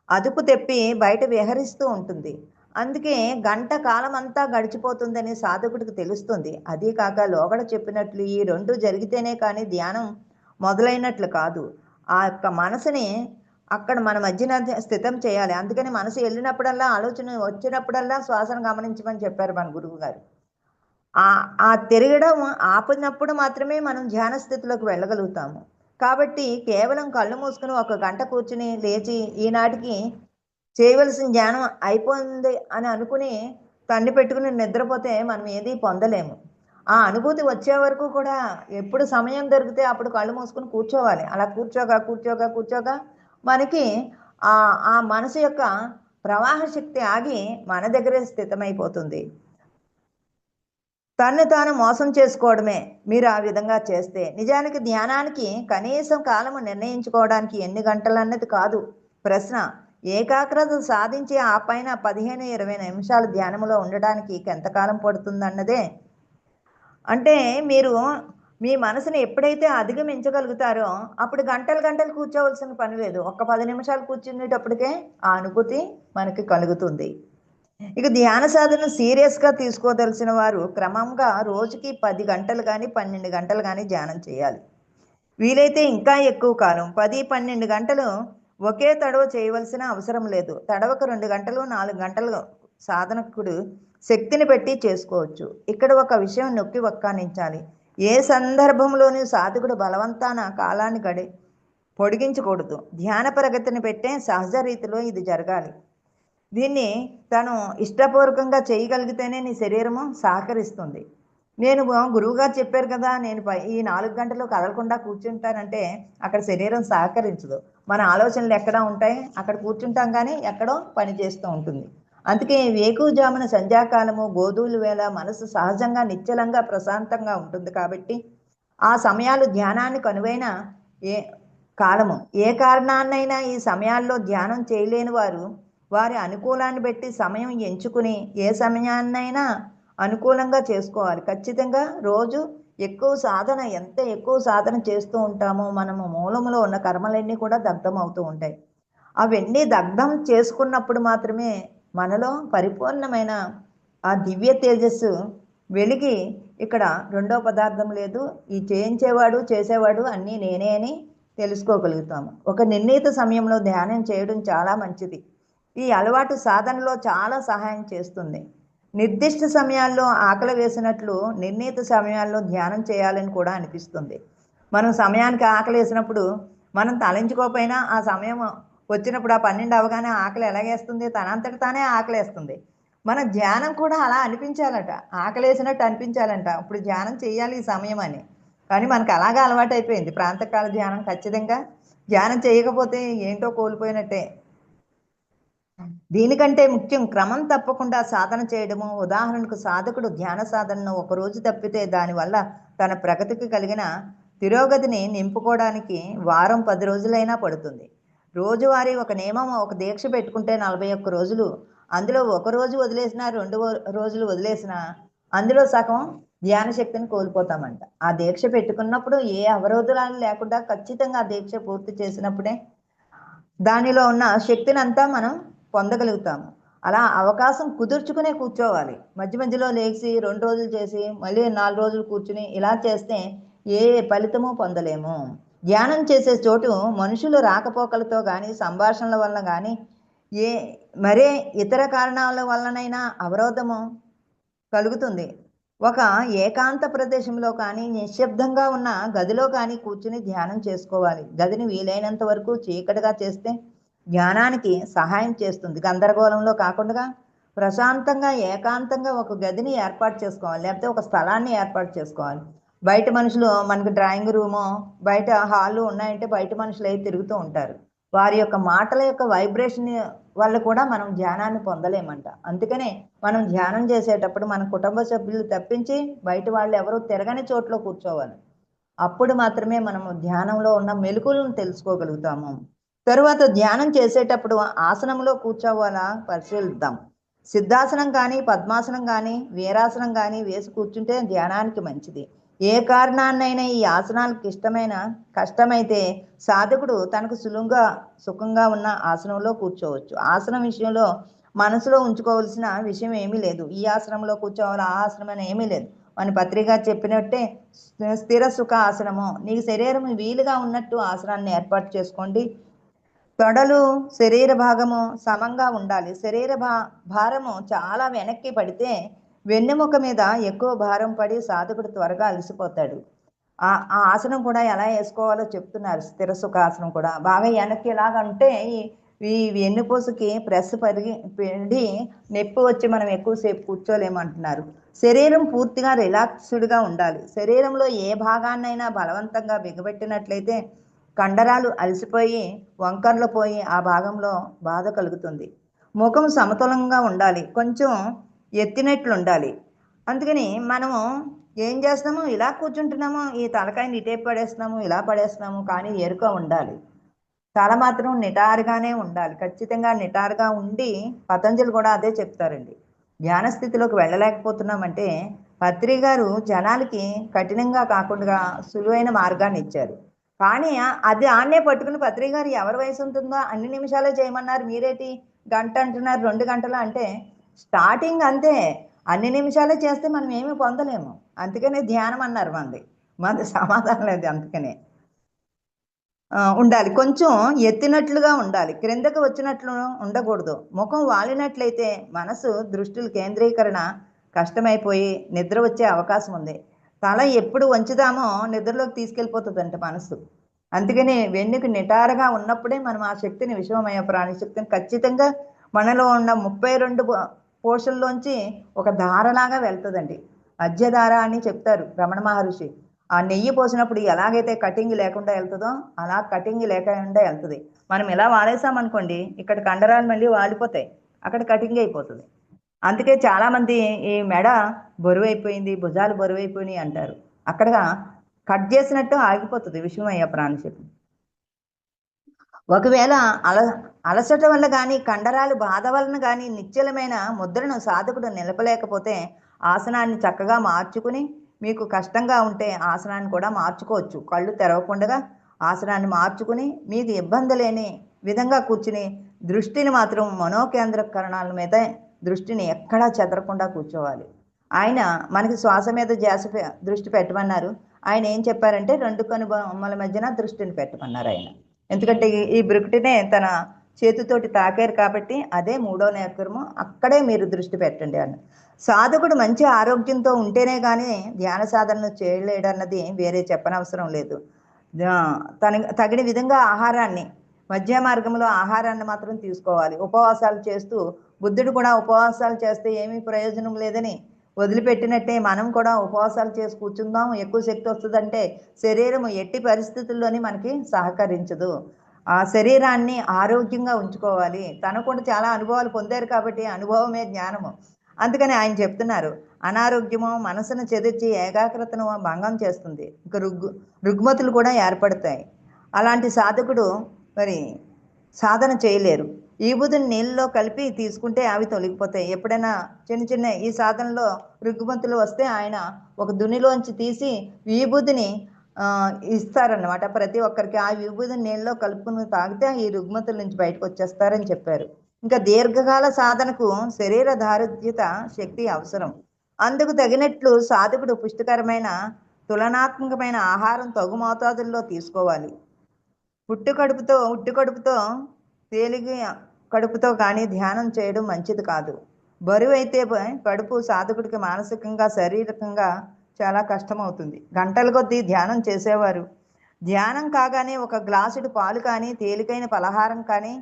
అదుపు తెప్పి బయట విహరిస్తూ ఉంటుంది. అందుకే గంట కాలం అంతా గడిచిపోతుందని సాధకుడికి తెలుస్తుంది. అదీ కాక లోగడ చెప్పినట్లు ఈ 2 జరిగితేనే కానీ ధ్యానం మొదలైనట్లు కాదు. ఆ యొక్క మనసుని అక్కడ మన మధ్యన స్థితం చేయాలి. అందుకని మనసు వెళ్ళినప్పుడల్లా, ఆలోచన వచ్చినప్పుడల్లా శ్వాసను గమనించమని చెప్పారు మన గురువు గారు. ఆ తిరగడం ఆపినప్పుడు మాత్రమే మనం ధ్యాన స్థితిలోకి వెళ్ళగలుగుతాము. కాబట్టి కేవలం కళ్ళు మూసుకుని 1 గంట కూర్చుని లేచి ఈనాటికి చేయవలసిన ధ్యానం అయిపోయింది అని అనుకుని తన్ని పెట్టుకుని నిద్రపోతే మనం ఏది పొందలేము. ఆ అనుభూతి వచ్చే వరకు కూడా ఎప్పుడు సమయం దొరికితే అప్పుడు కళ్ళు మూసుకుని కూర్చోవాలి. అలా కూర్చోగా మనకి ఆ మనసు యొక్క ప్రవాహ శక్తి ఆగి మన దగ్గరే స్థితమైపోతుంది. తన్ను తాను మోసం చేసుకోవడమే మీరు ఆ విధంగా చేస్తే. నిజానికి ధ్యానానికి కనీసం కాలము నిర్ణయించుకోవడానికి ఎన్ని గంటలు అన్నది కాదు ప్రశ్న. ఏకాగ్రత సాధించి ఆ పైన 15-20 నిమిషాలు ధ్యానంలో ఉండడానికి ఎంతకాలం పడుతుందన్నదే. అంటే మీరు మీ మనసుని ఎప్పుడైతే అధిగమించగలుగుతారో అప్పుడు గంటలు కూర్చోవలసిన పని లేదు. 10 నిమిషాలు కూర్చునేటప్పటికే ఆ అనుభూతి మనకి కలుగుతుంది. ఇక ధ్యాన సాధన సీరియస్గా తీసుకోదలిసిన వారు క్రమంగా రోజుకి 10 గంటలు కానీ 12 గంటలు కానీ ధ్యానం చేయాలి. వీలైతే ఇంకా ఎక్కువ కాలం 10-12 గంటలు ఒకే తడవ చేయవలసిన అవసరం లేదు. తడవకు 2 గంటలు 4 గంటలు సాధనకుడు శక్తిని పెట్టి చేసుకోవచ్చు. ఇక్కడ ఒక విషయం నొక్కి వక్కానించాలి. ఏ సందర్భంలోనూ సాధకుడు బలవంతాన కాలాన్ని పొడిగించకూడదు. ధ్యాన ప్రగతిని పెట్టే సహజ రీతిలో ఇది జరగాలి. దీన్ని తను ఇష్టపూర్వకంగా చేయగలిగితేనే నీ శరీరము సహకరిస్తుంది. నేను గురువుగారు చెప్పారు కదా, నేను ఈ 4 గంటలు కదలకుండా కూర్చుంటానంటే అక్కడ శరీరం సహకరించదు. మన ఆలోచనలు ఎక్కడ ఉంటాయి, అక్కడ కూర్చుంటాం కానీ ఎక్కడో పని చేస్తూ ఉంటుంది. అందుకే వేకువజామున సంధ్యాకాలము గోధుల వేళ మనసు సహజంగా నిశ్చలంగా ప్రశాంతంగా ఉంటుంది కాబట్టి ఆ సమయాలు ధ్యానానికి అనువైన ఏ కాలము. ఏ కారణాన్నైనా ఈ సమయాల్లో ధ్యానం చేయలేని వారు వారి అనుకూలాన్ని బట్టి సమయం ఎంచుకుని ఏ సమయాన్నైనా అనుకూలంగా చేసుకోవాలి. ఖచ్చితంగా రోజు ఎంత ఎక్కువ సాధన చేస్తూ ఉంటామో మనము మూలంలో ఉన్న కర్మలన్నీ కూడా దగ్ధం అవుతూ ఉంటాయి. అవన్నీ దగ్ధం చేసుకున్నప్పుడు మాత్రమే మనలో పరిపూర్ణమైన ఆ దివ్య తేజస్సు వెలిగి ఇక్కడ రెండో పదార్థం లేదు, ఈ చేయించేవాడు చేసేవాడు అన్నీ నేనే అని తెలుసుకోగలుగుతాము. ఒక నిర్ణీత సమయంలో ధ్యానం చేయడం చాలా మంచిది. ఈ అలవాటు సాధనలో చాలా సహాయం చేస్తుంది. నిర్దిష్ట సమయాల్లో ఆకలి వేసినట్లు నిర్ణీత సమయాల్లో ధ్యానం చేయాలని కూడా అనిపిస్తుంది. మనం సమయానికి ఆకలి వేసినప్పుడు మనం తలంచుకోకపోయినా ఆ సమయం వచ్చినప్పుడు ఆ 12 అవగానే ఆకలి ఎలాగేస్తుంది, తనంతట తానే ఆకలేస్తుంది. మన ధ్యానం కూడా అలా అనిపించాలట, ఆకలేసినట్టు అనిపించాలంట, ఇప్పుడు ధ్యానం చేయాలి ఈ సమయం అని. కానీ మనకు అలాగా అలవాటు అయిపోయింది. ప్రాంతకాల ధ్యానం ఖచ్చితంగా ధ్యానం చేయకపోతే ఏంటో కోల్పోయినట్టే. దీనికంటే ముఖ్యం క్రమం తప్పకుండా సాధన చేయడము. ఉదాహరణకు సాధకుడు ధ్యాన సాధనను ఒకరోజు తప్పితే దానివల్ల తన ప్రగతికి కలిగిన తిరోగతిని నింపుకోవడానికి వారం 10 రోజులైనా పడుతుంది. రోజువారీ ఒక నియమం, ఒక దీక్ష పెట్టుకుంటే 41 రోజులు, అందులో ఒక రోజు వదిలేసినా 2 రోజులు వదిలేసినా అందులో సగం ధ్యాన శక్తిని కోల్పోతామంట. ఆ దీక్ష పెట్టుకున్నప్పుడు ఏ అవరోధాలు లేకుండా ఖచ్చితంగా ఆ దీక్ష పూర్తి చేసినప్పుడే దానిలో ఉన్న శక్తిని అంతా మనం పొందగలుగుతాము. అలా అవకాశం కుదుర్చుకునే కూర్చోవాలి. మధ్య మధ్యలో లేచి 2 రోజులు చేసి మళ్ళీ 4 రోజులు కూర్చుని ఇలా చేస్తే ఏ ఫలితము పొందలేము. ధ్యానం చేసే చోటు మనుషులు రాకపోకలతో కానీ సంభాషణల వలన కానీ ఏ మరే ఇతర కారణాల వలనైనా అవరోధము కలుగుతుంది. ఒక ఏకాంత ప్రదేశంలో కానీ నిశ్శబ్దంగా ఉన్న గదిలో కానీ కూర్చుని ధ్యానం చేసుకోవాలి. గదిని వీలైనంత వరకు చీకటిగా చేస్తే ధ్యానానికి సహాయం చేస్తుంది. గందరగోళంలో కాకుండా ప్రశాంతంగా ఏకాంతంగా ఒక గదిని ఏర్పాటు చేసుకోవాలి, లేకపోతే ఒక స్థలాన్ని ఏర్పాటు చేసుకోవాలి. బయట మనుషులు మనకు డ్రాయింగ్ రూము బయట హాళ్ళు ఉన్నాయంటే బయట మనుషులు అయితే తిరుగుతూ ఉంటారు. వారి యొక్క మాటల యొక్క వైబ్రేషన్ వల్ల కూడా మనం ధ్యానాన్ని పొందలేమంట. అందుకనే మనం ధ్యానం చేసేటప్పుడు మన కుటుంబ సభ్యులు తప్పించి బయట వాళ్ళు ఎవరు తిరగని చోట్ల కూర్చోవాలి. అప్పుడు మాత్రమే మనము ధ్యానంలో ఉన్న మెలకువలను తెలుసుకోగలుగుతాము. తరువాత ధ్యానం చేసేటప్పుడు ఆసనంలో కూర్చోవాలా పరిశీలిద్దాం. సిద్ధాసనం కానీ పద్మాసనం కానీ వీరాసనం కానీ వేసి కూర్చుంటే ధ్యానానికి మంచిది. ఏ కారణాన్నైనా ఈ ఆసనాలకు కష్టమైతే సాధకుడు తనకు సుఖంగా ఉన్న ఆసనంలో కూర్చోవచ్చు. ఆసనం విషయంలో మనసులో ఉంచుకోవాల్సిన విషయం ఏమీ లేదు. ఈ ఆసనంలో కూర్చోవాలి ఆ ఆసనం అని ఏమీ లేదు. మన పత్రిక చెప్పినట్టే స్థిర సుఖ ఆసనము, నీకు శరీరం వీలుగా ఉన్నట్టు ఆసనాన్ని ఏర్పాటు చేసుకోండి. తొడలు శరీర భాగము సమంగా ఉండాలి. భారము చాలా వెనక్కి పడితే వెన్నెముక మీద ఎక్కువ భారం పడి సాధకుడు త్వరగా అలసిపోతాడు. ఆ ఆసనం కూడా ఎలా వేసుకోవాలో చెప్తున్నారు. స్థిర సుఖాసనం కూడా బాగా వెనక్కి ఎలాగంటే ఈ వెన్నుపూసకి ప్రెస్ పడి నొప్పి వచ్చి మనం ఎక్కువసేపు కూర్చోలేమంటున్నారు. శరీరం పూర్తిగా రిలాక్స్డ్గా ఉండాలి. శరీరంలో ఏ భాగాన్నైనా బలవంతంగా బిగబెట్టినట్లయితే కండరాలు అలసిపోయి వంకర్లు పోయి ఆ భాగంలో బాధ కలుగుతుంది. ముఖం సమతులంగా ఉండాలి, కొంచెం ఎత్తినట్లు ఉండాలి. అందుకని మనము ఏం చేస్తాము, ఇలా కూర్చుంటున్నాము, ఈ తలకాయని ఇటే పడేస్తున్నాము, ఇలా పడేస్తున్నాము, కానీ ఎరుక ఉండాలి. తల మాత్రం నిటారుగానే ఉండాలి. ఖచ్చితంగా నిటారుగా ఉండి పతంజలి కూడా అదే చెప్తారండి. ధ్యాన స్థితిలోకి వెళ్ళలేకపోతున్నామంటే పత్రి గారు జనాలకి కఠినంగా కాకుండా సులువైన మార్గాన్ని ఇచ్చారు. కానీ అది ఆన్నే పట్టుకుని పత్రి గారు ఎవరి వయసు ఉంటుందో అన్ని నిమిషాలే చేయమన్నారు, మీరేటి గంట అంటున్నారు, 2 గంటలు అంటే స్టార్టింగ్ అంతే. అన్ని నిమిషాలే చేస్తే మనం ఏమీ పొందలేము. అందుకనే ధ్యానం అన్నారు. మనది సమాధానం లేదు. అందుకనే ఉండాలి, కొంచెం ఎత్తినట్లుగా ఉండాలి, క్రిందకు వచ్చినట్లు ఉండకూడదు. ముఖం వాలినట్లయితే మనసు దృష్టిల కేంద్రీకరణ కష్టమైపోయి నిద్ర వచ్చే అవకాశం ఉంది. తల ఎప్పుడు వంచుదామో నిద్రలోకి తీసుకెళ్ళిపోతుందంట మనసు. అందుకని వెన్నుకు నిటారుగా ఉన్నప్పుడే మనం ఆ శక్తిని విశ్వమయ ప్రాణశక్తిని ఖచ్చితంగా మనలో ఉన్న 32 పోషల్లోంచి ఒక ధారలాగా వెళ్తుందండి. అధ్యధార అని చెప్తారు రమణ మహర్షి. ఆ నెయ్యి పోసినప్పుడు ఎలాగైతే కటింగ్ లేకుండా వెళ్తుందో అలా కటింగ్ లేకుండా వెళ్తుంది. మనం ఇలా వాడేసామనుకోండి, ఇక్కడ కండరాలు మళ్ళీ వాలిపోతాయి, అక్కడ కటింగ్ అయిపోతుంది. అందుకే చాలామంది ఈ మెడ బరువైపోయింది, భుజాలు బరువైపోయినాయి అంటారు. అక్కడ కట్ చేసినట్టు ఆగిపోతుంది విషమయ్య ప్రాణశక్తి. ఒకవేళ అల అలసట వల్ల కానీ, కండరాలు బాధ వలన కానీ నిశ్చలమైన ముద్రను సాధకుడు నిలపలేకపోతే ఆసనాన్ని చక్కగా మార్చుకుని, మీకు కష్టంగా ఉంటే ఆసనాన్ని కూడా మార్చుకోవచ్చు. కళ్ళు తెరవకుండా ఆసనాన్ని మార్చుకుని మీకు ఇబ్బంది లేని విధంగా కూర్చుని దృష్టిని మాత్రం మనోకేంద్రీకరణాల మీద దృష్టిని ఎక్కడా చెదరకుండా కూర్చోవాలి. ఆయన మనకి శ్వాస మీద దృష్టి పెట్టమన్నారు. ఆయన ఏం చెప్పారంటే 2 కనుబొమ్మల మధ్యన దృష్టిని పెట్టమన్నారు ఆయన. ఎందుకంటే ఈ బ్రుకుటినే తన చేతితోటి తాకారు కాబట్టి అదే 3వ నేత్రము, అక్కడే మీరు దృష్టి పెట్టండి అని. సాధకుడు మంచి ఆరోగ్యంతో ఉంటేనే కానీ ధ్యాన సాధనను చేయలేడన్నది వేరే చెప్పనవసరం లేదు. తగిన విధంగా ఆహారాన్ని, మధ్య మార్గంలో ఆహారాన్ని మాత్రం తీసుకోవాలి. ఉపవాసాలు చేస్తూ, బుద్ధుడు కూడా ఉపవాసాలు చేస్తే ఏమీ ప్రయోజనం లేదని వదిలిపెట్టినట్టే మనం కూడా ఉపవాసాలు చేసి కూర్చుందాం, ఎక్కువ శక్తి వస్తుందంటే శరీరం ఎట్టి పరిస్థితుల్లోని మనకి సహకరించదు. ఆ శరీరాన్ని ఆరోగ్యంగా ఉంచుకోవాలి. తను కూడా చాలా అనుభవాలు పొందారు కాబట్టి అనుభవమే జ్ఞానము. అందుకని ఆయన చెప్తున్నారు, అనారోగ్యము మనసును చెదిర్చి ఏకాగ్రతను భంగం చేస్తుంది. ఇంకా రుగ్మతులు కూడా ఏర్పడతాయి. అలాంటి సాధకుడు మరి సాధన చేయలేరు. ఈ బుద్ధిని నీళ్ళలో కలిపి తీసుకుంటే అవి తొలగిపోతాయి. ఎప్పుడైనా చిన్న చిన్న ఈ సాధనలో రుగ్మతులు వస్తే ఆయన ఒక దునిలోంచి తీసి విభూతిని ఇస్తారన్నమాట ప్రతి ఒక్కరికి. ఆ విభూతిని నీళ్ళలో కలుపుకుని తాగితే ఈ రుగ్మతుల నుంచి బయటకు వచ్చేస్తారని చెప్పారు. ఇంకా దీర్ఘకాల సాధనకు శరీర దారుఢ్యత శక్తి అవసరం. అందుకు తగినట్లు సాధకుడు పుష్టికరమైన తులనాత్మకమైన ఆహారం తగు మోతాదుల్లో తీసుకోవాలి. ఉట్టి కడుపుతో తేలిక కడుపుతో కానీ ధ్యానం చేయడం మంచిది కాదు. బరువు అయితే కడుపు సాధకుడికి మానసికంగా శారీరకంగా చాలా కష్టమవుతుంది. గంటల కొద్దీ ధ్యానం చేసేవారు ధ్యానం కాగానే ఒక గ్లాసుడు పాలు కానీ తేలికైన పలహారం కానీ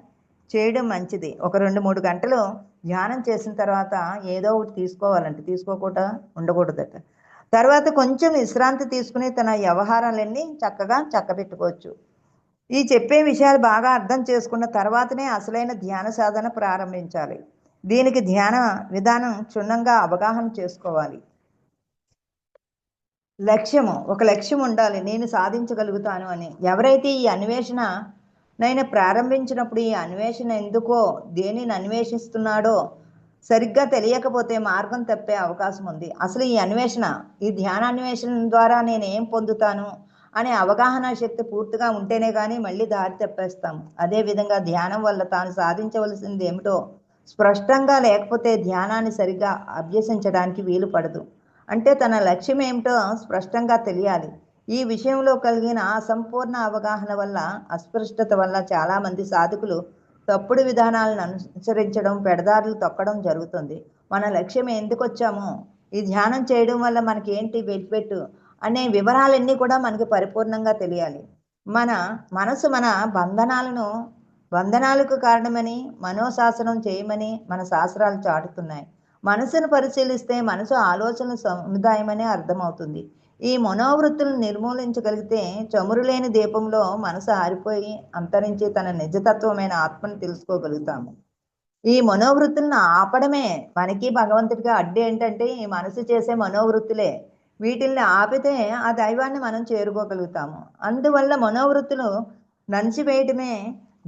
చేయడం మంచిది. ఒక 2-3 గంటలు ధ్యానం చేసిన తర్వాత ఏదో ఒకటి తీసుకోవాలంటే తీసుకోకుండా ఉండకూడదట. తర్వాత కొంచెం విశ్రాంతి తీసుకుని తన వ్యవహారాలన్నీ చక్కగా చక్కబెట్టుకోవచ్చు. ఈ చెప్పే విషయాలు బాగా అర్థం చేసుకున్న తర్వాతనే అసలైన ధ్యాన సాధన ప్రారంభించాలి. దీనికి ధ్యాన విధానం క్షుణ్ణంగా అవగాహన చేసుకోవాలి. ఒక లక్ష్యం ఉండాలి, నేను సాధించగలుగుతాను అని. ఎవరైతే ఈ అన్వేషణ ప్రారంభించినప్పుడు ఈ అన్వేషణ ఎందుకో, దేనిని అన్వేషిస్తున్నాడో సరిగ్గా తెలియకపోతే మార్గం తప్పే అవకాశం ఉంది. అసలు ఈ ధ్యానాన్వేషణ ద్వారా నేను ఏం పొందుతాను అనే అవగాహన శక్తి పూర్తిగా ఉంటేనే కానీ మళ్ళీ దారి తప్పేస్తాం. అదేవిధంగా ధ్యానం వల్ల తాను సాధించవలసింది ఏమిటో స్పష్టంగా లేకపోతే ధ్యానాన్ని సరిగ్గా అభ్యసించడానికి వీలు పడదు. అంటే తన లక్ష్యం ఏమిటో స్పష్టంగా తెలియాలి. ఈ విషయంలో కలిగిన అసంపూర్ణ అవగాహన వల్ల, అస్పష్టత వల్ల చాలామంది సాధకులు తప్పుడు విధానాలను అనుసరించడం, పెడదారులు తొక్కడం జరుగుతుంది. మన లక్ష్యం ఎందుకు వచ్చామో, ఈ ధ్యానం చేయడం వల్ల మనకి ఏంటి బెనిఫిట్ అనే వివరాలన్నీ కూడా మనకి పరిపూర్ణంగా తెలియాలి. మన మనసు మన బంధనాలకు కారణమని మనోశాసనం చేయమని మన శాస్త్రాలు చాటుతున్నాయి. మనసును పరిశీలిస్తే మనసు ఆలోచనల సముదాయమనే అర్థమవుతుంది. ఈ మనోవృత్తులను నిర్మూలించగలిగితే చమురు లేని దీపంలో మనసు ఆరిపోయి అంతరించి తన నిజతత్వమైన ఆత్మను తెలుసుకోగలుగుతాము. ఈ మనోవృత్తులను ఆపడమే మనకి భగవంతుడికి అడ్డు. ఏంటంటే ఈ మనసు చేసే మనోవృత్తులే. వీటిల్ని ఆపితే ఆ దైవాన్ని మనం చేరుకోగలుగుతాము. అందువల్ల మనోవృత్తులు నడిచివేయడమే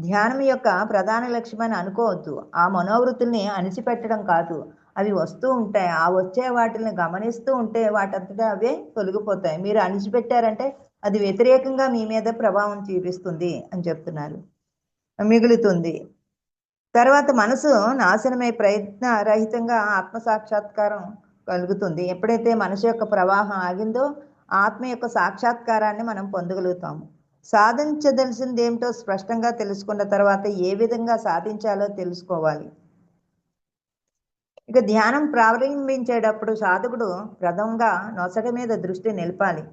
ధ్యానం యొక్క ప్రధాన లక్ష్యమని అనుకోవద్దు. ఆ మనోవృత్తుల్ని అణిచిపెట్టడం కాదు, అవి వస్తూ ఉంటాయి. ఆ వచ్చే వాటిని గమనిస్తూ ఉంటే వాటంతటా అవే తొలగిపోతాయి. మీరు అణిచిపెట్టారంటే అది వ్యతిరేకంగా మీ మీద ప్రభావం చూపిస్తుంది అని చెప్తున్నారు, మిగులుతుంది. తర్వాత మనసు నాశనమై ప్రయత్న రహితంగా ఆత్మసాక్షాత్కారం కలుగుతుంది. ఎప్పుడైతే మనసు యొక్క ప్రవాహం ఆగిందో ఆత్మ యొక్క సాక్షాత్కారాన్ని మనం పొందగలుగుతాము. సాధించదలసింది ఏమిటో స్పష్టంగా తెలుసుకున్న తర్వాత ఏ విధంగా సాధించాలో తెలుసుకోవాలి. ఇక ధ్యానం ప్రారంభించేటప్పుడు సాధకుడు ప్రథమంగా నొసటి మీద దృష్టి నిలపాలి.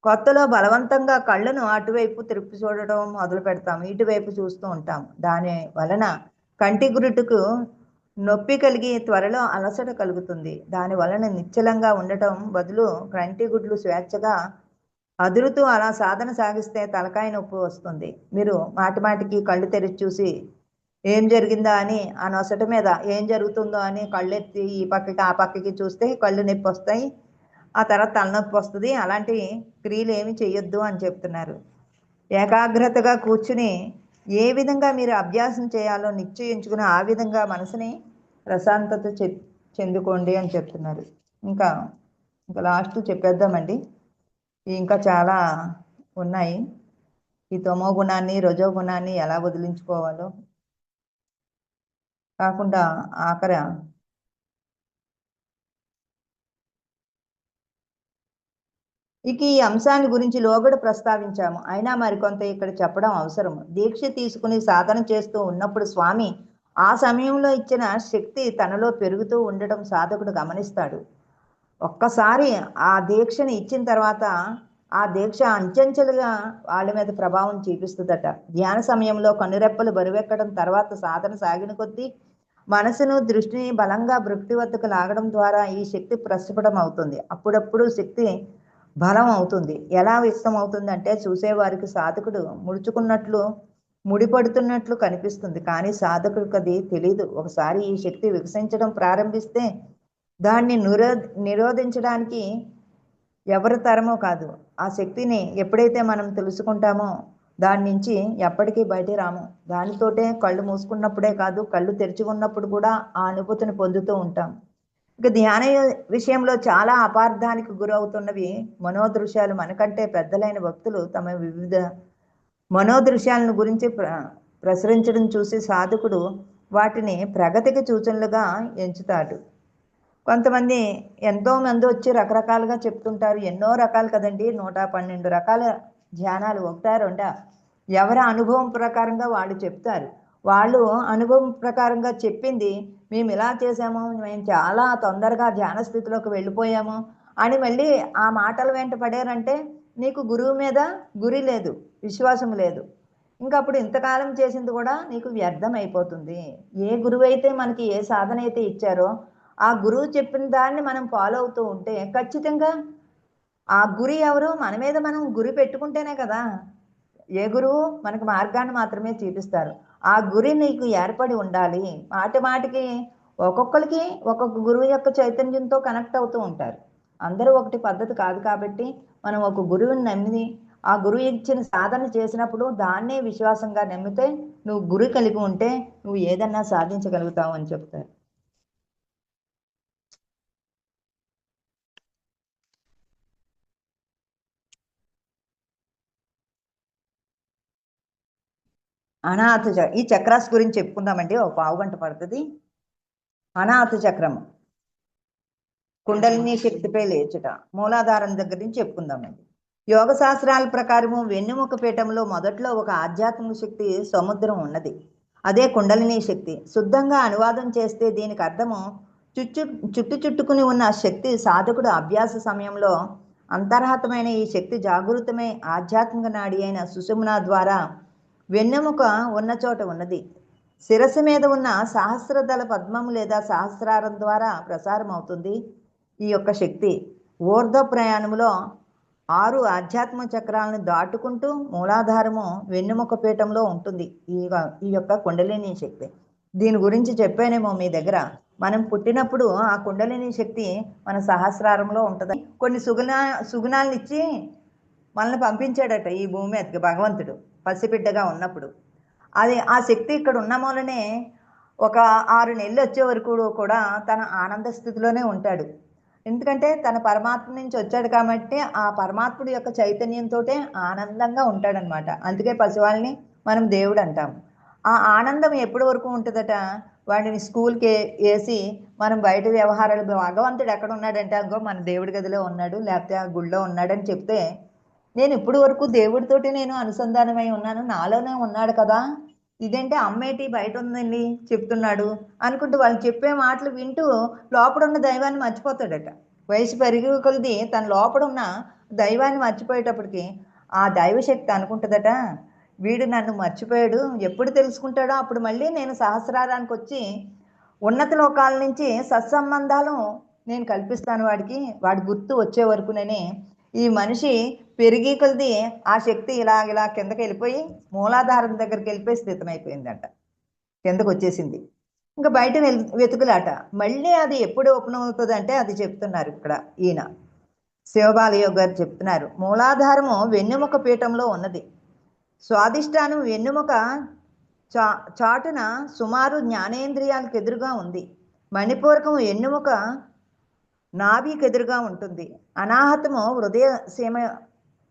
కొత్తలో బలవంతంగా కళ్ళను అటువైపు తిప్పి చూడటం మొదలు పెడతాం, ఇటువైపు చూస్తూ ఉంటాం. దాని వలన కంటి గురుటుకు నొప్పి కలిగి త్వరలో అలసట కలుగుతుంది. దాని వలన నిశ్చలంగా ఉండటం బదులు కంటి గుడ్లు స్వేచ్ఛగా అదురుతూ అలా సాధన సాగిస్తే తలకాయ నొప్పి వస్తుంది. మీరు మాటి మాటికి కళ్ళు తెరిచి చూసి ఏం జరిగిందా అని ఆ నొసట మీద ఏం జరుగుతుందో అని కళ్ళెత్తి ఈ పక్కకి ఆ పక్కకి చూస్తే కళ్ళు నొప్పి వస్తాయి. ఆ తర్వాత తలనొప్పి వస్తుంది. అలాంటి క్రియలు ఏమి చెయ్యొద్దు అని చెప్తున్నారు. ఏకాగ్రతగా కూర్చుని ఏ విధంగా మీరు అభ్యాసం చేయాలో నిశ్చయించుకుని ఆ విధంగా మనసుని ప్రశాంతత చెందుకోండి అని చెప్తున్నారు. ఇంకా ఇంకా లాస్ట్ చెప్పేద్దామండి. ఇంకా చాలా ఉన్నాయి. ఈ తమో గుణాన్ని రజో గుణాన్ని ఎలా వదిలించుకోవాలో కాకుండా ఆఖర ఇక ఈ అంశాన్ని గురించి లోగడ ప్రస్తావించాము. అయినా మరికొంత ఇక్కడ చెప్పడం అవసరం. దీక్ష తీసుకుని సాధన చేస్తూ ఉన్నప్పుడు స్వామి ఆ సమయంలో ఇచ్చిన శక్తి తనలో పెరుగుతూ ఉండడం సాధకుడు గమనిస్తాడు. ఒక్కసారి ఆ దీక్షని ఇచ్చిన తర్వాత ఆ దీక్ష అంచెంచెలుగా వాళ్ళ మీద ప్రభావం చూపిస్తుందట. ధ్యాన సమయంలో కనురెప్పలు బరువెక్కడం తర్వాత సాధన సాగిన కొద్దీ మనసును దృష్టిని బలంగా భృక్తి వద్దకు లాగడం ద్వారా ఈ శక్తి ప్రస్ఫుటం అవుతుంది. అప్పుడప్పుడు శక్తి బలం అవుతుంది. ఎలా వ్యక్తం అవుతుందంటే చూసేవారికి సాధకుడు ముడుచుకున్నట్లు ముడిపడుతున్నట్లు కనిపిస్తుంది. కానీ సాధకుడికి అది తెలీదు. ఒకసారి ఈ శక్తి వికసించడం ప్రారంభిస్తే దాన్ని నిరోధించడానికి ఎవరి తరమో కాదు. ఆ శక్తిని ఎప్పుడైతే మనం తెలుసుకుంటామో దాని నుంచి ఎప్పటికీ బయట రాము. దానితోటే కళ్ళు మూసుకున్నప్పుడే కాదు, కళ్ళు తెరిచి ఉన్నప్పుడు కూడా ఆ అనుభూతిని పొందుతూ ఉంటాం. ఇక ధ్యాన విషయంలో చాలా అపార్థానికి గురవుతున్నవి మనోదృశ్యాలు. మనకంటే పెద్దలైన భక్తులు తమ వివిధ మనోదృశ్యాలను గురించి ప్రసరించడం చూసి సాధకుడు వాటిని ప్రగతికి సూచనలుగా ఎంచుతాడు. కొంతమంది ఎంతోమంది వచ్చి రకరకాలుగా చెప్తుంటారు. ఎన్నో రకాలు కదండి, 112 రకాల ధ్యానాలు. ఒకటా రెండా? ఎవరి అనుభవం ప్రకారంగా వాళ్ళు చెప్తారు. వాళ్ళు అనుభవం ప్రకారంగా చెప్పింది మేము ఇలా చేసాము, మేము చాలా తొందరగా ధ్యాన స్థితిలోకి వెళ్ళిపోయాము అని మళ్ళీ ఆ మాటల వెంట పడారంటే నీకు గురువు మీద గురి లేదు, విశ్వాసం లేదు. ఇంకా అప్పుడు ఇంతకాలం చేసింది కూడా నీకు వ్యర్థం అయిపోతుంది. ఏ గురువు అయితే మనకి ఏ సాధన అయితే ఇచ్చారో ఆ గురువు చెప్పిన దాన్ని మనం ఫాలో అవుతూ ఉంటే ఖచ్చితంగా ఆ గురి ఎవరు మన మీద మనం గురి పెట్టుకుంటేనే కదా. ఏ గురువు మనకు మార్గాన్ని మాత్రమే చూపిస్తారు. ఆ గురి నీకు ఏర్పడి ఉండాలి. మాటి మాటికి ఒక్కొక్కరికి ఒక్కొక్క గురువు యొక్క చైతన్యంతో కనెక్ట్ అవుతూ ఉంటారు. అందరూ ఒకటి పద్ధతి కాదు. కాబట్టి మనం ఒక గురువుని నమ్మి ఆ గురువు ఇచ్చిన సాధన చేసినప్పుడు దాన్నే విశ్వాసంగా నమ్మితే నువ్వు గురి కలిగి ఉంటే నువ్వు ఏదన్నా సాధించగలుగుతావు అని చెప్తారు. ఈ చక్రాస్ గురించి చెప్పుకుందామండి. ఒక పావుగంట పడుతుంది. అనాథ చక్రం, కుండలిని శక్తిపై లేచుట, మూలాధారం దగ్గర నుంచి చెప్పుకుందామండి. యోగ శాస్త్రాల ప్రకారము వెన్నెముక పీఠంలో మొదట్లో ఒక ఆధ్యాత్మిక శక్తి సముద్రం ఉన్నది. అదే కుండలిని శక్తి. శుద్ధంగా అనువాదం చేస్తే దీనికి అర్థము చుట్టుకుని ఉన్న శక్తి సాధకుడు అభ్యాస సమయంలో అంతర్హతమైన ఈ శక్తి జాగృతమై ఆధ్యాత్మిక నాడి అయిన సుషుమ్నా ద్వారా వెన్నెముక ఉన్న చోట ఉన్నది. శిరస్సు మీద ఉన్న సహస్రదళ పద్మము లేదా సహస్రారం ద్వారా ప్రసారం అవుతుంది ఈ యొక్క శక్తి. ఊర్ధ్వ ప్రయాణంలో 6 ఆధ్యాత్మ చక్రాలను దాటుకుంటూ మూలాధారము వెన్నెముక పీఠంలో ఉంటుంది ఈ యొక్క కుండలిని శక్తి. దీని గురించి చెప్పానేమో మీ దగ్గర. మనం పుట్టినప్పుడు ఆ కుండలిని శక్తి మన సహస్రారంలో ఉంటుంది. కొన్ని సుగుణాలను ఇచ్చి మనల్ని పంపించాడట ఈ భూమి మీదకి భగవంతుడు పసిబిడ్డగా ఉన్నప్పుడు. అది ఆ శక్తి ఇక్కడ ఉన్న మూలనే ఒక 6 నెలలు వచ్చే వరకు కూడా తన ఆనంద స్థితిలోనే ఉంటాడు. ఎందుకంటే తన పరమాత్మ నుంచి వచ్చాడు కాబట్టి ఆ పరమాత్ముడి యొక్క చైతన్యంతో ఆనందంగా ఉంటాడనమాట. అందుకే పసివాళ్ళని మనం దేవుడు అంటాము. ఆ ఆనందం ఎప్పటి వరకు ఉంటుందట? వాడిని స్కూల్కి వేసి మనం బయట వ్యవహారాలు భగవంతుడు ఎక్కడ ఉన్నాడంటే అగ్గో మన దేవుడి గదిలో ఉన్నాడు, లేకపోతే ఆ గుళ్ళో ఉన్నాడని చెప్తే నేను ఇప్పుడు వరకు దేవుడితోటి నేను అనుసంధానమై ఉన్నాను, నాలోనే ఉన్నాడు కదా, ఇదేంటే అమ్మేటి బయట ఉందండి చెప్తున్నాడు అనుకుంటూ వాళ్ళు చెప్పే మాటలు వింటూ లోపల ఉన్న దైవాన్ని మర్చిపోతాడట. వయసు పెరిగి కొలిది తన లోపల ఉన్న దైవాన్ని మర్చిపోయేటప్పటికి ఆ దైవశక్తి అనుకుంటుందట, వీడు నన్ను మర్చిపోయాడు, ఎప్పుడు తెలుసుకుంటాడో అప్పుడు మళ్ళీ నేను సహస్రారానికి వచ్చి ఉన్నత లోకాల నుంచి సత్సంబంధాలు నేను కల్పిస్తాను వాడికి, వాడి గుర్తు వచ్చే వరకునని ఈ మనిషి పెరిగి కొలిది ఆ శక్తి ఇలా ఇలా కిందకి వెళ్ళిపోయి మూలాధారం దగ్గరికి వెళ్ళిపోయి స్థితమైపోయిందంట, కిందకు వచ్చేసింది. ఇంకా బయట వెతుకులాట. మళ్ళీ అది ఎప్పుడు ఓపెన్ అవుతుంది అంటే అది చెప్తున్నారు ఇక్కడ ఈయన శివబాలయోగి గారు చెప్తున్నారు. మూలాధారము వెన్నెముక పీఠంలో ఉన్నది. స్వాదిష్టానం వెన్నెముక చాటున సుమారు జ్ఞానేంద్రియాలకు ఎదురుగా ఉంది. మణిపూరకం వెన్నెముక నాభికి ఎదురుగా ఉంటుంది. అనాహతము హృదయ సీమ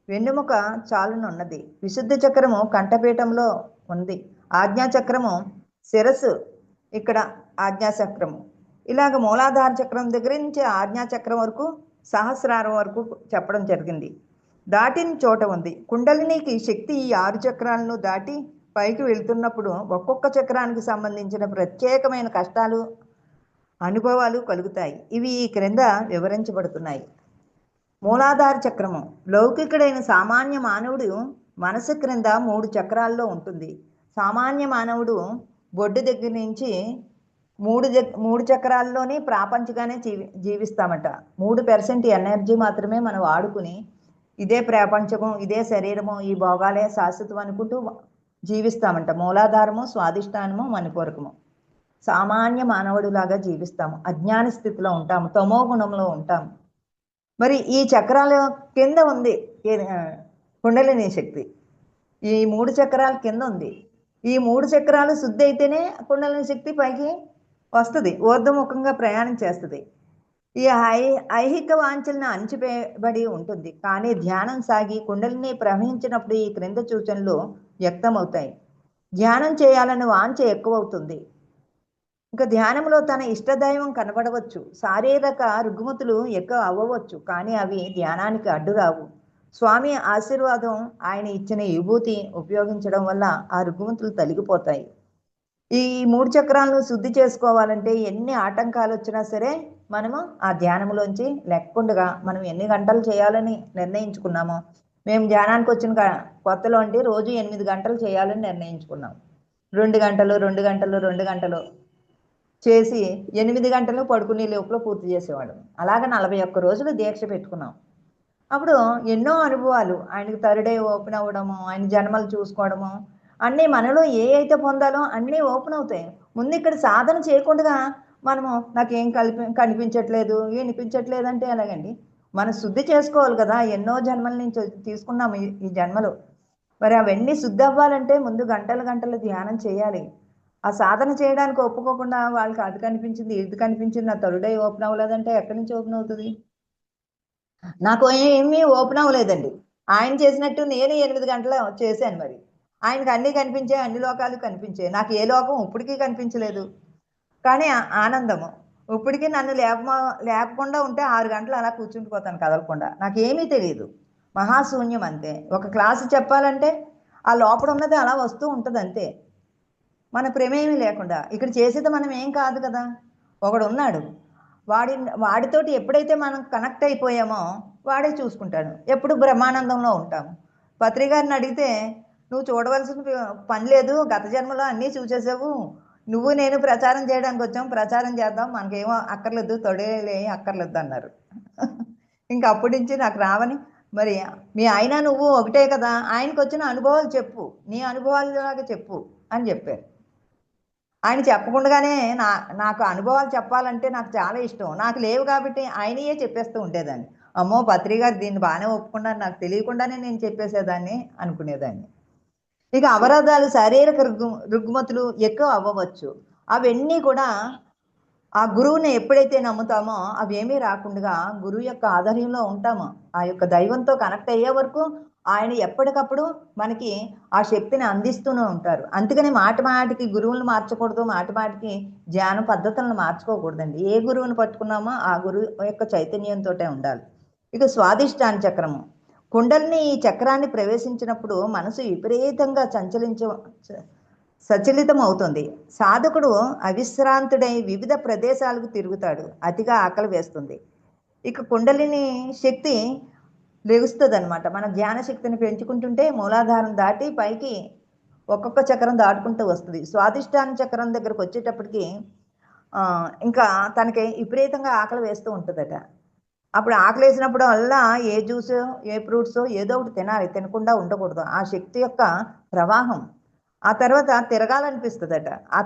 వెన్నెముక చాలునున్నది. విశుద్ధ చక్రము కంఠపీఠంలో ఉంది. ఆజ్ఞాచక్రము శిరస్సు, ఇక్కడ ఆజ్ఞాచక్రము. ఇలాగ మూలాధార చక్రం దగ్గర నుంచి ఆజ్ఞాచక్రం వరకు సహస్రారం వరకు చెప్పడం జరిగింది. దాటిన చోట ఉంది. కుండలినికి శక్తి ఈ 6 చక్రాలను దాటి పైకి వెళ్తున్నప్పుడు ఒక్కొక్క చక్రానికి సంబంధించిన ప్రత్యేకమైన కష్టాలు, అనుభవాలు కలుగుతాయి. ఇవి ఈ క్రింద వివరించబడుతున్నాయి. మూలాధార చక్రము లౌకికుడైన సామాన్య మానవుడు మనసు క్రింద 3 చక్రాల్లో ఉంటుంది. సామాన్య మానవుడు బొడ్డు దగ్గర నుంచి 3 చక్రాల్లోనే ప్రాపంచికంగానే జీవిస్తామట. 3% ఎనర్జీ మాత్రమే మనం వాడుకుని ఇదే ప్రపంచము, ఇదే శరీరము, ఈ భోగాలే శాశ్వతం అనుకుంటూ జీవిస్తామంట. మూలాధారము, స్వాదిష్టానము, మణిపూరకము. సామాన్య మానవుడిలాగా జీవిస్తాము. అజ్ఞాన స్థితిలో ఉంటాము, తమో గుణంలో ఉంటాము. మరి ఈ చక్రాల కింద ఉంది కుండలిని శక్తి. ఈ 3 చక్రాల కింద ఉంది. ఈ 3 చక్రాలు శుద్ధి అయితేనే కుండలిని శక్తి పైకి వస్తుంది, ఊర్ధముఖంగా ప్రయాణం చేస్తుంది. ఈ ఐహిక వాంఛలను అణచివేయబడి ఉంటుంది. కానీ ధ్యానం సాగి కుండలిని ప్రవహించినప్పుడు ఈ క్రింద సూచనలు వ్యక్తమవుతాయి. ధ్యానం చేయాలని వాంఛ ఎక్కువ అవుతుంది. ఇంకా ధ్యానంలో తన ఇష్టదైవం కనబడవచ్చు. శారీరక రుగ్మతులు ఎక్కువ అవ్వవచ్చు, కానీ అవి ధ్యానానికి అడ్డురావు. స్వామి ఆశీర్వాదం, ఆయన ఇచ్చిన విభూతి ఉపయోగించడం వల్ల ఆ రుగ్మతులు తొలగిపోతాయి. ఈ 3 చక్రాలను శుద్ధి చేసుకోవాలంటే ఎన్ని ఆటంకాలు వచ్చినా సరే మనము ఆ ధ్యానంలోంచి లేకుండా మనం ఎన్ని గంటలు చేయాలని నిర్ణయించుకున్నామో, మేము ధ్యానానికి వచ్చిన కొత్తలో అంటే రోజు 8 గంటలు చేయాలని నిర్ణయించుకున్నాం. 2 గంటలు 2 గంటలు 2 గంటలు చేసి 8 గంటలు పడుకునే లోపల పూర్తి చేసేవాడు. అలాగ 41 రోజులు దీక్ష పెట్టుకున్నాం. అప్పుడు ఎన్నో అనుభవాలు, ఆయనకు థర్డ్ ఐ ఓపెన్ అవ్వడము, ఆయన జన్మలు చూసుకోవడము, అన్నీ మనలో ఏ అయితే పొందాలో అన్నీ ఓపెన్ అవుతాయి. ముందు ఇక్కడ సాధన చేయకుండా మనము నాకేం కనిపించట్లేదు, వినిపించట్లేదు అంటే ఎలాగండి? మనం శుద్ధి చేసుకోవాలి కదా. ఎన్నో జన్మల నుంచి తీసుకున్నాము ఈ జన్మలు. మరి అవన్నీ శుద్ధి అవ్వాలంటే ముందు గంటలు గంటలు ధ్యానం చేయాలి. ఆ సాధన చేయడానికి ఒప్పుకోకుండా వాళ్ళకి అది కనిపించింది, ఇది కనిపించింది, నా థర్డ్ ఐ ఓపెన్ అవ్వలేదంటే ఎక్కడి నుంచి ఓపెన్ అవుతుంది? నాకు ఏమీ ఓపెన్ అవ్వలేదండి. ఆయన చేసినట్టు నేను 8 గంటలు చేశాను. మరి ఆయనకు అన్నీ కనిపించాయి, అన్ని లోకాలు కనిపించాయి. నాకు ఏ లోకం ఇప్పటికీ కనిపించలేదు. కానీ ఆనందము ఇప్పటికీ నన్ను లేపకుండా ఉంటే 6 గంటలు అలా కూర్చుండిపోతాను కదలకుండా. నాకేమీ తెలియదు, మహాశూన్యం అంతే. ఒక క్లాసు చెప్పాలంటే ఆ లోపల ఉన్నది అలా వస్తూ ఉంటుంది అంతే, మన ప్రమేయం లేకుండా. ఇక్కడ చేసేది మనం ఏం కాదు కదా. ఒకడు ఉన్నాడు, వాడితోటి ఎప్పుడైతే మనం కనెక్ట్ అయిపోయామో వాడే చూసుకుంటాడు. ఎప్పుడు బ్రహ్మానందంలో ఉంటాము. పత్రికారిని అడిగితే నువ్వు చూడవలసిన పని లేదు, గత జన్మలో అన్నీ చూసేసావు, నువ్వు నేను ప్రచారం చేయడానికి వచ్చాం, ప్రచారం చేద్దాం, మనకేమో అక్కర్లేదు, తొడేలే అక్కర్లేదు అన్నారు. ఇంకా అప్పటి నుంచి నాకు రావని, మరి మీ ఆయన నువ్వు ఒకటే కదా, ఆయనకు వచ్చిన అనుభవాలు చెప్పు, నీ అనుభవాలలాగా చెప్పు అని చెప్పారు. ఆయన చెప్పకుండానే నాకు అనుభవాలు చెప్పాలంటే నాకు చాలా ఇష్టం. నాకు లేవు కాబట్టి ఆయనయే చెప్పేస్తూ ఉండేదాన్ని. అమ్మో పత్రికారు దీన్ని బాగానే ఒప్పుకున్నారు, నాకు తెలియకుండానే నేను చెప్పేసేదాన్ని అనుకునేదాన్ని. ఇక అవరోధాలు, శారీరక రుగ్మతులు ఎక్కువ అవ్వవచ్చు. అవన్నీ కూడా ఆ గురువుని ఎప్పుడైతే నమ్ముతామో అవేమీ రాకుండా గురువు యొక్క ఆధ్వర్యంలో ఉంటామో, ఆ యొక్క దైవంతో కనెక్ట్ అయ్యే వరకు ఆయన ఎప్పటికప్పుడు మనకి ఆ శక్తిని అందిస్తూనే ఉంటారు. అందుకని మాటికి గురువులను మార్చకూడదు, మాటికి ధ్యాన పద్ధతులను మార్చుకోకూడదండి. ఏ గురువుని పట్టుకున్నామో ఆ గురువు యొక్క చైతన్యంతో ఉండాలి. ఇక స్వాదిష్టాన చక్రము, కుండలిని ఈ చక్రాన్ని ప్రవేశించినప్పుడు మనసు విపరీతంగా సచలితం అవుతుంది. సాధకుడు అవిశ్రాంతుడై వివిధ ప్రదేశాలకు తిరుగుతాడు. అతిగా ఆకలి వేస్తుంది. ఇక కుండలిని శక్తి లెగుస్తుంది అనమాట. మన ధ్యాన శక్తిని పెంచుకుంటుంటే మూలాధారం దాటి పైకి ఒక్కొక్క చక్రం దాటుకుంటూ వస్తుంది. స్వాదిష్టాన చక్రం దగ్గరకు వచ్చేటప్పటికి ఇంకా తనకి విపరీతంగా ఆకలి వేస్తూ ఉంటుందట. అప్పుడు ఆకలేసినప్పుడు వల్ల ఏ జ్యూసో, ఏ ఫ్రూట్సో ఏదో ఒకటి తినాలి. తినకుండా ఉండకూడదు. ఆ శక్తి యొక్క ప్రవాహం. ఆ తర్వాత తిరగాలనిపిస్తదట. ఆ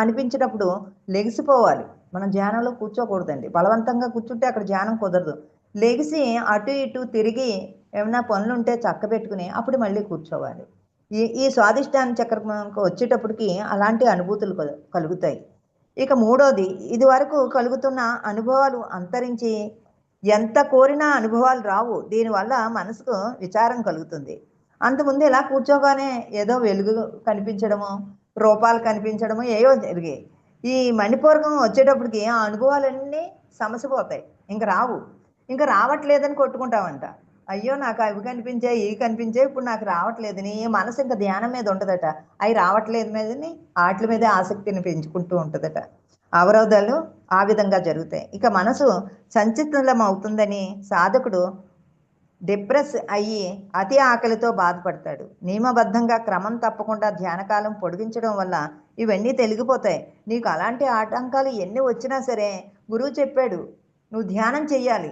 అనిపించినప్పుడు లెగిసిపోవాలి. మనం ధ్యానంలో కూర్చోకూడదండి. బలవంతంగా కూర్చుంటే అక్కడ ధ్యానం కుదరదు. లెగిసి అటు ఇటు తిరిగి ఏమన్నా పనులుంటే చక్కబెట్టుకుని అప్పుడు మళ్ళీ కూర్చోవాలి. ఈ ఈ స్వాదిష్టాన చక్రంకి వచ్చేటప్పటికి అలాంటి అనుభూతులు కలుగుతాయి. ఇక మూడోది, ఇదివరకు కలుగుతున్న అనుభవాలు అంతరించి ఎంత కోరినా అనుభవాలు రావు. దీనివల్ల మనసుకు విచారం కలుగుతుంది. అంతకుముందు ఇలా కూర్చోగానే ఏదో వెలుగు కనిపించడమో, రూపాలు కనిపించడమో ఏవో జరిగాయి. ఈ మణిపూరకం వచ్చేటప్పటికి ఆ అనుభవాలన్నీ సమసిపోతాయి. ఇంక రావు. ఇంక రావట్లేదని కొట్టుకుంటామంట. అయ్యో! నాకు అవి కనిపించాయి, ఇవి కనిపించాయి. ఇప్పుడు నాకు రావట్లేదని మనసు ఇంక ధ్యానం మీద ఉండదట. అయి రావట్లేదు మీదని ఆటిల మీదే ఆసక్తిని పెంచుకుంటూ ఉంటదట. అవరోధాలు ఆ విధంగా జరుగుతాయి. ఇక మనసు సంచితం అవుతుందని సాధకుడు డిప్రెస్ అయ్యి అతి ఆకలితో బాధపడతాడు. నియమబద్ధంగా క్రమం తప్పకుండా ధ్యానకాలం పొడిగించడం వల్ల ఇవన్నీ తొలగిపోతాయి. నీకు అలాంటి ఆటంకాలు ఎన్ని వచ్చినా సరే గురువు చెప్పాడు, నువ్వు ధ్యానం చెయ్యాలి,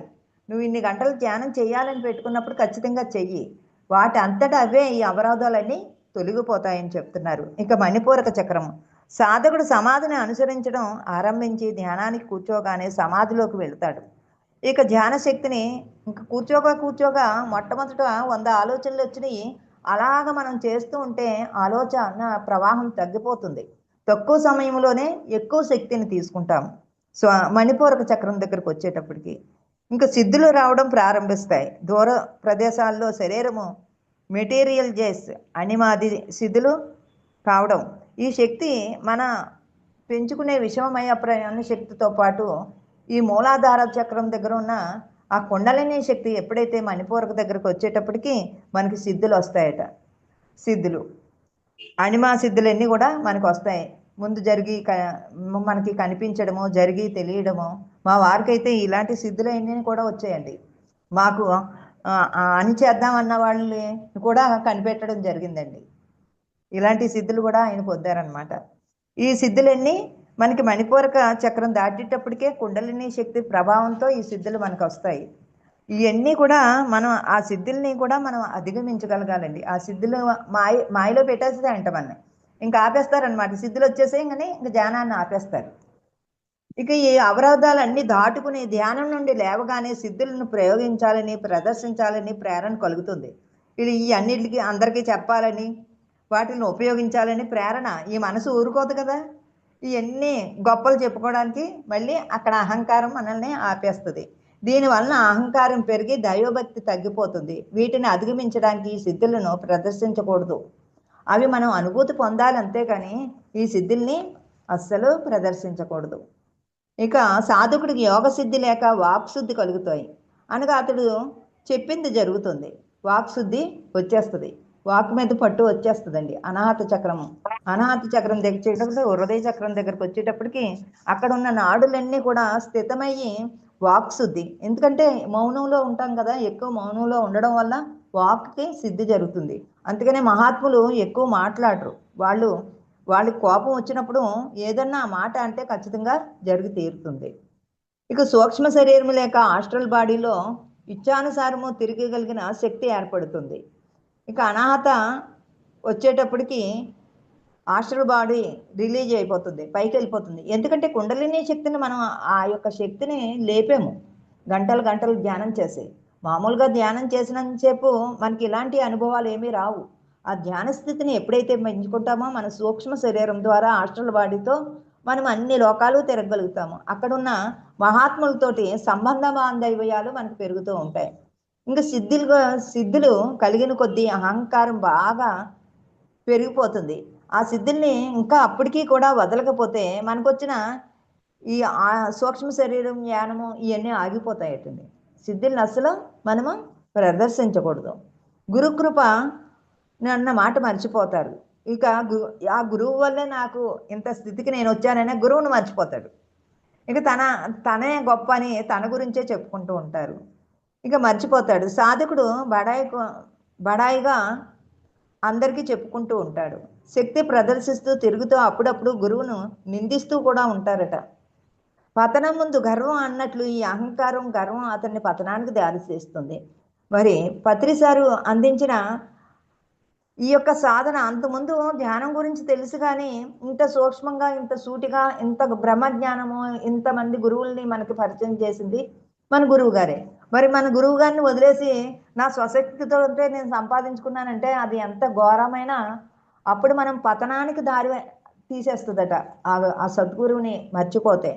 నువ్వు ఇన్ని గంటలు ధ్యానం చెయ్యాలని పెట్టుకున్నప్పుడు ఖచ్చితంగా చెయ్యి. వాటి అంతటా అవే ఈ అవరోధాలన్నీ తొలగిపోతాయని చెప్తున్నారు. ఇక మణిపూరక చక్రము, సాధకుడు సమాధిని అనుసరించడం ఆరంభించి ధ్యానానికి కూర్చోగానే సమాధిలోకి వెళ్తాడు. ఇక ధ్యాన శక్తిని ఇంక కూర్చోగా మొట్టమొదట 100 ఆలోచనలు వచ్చినాయి. అలాగ మనం చేస్తూ ఉంటే ఆలోచన ప్రవాహం తగ్గిపోతుంది. తక్కువ సమయంలోనే ఎక్కువ శక్తిని తీసుకుంటాం. సో మణిపూరక చక్రం దగ్గరకు వచ్చేటప్పటికి ఇంకా సిద్ధులు రావడం ప్రారంభిస్తాయి. దూర ప్రదేశాల్లో శరీరము మెటీరియల్ జేస్ అనిమాది సిద్ధులు కావడం. ఈ శక్తి మన పెంచుకునే విషమమయ ప్రయాణ శక్తితో పాటు ఈ మూలాధార చక్రం దగ్గర ఉన్న ఆ కుండలిని శక్తి ఎప్పుడైతే మణిపూరక దగ్గరకు వచ్చేటప్పటికి మనకి సిద్ధులు వస్తాయట. సిద్ధులు అనిమా సిద్ధులన్నీ కూడా మనకు వస్తాయి. ముందు మనకి కనిపించడము, జరిగి తెలియడము. మా వారికైతే ఇలాంటి సిద్ధులన్నీ కూడా వచ్చాయండి. మాకు అని చేద్దామన్న వాళ్ళని కూడా కనిపెట్టడం జరిగిందండి. ఇలాంటి సిద్ధులు కూడా ఆయన పొందారనమాట. ఈ సిద్ధులన్నీ మనకి మణిపూరక చక్రం దాటేటప్పటికే కుండలిని శక్తి ప్రభావంతో ఈ సిద్ధులు మనకు వస్తాయి. ఇవన్నీ కూడా మనం ఆ సిద్ధుల్ని కూడా మనం అధిగమించగలగాలండి. ఆ సిద్ధులు మాయలో పెట్టేస్తే అంట మన ఇంకా ఆపేస్తారనమాట. సిద్ధులు వచ్చేసే ఇంకా ధ్యానాన్ని ఆపేస్తారు. ఇక ఈ అవరోధాలన్నీ దాటుకుని ధ్యానం నుండి లేవగానే సిద్ధులను ప్రయోగించాలని, ప్రదర్శించాలని ప్రేరణ కలుగుతుంది. ఇది ఈ అన్నిటికీ అందరికీ చెప్పాలని, వాటిని ఉపయోగించాలని ప్రేరణ. ఈ మనసు ఊరుకోదు కదా. ఇవన్నీ గొప్పలు చెప్పుకోవడానికి మళ్ళీ అక్కడ అహంకారం మనల్ని ఆపేస్తుంది. దీనివలన అహంకారం పెరిగి దైవభక్తి తగ్గిపోతుంది. వీటిని అధిగమించడానికి ఈ సిద్ధులను ప్రదర్శించకూడదు. అవి మనం అనుభూతి పొందాలి, అంతేకాని ఈ సిద్ధుల్ని అస్సలు ప్రదర్శించకూడదు. ఇక సాధకుడికి యోగ సిద్ధి లేక వాక్శుద్ధి కలుగుతాయి. అనగా అతడు చెప్పింది జరుగుతుంది, వాక్శుద్ధి వచ్చేస్తుంది, వాక్ మీద పట్టు వచ్చేస్తుందండి. అనాహత చక్రం దగ్గర హృదయ చక్రం దగ్గరకు వచ్చేటప్పటికి అక్కడ ఉన్న నాడులన్నీ కూడా స్థితమయ్యి వాక్శుద్ధి. ఎందుకంటే మౌనంలో ఉంటాం కదా, ఎక్కువ మౌనంలో ఉండడం వల్ల వాక్కి సిద్ధి జరుగుతుంది. అందుకనే మహాత్ములు ఎక్కువ మాట్లాడరు. వాళ్ళకి కోపం వచ్చినప్పుడు ఏదన్నా మాట అంటే ఖచ్చితంగా జరిగి తీరుతుంది. ఇక సూక్ష్మ శరీరం లేక ఆస్ట్రల్ బాడీలో ఇచ్చానుసారము తిరగగలిగిన శక్తి ఏర్పడుతుంది. ఇక అనాహత వచ్చేటప్పటికి ఆస్ట్రల్ బాడీ రిలీజ్ అయిపోతుంది, పైకి వెళ్ళిపోతుంది. ఎందుకంటే కుండలిని శక్తిని మనం ఆ యొక్క శక్తిని లేపాము గంటలు ధ్యానం చేసి. మామూలుగా ధ్యానం చేసినంతసేపు మనకి ఇలాంటి అనుభవాలు ఏమీ రావు. ఆ ధ్యాన స్థితిని ఎప్పుడైతే పెంచుకుంటామో మన సూక్ష్మ శరీరం ద్వారా ఆస్ట్రల్ బాడీతో మనం అన్ని లోకాలు తిరగలుగుతాము. అక్కడున్న మహాత్ములతోటి సంబంధ బాంధవ్యాలు మనకు పెరుగుతూ ఉంటాయి. ఇంకా సిద్ధులు కలిగిన కొద్దీ అహంకారం బాగా పెరిగిపోతుంది. ఆ సిద్ధుల్ని ఇంకా అప్పటికీ కూడా వదలకపోతే మనకొచ్చిన ఈ సూక్ష్మ శరీరం జ్ఞానము ఇవన్నీ ఆగిపోతాయటండి. సిద్ధుల్ని అసలు మనము ప్రదర్శించకూడదు. గురుకృప అన్న మాట మర్చిపోతారు. ఇక ఆ గురువు వల్లే నాకు ఇంత స్థితికి నేను వచ్చాననే గురువును మర్చిపోతాడు. ఇక తనే గొప్ప అని తన గురించే చెప్పుకుంటూ ఉంటారు. ఇక మర్చిపోతాడు. సాధకుడు బడాయిగా అందరికీ చెప్పుకుంటూ ఉంటాడు. శక్తి ప్రదర్శిస్తూ తిరుగుతూ అప్పుడప్పుడు గురువును నిందిస్తూ కూడా ఉంటారట. పతనం ముందు గర్వం అన్నట్లు ఈ అహంకారం, గర్వం అతన్ని పతనానికి దారి చేస్తుంది. మరి పత్రిసారు అందించిన ఈ యొక్క సాధన అంతకుముందు ధ్యానం గురించి తెలుసు కానీ ఇంత సూక్ష్మంగా, ఇంత సూటిగా, ఇంత బ్రహ్మజ్ఞానము, ఇంతమంది గురువుల్ని మనకి పరిచయం చేసింది మన గురువు గారే. మరి మన గురువు గారిని వదిలేసి నా స్వశక్తితో నేను సంపాదించుకున్నానంటే అది ఎంత ఘోరమైన, అప్పుడు మనం పతనానికి దారి తీసేస్తుందట ఆ సద్గురువుని మర్చిపోతే.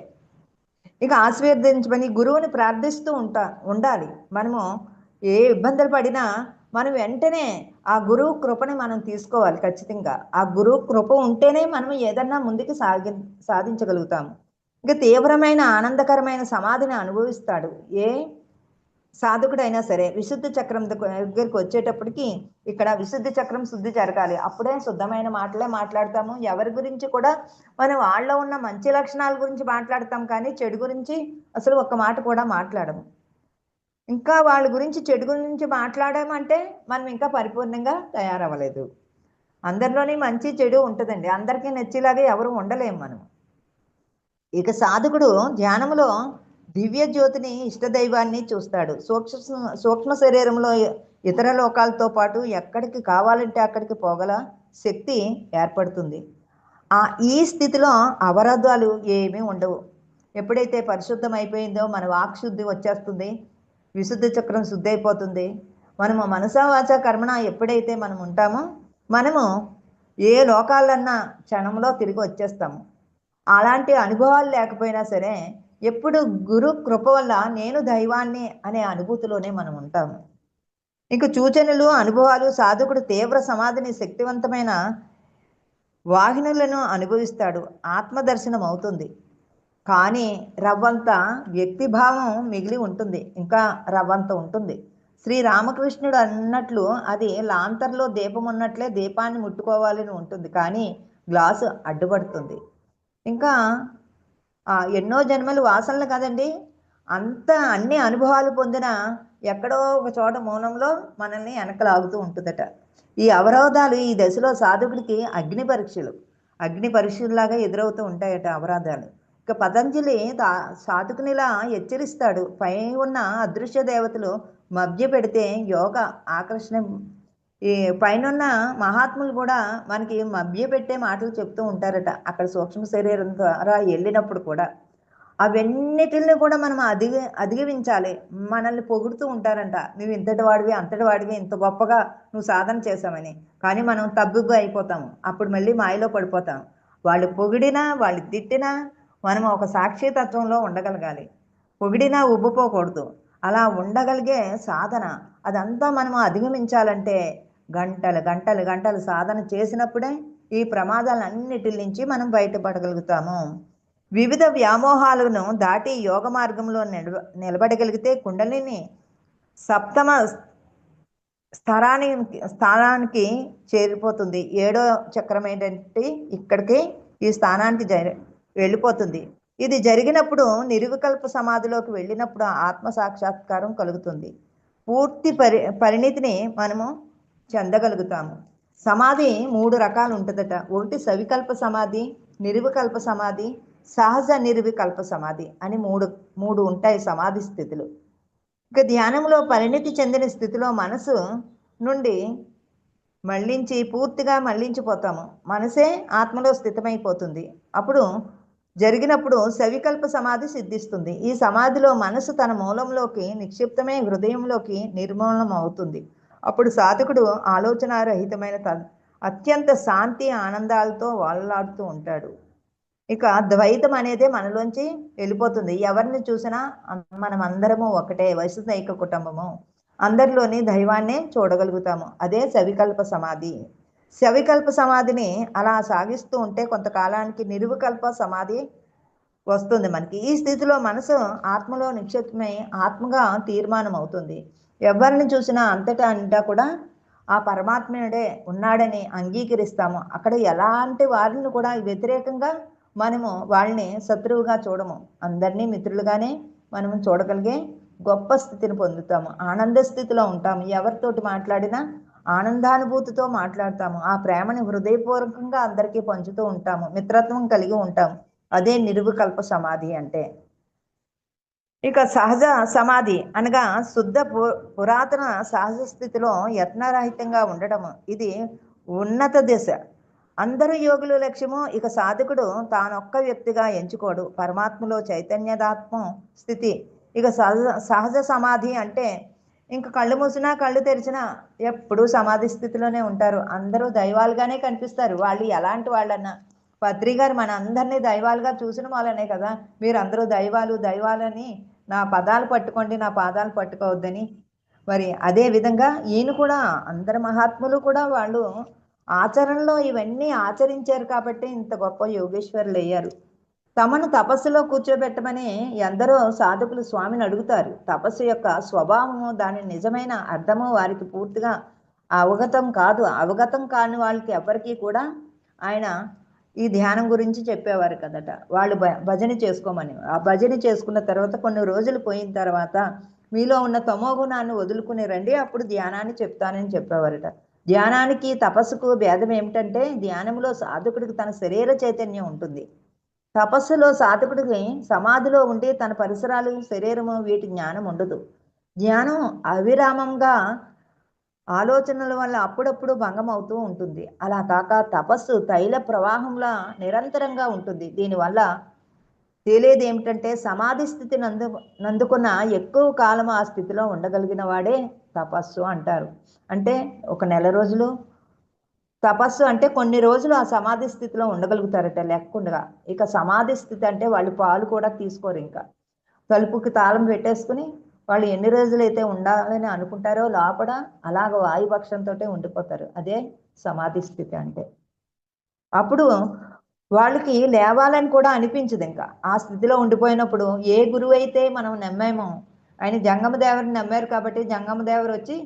ఇక ఆశీర్వదించమని గురువుని ప్రార్థిస్తూ ఉండాలి. మనము ఏ ఇబ్బందులు పడినా మనం వెంటనే ఆ గురువు కృపని మనం తీసుకోవాలి ఖచ్చితంగా. ఆ గురువు కృప ఉంటేనే మనం ఏదన్నా ముందుకు సాధించగలుగుతాము. ఇక తీవ్రమైన ఆనందకరమైన సమాధిని అనుభవిస్తాడు ఏ సాధకుడైనా సరే. విశుద్ధ చక్రం దగ్గరికి వచ్చేటప్పటికి ఇక్కడ విశుద్ధ చక్రం శుద్ధి జరగాలి. అప్పుడే శుద్ధమైన మాటలే మాట్లాడతాము. ఎవరి గురించి కూడా మనం వాళ్ళలో ఉన్న మంచి లక్షణాల గురించి మాట్లాడతాం కానీ చెడు గురించి అసలు ఒక్క మాట కూడా మాట్లాడము. ఇంకా వాళ్ళ గురించి చెడు గురించి మాట్లాడామంటే మనం ఇంకా పరిపూర్ణంగా తయారవ్వలేదు. అందరిలోని మంచి చెడు ఉంటుందండి. అందరికీ నచ్చేలాగా ఎవరు ఉండలేము మనం. ఇక సాధకుడు ధ్యానంలో దివ్య జ్యోతిని, ఇష్టదైవాన్ని చూస్తాడు. సూక్ష్మ శరీరంలో ఇతర లోకాలతో పాటు ఎక్కడికి కావాలంటే అక్కడికి పోగల శక్తి ఏర్పడుతుంది. ఈ స్థితిలో అవరోధాలు ఏమీ ఉండవు. ఎప్పుడైతే పరిశుద్ధం అయిపోయిందో మన వాక్ శుద్ధి వచ్చేస్తుంది, విశుద్ధ చక్రం శుద్ధి అయిపోతుంది. మనము మనసా వాచ కర్మణ ఎప్పుడైతే మనం ఉంటామో మనము ఏ లోకాలన్నా క్షణంలో తిరిగి వచ్చేస్తాము. అలాంటి అనుభవాలు లేకపోయినా సరే ఎప్పుడు గురు కృప వల్ల నేను దైవాన్ని అనే అనుభూతిలోనే మనం ఉంటాము. ఇంక సూచనలు, అనుభవాలు సాధకుడు తీవ్ర సమాధిని, శక్తివంతమైన వాహినులను అనుభవిస్తాడు. ఆత్మదర్శనం అవుతుంది. కానీ రవ్వంత వ్యక్తిభావం మిగిలి ఉంటుంది. ఇంకా రవ్వంత ఉంటుంది. శ్రీరామకృష్ణుడు అన్నట్లు అది లాంతర్లో దీపం ఉన్నట్లే దీపాన్ని ముట్టుకోవాలని ఉంటుంది, కానీ గ్లాసు అడ్డుపడుతుంది. ఇంకా ఎన్నో జన్మలు వాసనలు కదండి. అన్ని అనుభవాలు పొందిన ఎక్కడో ఒక చోట మూలంలో మనల్ని వెనకలాగుతూ ఉంటుందట. ఈ అవరోధాలు ఈ దశలో సాధకుడికి అగ్ని పరీక్షలాగా ఎదురవుతూ ఉంటాయట అవరోధాలు. ఇక పతంజలి సాధకునిలా హెచ్చరిస్తాడు. పై ఉన్న అదృశ్య దేవతలు మభ్య పెడితే యోగ ఆకర్షణ, ఈ పైన మహాత్ములు కూడా మనకి మభ్య పెట్టే మాటలు చెప్తూ ఉంటారట. అక్కడ సూక్ష్మ శరీరం ద్వారా వెళ్ళినప్పుడు కూడా అవన్నిటిని కూడా మనం అధిగమించాలి. మనల్ని పొగుడుతూ ఉంటారంట. నువ్వు ఇంతటి వాడివి, అంతటి వాడివి, ఇంత గొప్పగా నువ్వు సాధన చేసామని. కానీ మనం తబ్బుగా అయిపోతాము. అప్పుడు మళ్ళీ మాయలో పడిపోతాం. వాళ్ళు పొగిడినా వాళ్ళు తిట్టినా మనం ఒక సాక్షితత్వంలో ఉండగలగాలి. పొగిడినా ఉబ్బుపోకూడదు. అలా ఉండగలిగే సాధన అదంతా మనం అధిగమించాలంటే గంటలు సాధన చేసినప్పుడే ఈ ప్రమాదాలన్నిటి నుంచి మనం బయటపడగలుగుతాము. వివిధ వ్యామోహాలను దాటి యోగ మార్గంలో నిలబడగలిగితే కుండలిని సప్తమ స్థానానికి చేరిపోతుంది. 7వ చక్రం ఏంటంటే ఇక్కడికి ఈ స్థానానికి వెళ్ళిపోతుంది. ఇది జరిగినప్పుడు నిర్వికల్ప సమాధిలోకి వెళ్ళినప్పుడు ఆత్మ సాక్షాత్కారం కలుగుతుంది. పూర్తి పరిణితిని మనము చెందగలుగుతాము. సమాధి 3 రకాలు ఉంటుందట. ఒకటి సవికల్ప సమాధి, నిర్వికల్ప సమాధి, సహజ నిర్వికల్ప సమాధి అని మూడు ఉంటాయి సమాధి స్థితులు. ఇక ధ్యానంలో పరిణితి చెందిన స్థితిలో మనసు నుండి పూర్తిగా మళ్ళించిపోతాము. మనసే ఆత్మలో స్థితమైపోతుంది. అప్పుడు జరిగినప్పుడు సవికల్ప సమాధి సిద్ధిస్తుంది. ఈ సమాధిలో మనసు తన మూలంలోకి నిక్షిప్తమే హృదయంలోకి నిర్మూలనం అవుతుంది. అప్పుడు సాధకుడు ఆలోచనారహితమైన అత్యంత శాంతి ఆనందాలతో వాళ్లాడుతూ ఉంటాడు. ఇక ద్వైతం అనేదే మనలోంచి వెళ్ళిపోతుంది. ఎవరిని చూసినా మనం అందరము ఒకటే, వైశుద్ధైక కుటుంబము, అందరిలోని దైవాన్నే చూడగలుగుతాము. అదే సవికల్ప సమాధి. సవికల్ప సమాధిని అలా సాగిస్తూ ఉంటే కొంతకాలానికి నిర్వికల్ప సమాధి వస్తుంది మనకి. ఈ స్థితిలో మనసు ఆత్మలో నిక్షిప్తమై ఆత్మగా తీర్మానం అవుతుంది. ఎవరిని చూసినా అంతటా కూడా ఆ పరమాత్ముడే ఉన్నాడని అంగీకరిస్తాము. అక్కడ ఎలాంటి వారిని కూడా వ్యతిరేకంగా మనము వాళ్ళని శత్రువుగా చూడము. అందరినీ మిత్రులుగానే మనము చూడగలిగే గొప్ప స్థితిని పొందుతాము. ఆనంద స్థితిలో ఉంటాము. ఎవరితోటి మాట్లాడినా ఆనందానుభూతితో మాట్లాడతాము. ఆ ప్రేమని హృదయపూర్వకంగా అందరికీ పంచుతూ ఉంటాము. మిత్రత్వం కలిగి ఉంటాము. అదే నిర్వికల్ప సమాధి అంటే. ఇక సహజ సమాధి అనగా శుద్ధ పురాతన సహజ స్థితిలో యత్నరహితంగా ఉండటము. ఇది ఉన్నత దశ. అందరు యోగుల లక్ష్యము. ఇక సాధకుడు తానొక్క వ్యక్తిగా ఎంచుకోడు, పరమాత్మలో చైతన్యదాత్మ స్థితి. ఇక సహజ సహజ సమాధి అంటే ఇంక కళ్ళు మూసినా కళ్ళు తెరిచినా ఎప్పుడూ సమాధి స్థితిలోనే ఉంటారు. అందరూ దైవాలుగానే కనిపిస్తారు. వాళ్ళు ఎలాంటి వాళ్ళన్నా. పత్రి గారు మన అందరినీ దైవాలుగా చూసిన వాళ్ళనే కదా మీరు అందరూ దైవాలు దైవాలని నా పదాలు పట్టుకోండి, నా పాదాలు పట్టుకోవద్దని. మరి అదే విధంగా ఈయన కూడా అందరు మహాత్ములు కూడా వాళ్ళు ఆచరణలో ఇవన్నీ ఆచరించారు కాబట్టి ఇంత గొప్ప యోగేశ్వరులు అయ్యారు. తమను తపస్సులో కూర్చోబెట్టమని ఎందరో సాధకులు స్వామిని అడుగుతారు. తపస్సు యొక్క స్వభావము, దాని నిజమైన అర్థము వారికి పూర్తిగా అవగతం కాదు. అవగతం కాని వాళ్ళకి ఎవరికి కూడా ఆయన ఈ ధ్యానం గురించి చెప్పేవారు కదట. వాళ్ళు భజన చేసుకోమని. ఆ భజన చేసుకున్న తర్వాత కొన్ని రోజులు పోయిన తర్వాత మీలో ఉన్న తమో గుణాన్ని వదులుకుని రండి, అప్పుడు ధ్యానాన్ని చెప్తానని చెప్పేవారట. ధ్యానానికి తపస్సుకు భేదం ఏమిటంటే ధ్యానంలో సాధకుడికి తన శరీర చైతన్యం ఉంటుంది. తపస్సులో సాధకుడికి సమాధిలో ఉండి తన పరిసరాలు, శరీరము, వీటి జ్ఞానం ఉండదు. జ్ఞానం అవిరామంగా ఆలోచనల వల్ల అప్పుడప్పుడు భంగం అవుతూ ఉంటుంది. అలా కాక తపస్సు తైల ప్రవాహంలా నిరంతరంగా ఉంటుంది. దీనివల్ల తెలియదు ఏమిటంటే సమాధి స్థితి నందుకున్న ఎక్కువ కాలం ఆ స్థితిలో ఉండగలిగిన వాడే తపస్సు అంటారు. అంటే ఒక నెల రోజులు తపస్సు అంటే కొన్ని రోజులు ఆ సమాధి స్థితిలో ఉండగలుగుతారట లెక్కుండగా. ఇక సమాధి స్థితి అంటే వాళ్ళు పాలు కూడా తీసుకోరు. ఇంకా తలుపుకి తాళం పెట్టేసుకుని వాళ్ళు ఎన్ని రోజులైతే ఉండాలని అనుకుంటారో లోపల అలాగ వాయుపక్షంతో ఉండిపోతారు. అదే సమాధి స్థితి అంటే. అప్పుడు వాళ్ళకి లేవాలని కూడా అనిపించదు. ఇంకా ఆ స్థితిలో ఉండిపోయినప్పుడు ఏ గురువు అయితే మనం నమ్మామో, ఆయన జంగమదేవరిని నమ్మారు కాబట్టి జంగమదేవరు వచ్చి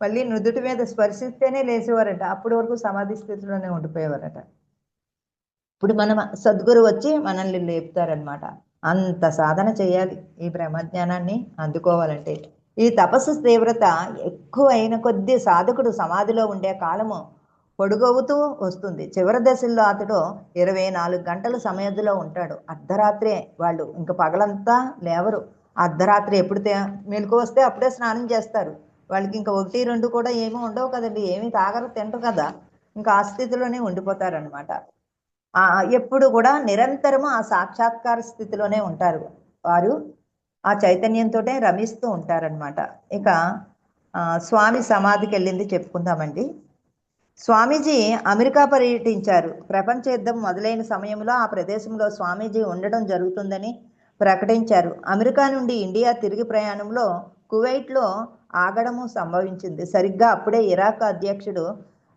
మళ్ళీ నుదుటి మీద స్పర్శిస్తేనే లేచేవారట. అప్పటి వరకు సమాధి స్థితిలోనే ఉండిపోయేవారట. ఇప్పుడు మనం సద్గురు వచ్చి మనల్ని లేపుతారనమాట. అంత సాధన చేయాలి ఈ బ్రహ్మజ్ఞానాన్ని అందుకోవాలంటే. ఈ తపస్సు తీవ్రత ఎక్కువ అయిన కొద్దీ సాధకుడు సమాధిలో ఉండే కాలము పొడుగవుతూ వస్తుంది. చివరి దశల్లో అతడు 24 గంటల సమాధిలో ఉంటాడు. అర్ధరాత్రే వాళ్ళు ఇంక పగలంతా లేవరు. అర్ధరాత్రి ఎప్పుడు మెలకు వస్తే అప్పుడే స్నానం చేస్తారు. వాళ్ళకి ఇంకా 1, 2 కూడా ఏమీ ఉండవు కదండి. ఏమీ తాగరు, తింటారు కదా. ఇంకా ఆ స్థితిలోనే ఉండిపోతారనమాట. ఎప్పుడు కూడా నిరంతరము ఆ సాక్షాత్కార స్థితిలోనే ఉంటారు వారు. ఆ చైతన్యంతోటే రమిస్తూ ఉంటారనమాట. ఇక స్వామి సమాధికి వెళ్ళింది చెప్పుకుందామండి. స్వామీజీ అమెరికా పర్యటించారు. ప్రపంచ యుద్ధం మొదలైన సమయంలో ఆ ప్రదేశంలో స్వామీజీ ఉండడం జరుగుతుందని ప్రకటించారు. అమెరికా నుండి ఇండియా తిరిగి ప్రయాణంలో కువైట్లో ఆగడము సంభవించింది. సరిగ్గా అప్పుడే ఇరాక్ అధ్యక్షుడు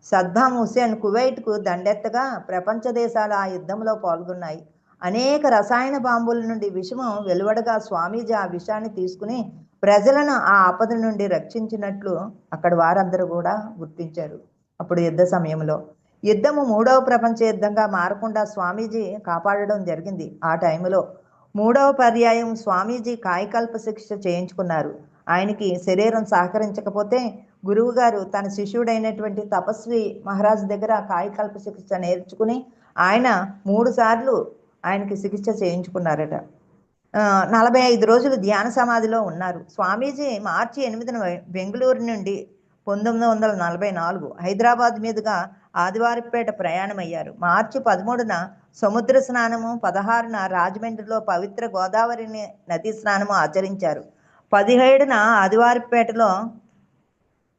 సద్దాం హుస్సేన్ కువైట్కు దండెత్తగా ప్రపంచ దేశాలు ఆ యుద్ధంలో పాల్గొన్నాయి. అనేక రసాయన బాంబుల నుండి విషము వెలువడగా స్వామీజీ ఆ విషయాన్ని తీసుకుని ప్రజలను ఆ ఆపద నుండి రక్షించినట్లు అక్కడ వారందరూ కూడా గుర్తించారు. అప్పుడు యుద్ధ సమయంలో యుద్ధము 3వ ప్రపంచ యుద్ధంగా మారకుండా స్వామీజీ కాపాడడం జరిగింది. ఆ టైంలో 3వ పర్యాయం స్వామీజీ కాయకల్ప శిక్ష చేయించుకున్నారు. ఆయనకి శరీరం సహకరించకపోతే గురువు గారు తన శిష్యుడైనటువంటి తపస్వి మహారాజు దగ్గర కాయకల్ప చికిత్స నేర్చుకుని ఆయన 3 సార్లు ఆయనకి చికిత్స చేయించుకున్నారట. 45 రోజులు ధ్యాన సమాధిలో ఉన్నారు. స్వామీజీ మార్చి 8న బెంగళూరు నుండి 1944 హైదరాబాద్ మీదుగా ఆదివారిపేట ప్రయాణమయ్యారు. మార్చి 13న సముద్ర స్నానము, 16న రాజమండ్రిలో పవిత్ర గోదావరి నదీ స్నానము ఆచరించారు. 17న ఆదివారిపేటలో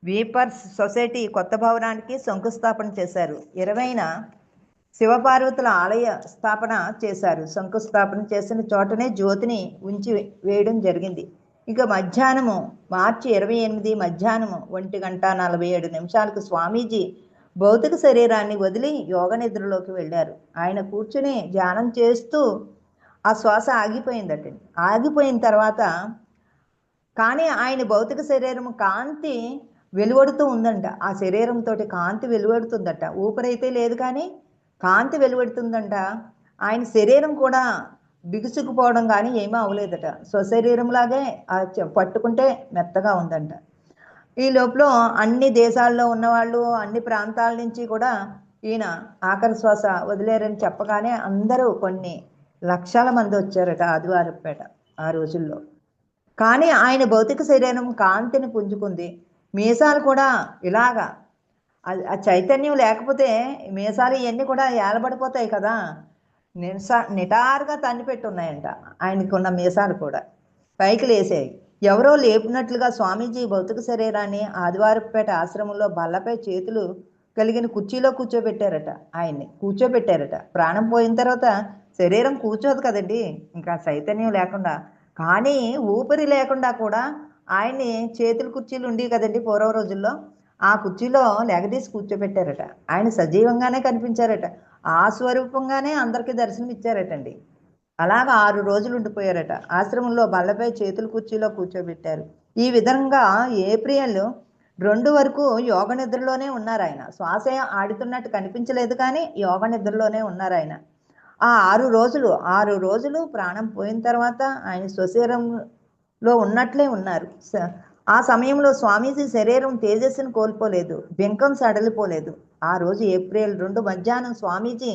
వీపర్స్ సొసైటీ కొత్త భవనానికి శంకుస్థాపన చేశారు. 20న శివపార్వతుల ఆలయ స్థాపన చేశారు. శంకుస్థాపన చేసిన చోటనే జ్యోతిని ఉంచి వేయడం జరిగింది. ఇక మధ్యాహ్నము మార్చి 28 మధ్యాహ్నము 1:47 స్వామీజీ భౌతిక శరీరాన్ని వదిలి యోగ నిద్రలోకి వెళ్ళారు. ఆయన కూర్చుని ధ్యానం చేస్తూ ఆ శ్వాస ఆగిపోయిందట. ఆగిపోయిన తర్వాత కానీ ఆయన భౌతిక శరీరము కాంతి వెలువడుతూ ఉందంట. ఆ శరీరంతో కాంతి వెలువడుతుందట. ఊపిరైతే లేదు కానీ కాంతి వెలువడుతుందంట. ఆయన శరీరం కూడా బిగుసుకుపోవడం కానీ ఏమీ అవ్వలేదట. స్వశరీరంలాగే పట్టుకుంటే మెత్తగా ఉందంట. ఈ లోపల అన్ని దేశాల్లో ఉన్నవాళ్ళు, అన్ని ప్రాంతాల నుంచి కూడా ఈయన ఆఖరి శ్వాస వదిలేరని చెప్పగానే అందరూ కొన్ని లక్షల మంది వచ్చారట ఆదివారపేట ఆ రోజుల్లో. కానీ ఆయన భౌతిక శరీరం కాంతిని పుంజుకుంది. మీసాలు కూడా ఇలాగా ఆ చైతన్యం లేకపోతే మీసాలు ఇవన్నీ కూడా ఏలబడిపోతాయి కదా. నిటారుగా తన్ని పెట్టున్నాయంట ఆయనకున్న మీసాలు కూడా పైకి లేసాయి. ఎవరో లేపినట్లుగా స్వామీజీ భౌతిక శరీరాన్ని ఆదివారపేట ఆశ్రమంలో బల్లపై చేతులు కలిగిన కుర్చీలో కూర్చోబెట్టారట. ఆయన్ని కూర్చోబెట్టారట. ప్రాణం పోయిన తర్వాత శరీరం కూర్చోదు కదండి, ఇంకా చైతన్యం లేకుండా. కానీ ఊపిరి లేకుండా కూడా ఆయన్ని చేతులు కుర్చీలు ఉండేవి కదండి పూర్వ రోజుల్లో. ఆ కుర్చీలో లెగదీసి కూర్చోబెట్టారట. ఆయన సజీవంగానే కనిపించారట. ఆ స్వరూపంగానే అందరికీ దర్శనం ఇచ్చారటండి. అలాగా 6 రోజులు ఉండిపోయారట. ఆశ్రమంలో బల్లపై చేతులు కుర్చీలో కూర్చోబెట్టారు. ఈ విధంగా ఏప్రిల్ 2 వరకు యోగ నిద్రలోనే ఉన్నారు ఆయన. శ్వాస ఆడుతున్నట్టు కనిపించలేదు, కానీ యోగ నిద్రలోనే ఉన్నారు ఆయన. ఆ 6 రోజులు ప్రాణం పోయిన తర్వాత ఆయన స్వశరీరంలో ఉన్నట్లే ఉన్నారు. ఆ సమయంలో స్వామీజీ శరీరం తేజస్సును కోల్పోలేదు, బింకం సడలిపోలేదు. ఆ రోజు ఏప్రిల్ 2 మధ్యాహ్నం స్వామీజీ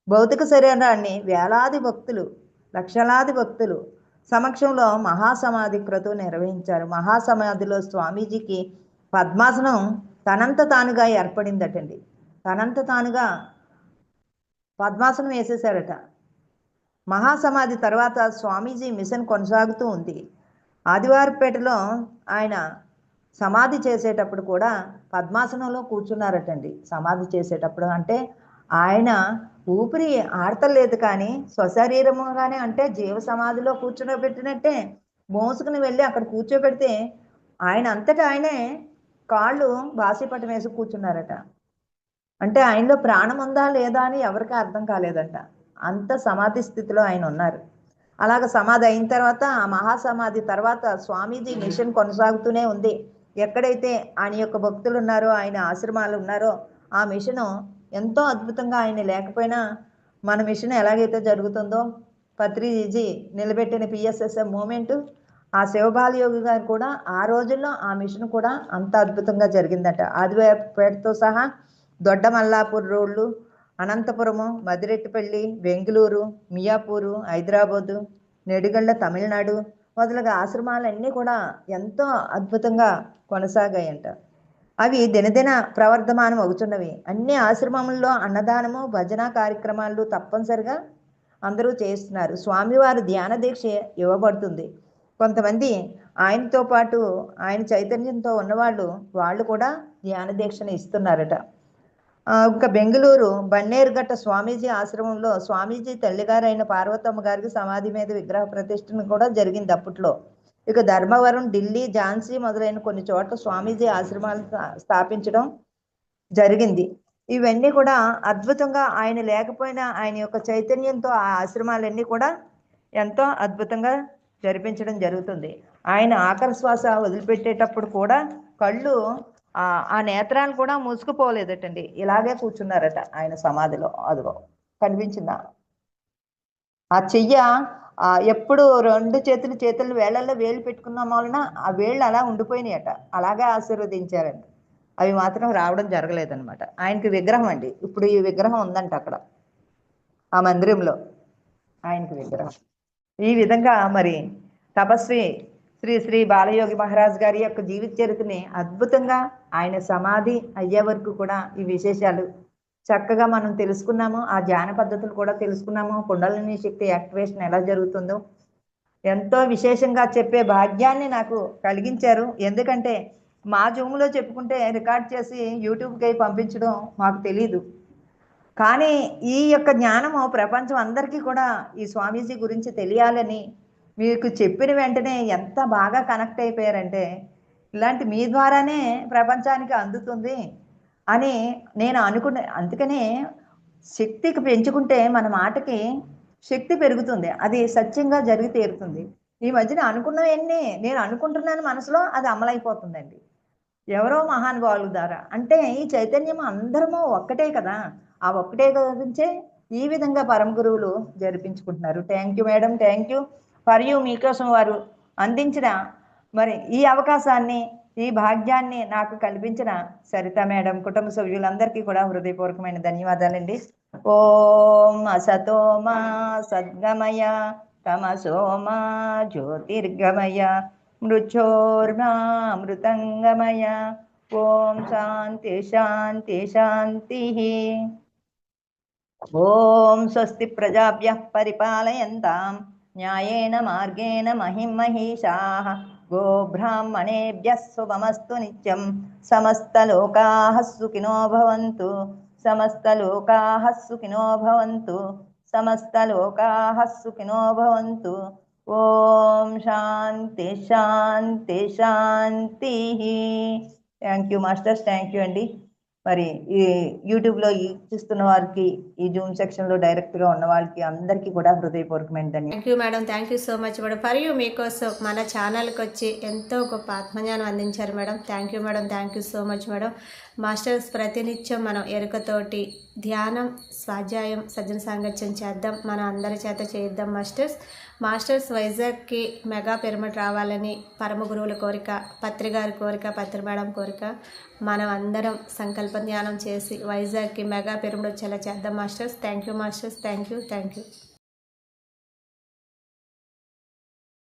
భౌతిక శరీరాన్ని వేలాది భక్తులు, లక్షలాది భక్తులు సమక్షంలో మహాసమాధి క్రతువు నిర్వహించారు. మహాసమాధిలో స్వామీజీకి పద్మాసనం తనంత తానుగా ఏర్పడిందటండి. తనంత తానుగా పద్మాసనం వేసేశారట. మహాసమాధి తర్వాత స్వామీజీ మిషన్ కొనసాగుతూ ఉంది. ఆదివారపేటలో ఆయన సమాధి చేసేటప్పుడు కూడా పద్మాసనంలో కూర్చున్నారటండి. సమాధి చేసేటప్పుడు అంటే ఆయన ఊపిరి ఆడతలేదు, కానీ స్వశరీరముగానే, అంటే జీవ సమాధిలో కూర్చోబెట్టినట్టే మోసుకుని వెళ్ళి అక్కడ కూర్చోబెడితే ఆయన అంతటా ఆయనే కాళ్ళు బాసిపట్టం వేసి కూర్చున్నారట. అంటే ఆయనలో ప్రాణం ఉందా లేదా అని ఎవరికి అర్థం కాలేదంట. అంత సమాధి స్థితిలో ఆయన ఉన్నారు. అలాగ సమాధి అయిన తర్వాత, ఆ మహాసమాధి తర్వాత స్వామీజీ మిషన్ కొనసాగుతూనే ఉంది. ఎక్కడైతే ఆయన యొక్క భక్తులు ఉన్నారో, ఆయన ఆశ్రమాలు ఉన్నారో, ఆ మిషను ఎంతో అద్భుతంగా, ఆయన లేకపోయినా మన మిషన్ ఎలాగైతే జరుగుతుందో, పత్రిజీ నిలబెట్టిన పిఎస్ఎస్ఎం మూమెంటు, ఆ శివబాలయోగి గారు కూడా ఆ రోజుల్లో ఆ మిషన్ కూడా అంత అద్భుతంగా జరిగిందట. ఆదివారపేటతో సహా దొడ్డమల్లాపూర్ రోడ్లు, అనంతపురము, మదిరెట్టిపల్లి, బెంగళూరు, మియాపూరు, హైదరాబాదు, నెడిగళ్ళ తమిళనాడు మొదలగు ఆశ్రమాలన్నీ కూడా ఎంతో అద్భుతంగా కొనసాగాయంట. అవి దినదిన ప్రవర్ధమానం అవుతున్నవి. అన్ని ఆశ్రమముల్లో అన్నదానము, భజన కార్యక్రమాలు తప్పనిసరిగా అందరూ చేస్తున్నారు. స్వామివారి ధ్యాన దీక్ష ఇవ్వబడుతుంది. కొంతమంది ఆయనతో పాటు ఆయన చైతన్యంతో వాళ్ళు కూడా ధ్యాన దీక్షను ఇస్తున్నారట. ఇంకా బెంగళూరు బన్నేరుగట్ట స్వామీజీ ఆశ్రమంలో స్వామీజీ తల్లిగారైన పార్వతమ్మ గారికి సమాధి మీద విగ్రహ ప్రతిష్టను కూడా జరిగింది అప్పట్లో. ఇక ధర్మవరం, ఢిల్లీ, ఝాన్సీ మొదలైన కొన్ని చోట్ల స్వామీజీ ఆశ్రమాలు స్థాపించడం జరిగింది. ఇవన్నీ కూడా అద్భుతంగా, ఆయన లేకపోయినా ఆయన యొక్క చైతన్యంతో ఆ ఆశ్రమాలన్నీ కూడా ఎంతో అద్భుతంగా జరిపించడం జరుగుతుంది. ఆయన ఆఖరి శ్వాస వదిలిపెట్టేటప్పుడు కూడా కళ్ళు, ఆ నేత్రాలు కూడా మూసుకుపోలేదటండి. ఇలాగే కూర్చున్నారట ఆయన సమాధిలో. అదిగో కనిపించిందా ఆ చెయ్య? ఎప్పుడు 2 చేతులు వేళ్ళల్లో వేలు పెట్టుకున్న వలన ఆ వేళ్ళు అలా ఉండిపోయినాయట. అలాగే ఆశీర్వదించారంట. అవి మాత్రం రావడం జరగలేదనమాట. ఆయనకి విగ్రహం అండి. ఇప్పుడు ఈ విగ్రహం ఉందంట అక్కడ ఆ మందిరంలో, ఆయనకి విగ్రహం. ఈ విధంగా మరి తపస్వి శ్రీ శ్రీ బాలయోగి మహారాజ్ గారి యొక్క జీవిత చరిత్రని అద్భుతంగా, ఆయన సమాధి అయ్యే వరకు కూడా ఈ విశేషాలు చక్కగా మనం తెలుసుకున్నాము. ఆ ధ్యాన పద్ధతులు కూడా తెలుసుకున్నాము. కుండలిని శక్తి యాక్టివేషన్ ఎలా జరుగుతుందో ఎంతో విశేషంగా చెప్పే భాగ్యాన్ని నాకు కలిగించారు. ఎందుకంటే మా జూమ్లో చెప్పుకుంటే రికార్డ్ చేసి యూట్యూబ్కి పంపించడం మాకు తెలీదు. కానీ ఈ యొక్క జ్ఞానము ప్రపంచం అందరికీ కూడా ఈ స్వామీజీ గురించి తెలియాలని మీకు చెప్పిన వెంటనే ఎంత బాగా కనెక్ట్ అయిపోయారంటే, ఇలాంటి మీ ద్వారానే ప్రపంచానికి అందుతుంది అని నేను అనుకునే. అందుకనే శక్తికి పెంచుకుంటే మన మాటకి శక్తి పెరుగుతుంది. అది సత్యంగా జరిగి తీరుతుంది. ఈ మధ్యన అనుకున్నవన్నీ నేను అనుకుంటున్నాను మనసులో, అది అమలైపోతుందండి ఎవరో మహానుభావుల ద్వారా. అంటే ఈ చైతన్యం అందరము ఒక్కటే కదా. ఆ ఒక్కటే గురించే ఈ విధంగా పరమ గురువులు జరిపించుకుంటున్నారు. Thank you madam, thank you for you. మీకోసం వారు అందించిన మరి ఈ అవకాశాన్ని, ఈ భాగ్యాన్ని నాకు కల్పించిన సరిత మేడం, కుటుంబ సభ్యులందరికీ కూడా హృదయపూర్వకమైన ధన్యవాదాలండి. ఓం అసతోమా సద్గమయ తమసోమా జ్యోతిర్గమయ మృచ్చోర్మామృతంగమయ. ఓం శాంతి శాంతి శాంతి. ఓం స్వస్తి ప్రజాభ్యః పరిపాలయంతాం న్యాయేన మార్గేణ మహిం మహిషాః. గోబ్రాహ్మణేభ్యः శుభమస్తు నిత్యం. సమస్తలోకాః సుఖినో భవంతు. సమస్తలోకాః సుఖినో భవంతు. సమస్తలోకాః సుఖినో భవంతు. ఓం శాంతి శాంతి శాంతి. Thank you masters, thank you అండి. మరి ఈ యూట్యూబ్లో చూస్తున్న వారికి, ఈ జూమ్ సెక్షన్లో డైరెక్ట్గా ఉన్న వాళ్ళకి అందరికీ కూడా హృదయపూర్వకమైన ధన్యవాదాలు. Thank you madam, thank you so much madam. For you మీకోసం మన ఛానల్కి వచ్చి ఎంతో గొప్ప ఆత్మజ్ఞానం అందించారు madam. Thank you madam, thank you so much madam. Masters ప్రతినిత్యం మనం ఎరుకతోటి ధ్యానం, స్వాధ్యాయం, సజ్జన సాంగత్యం చేద్దాం, మన అందరి చేత చేద్దాం మాస్టర్స్. మాస్టర్స్ వైజాగ్కి మెగా పిరమిడ్ రావాలని పరమ గురువుల కోరిక, పత్రి గారి కోరిక, పత్రి మేడం కోరిక. మనం అందరం సంకల్ప ధ్యానం చేసి వైజాగ్కి మెగా పిరమిడ్ వచ్చేలా చేద్దాం masters. Thank you masters, thank you, thank you.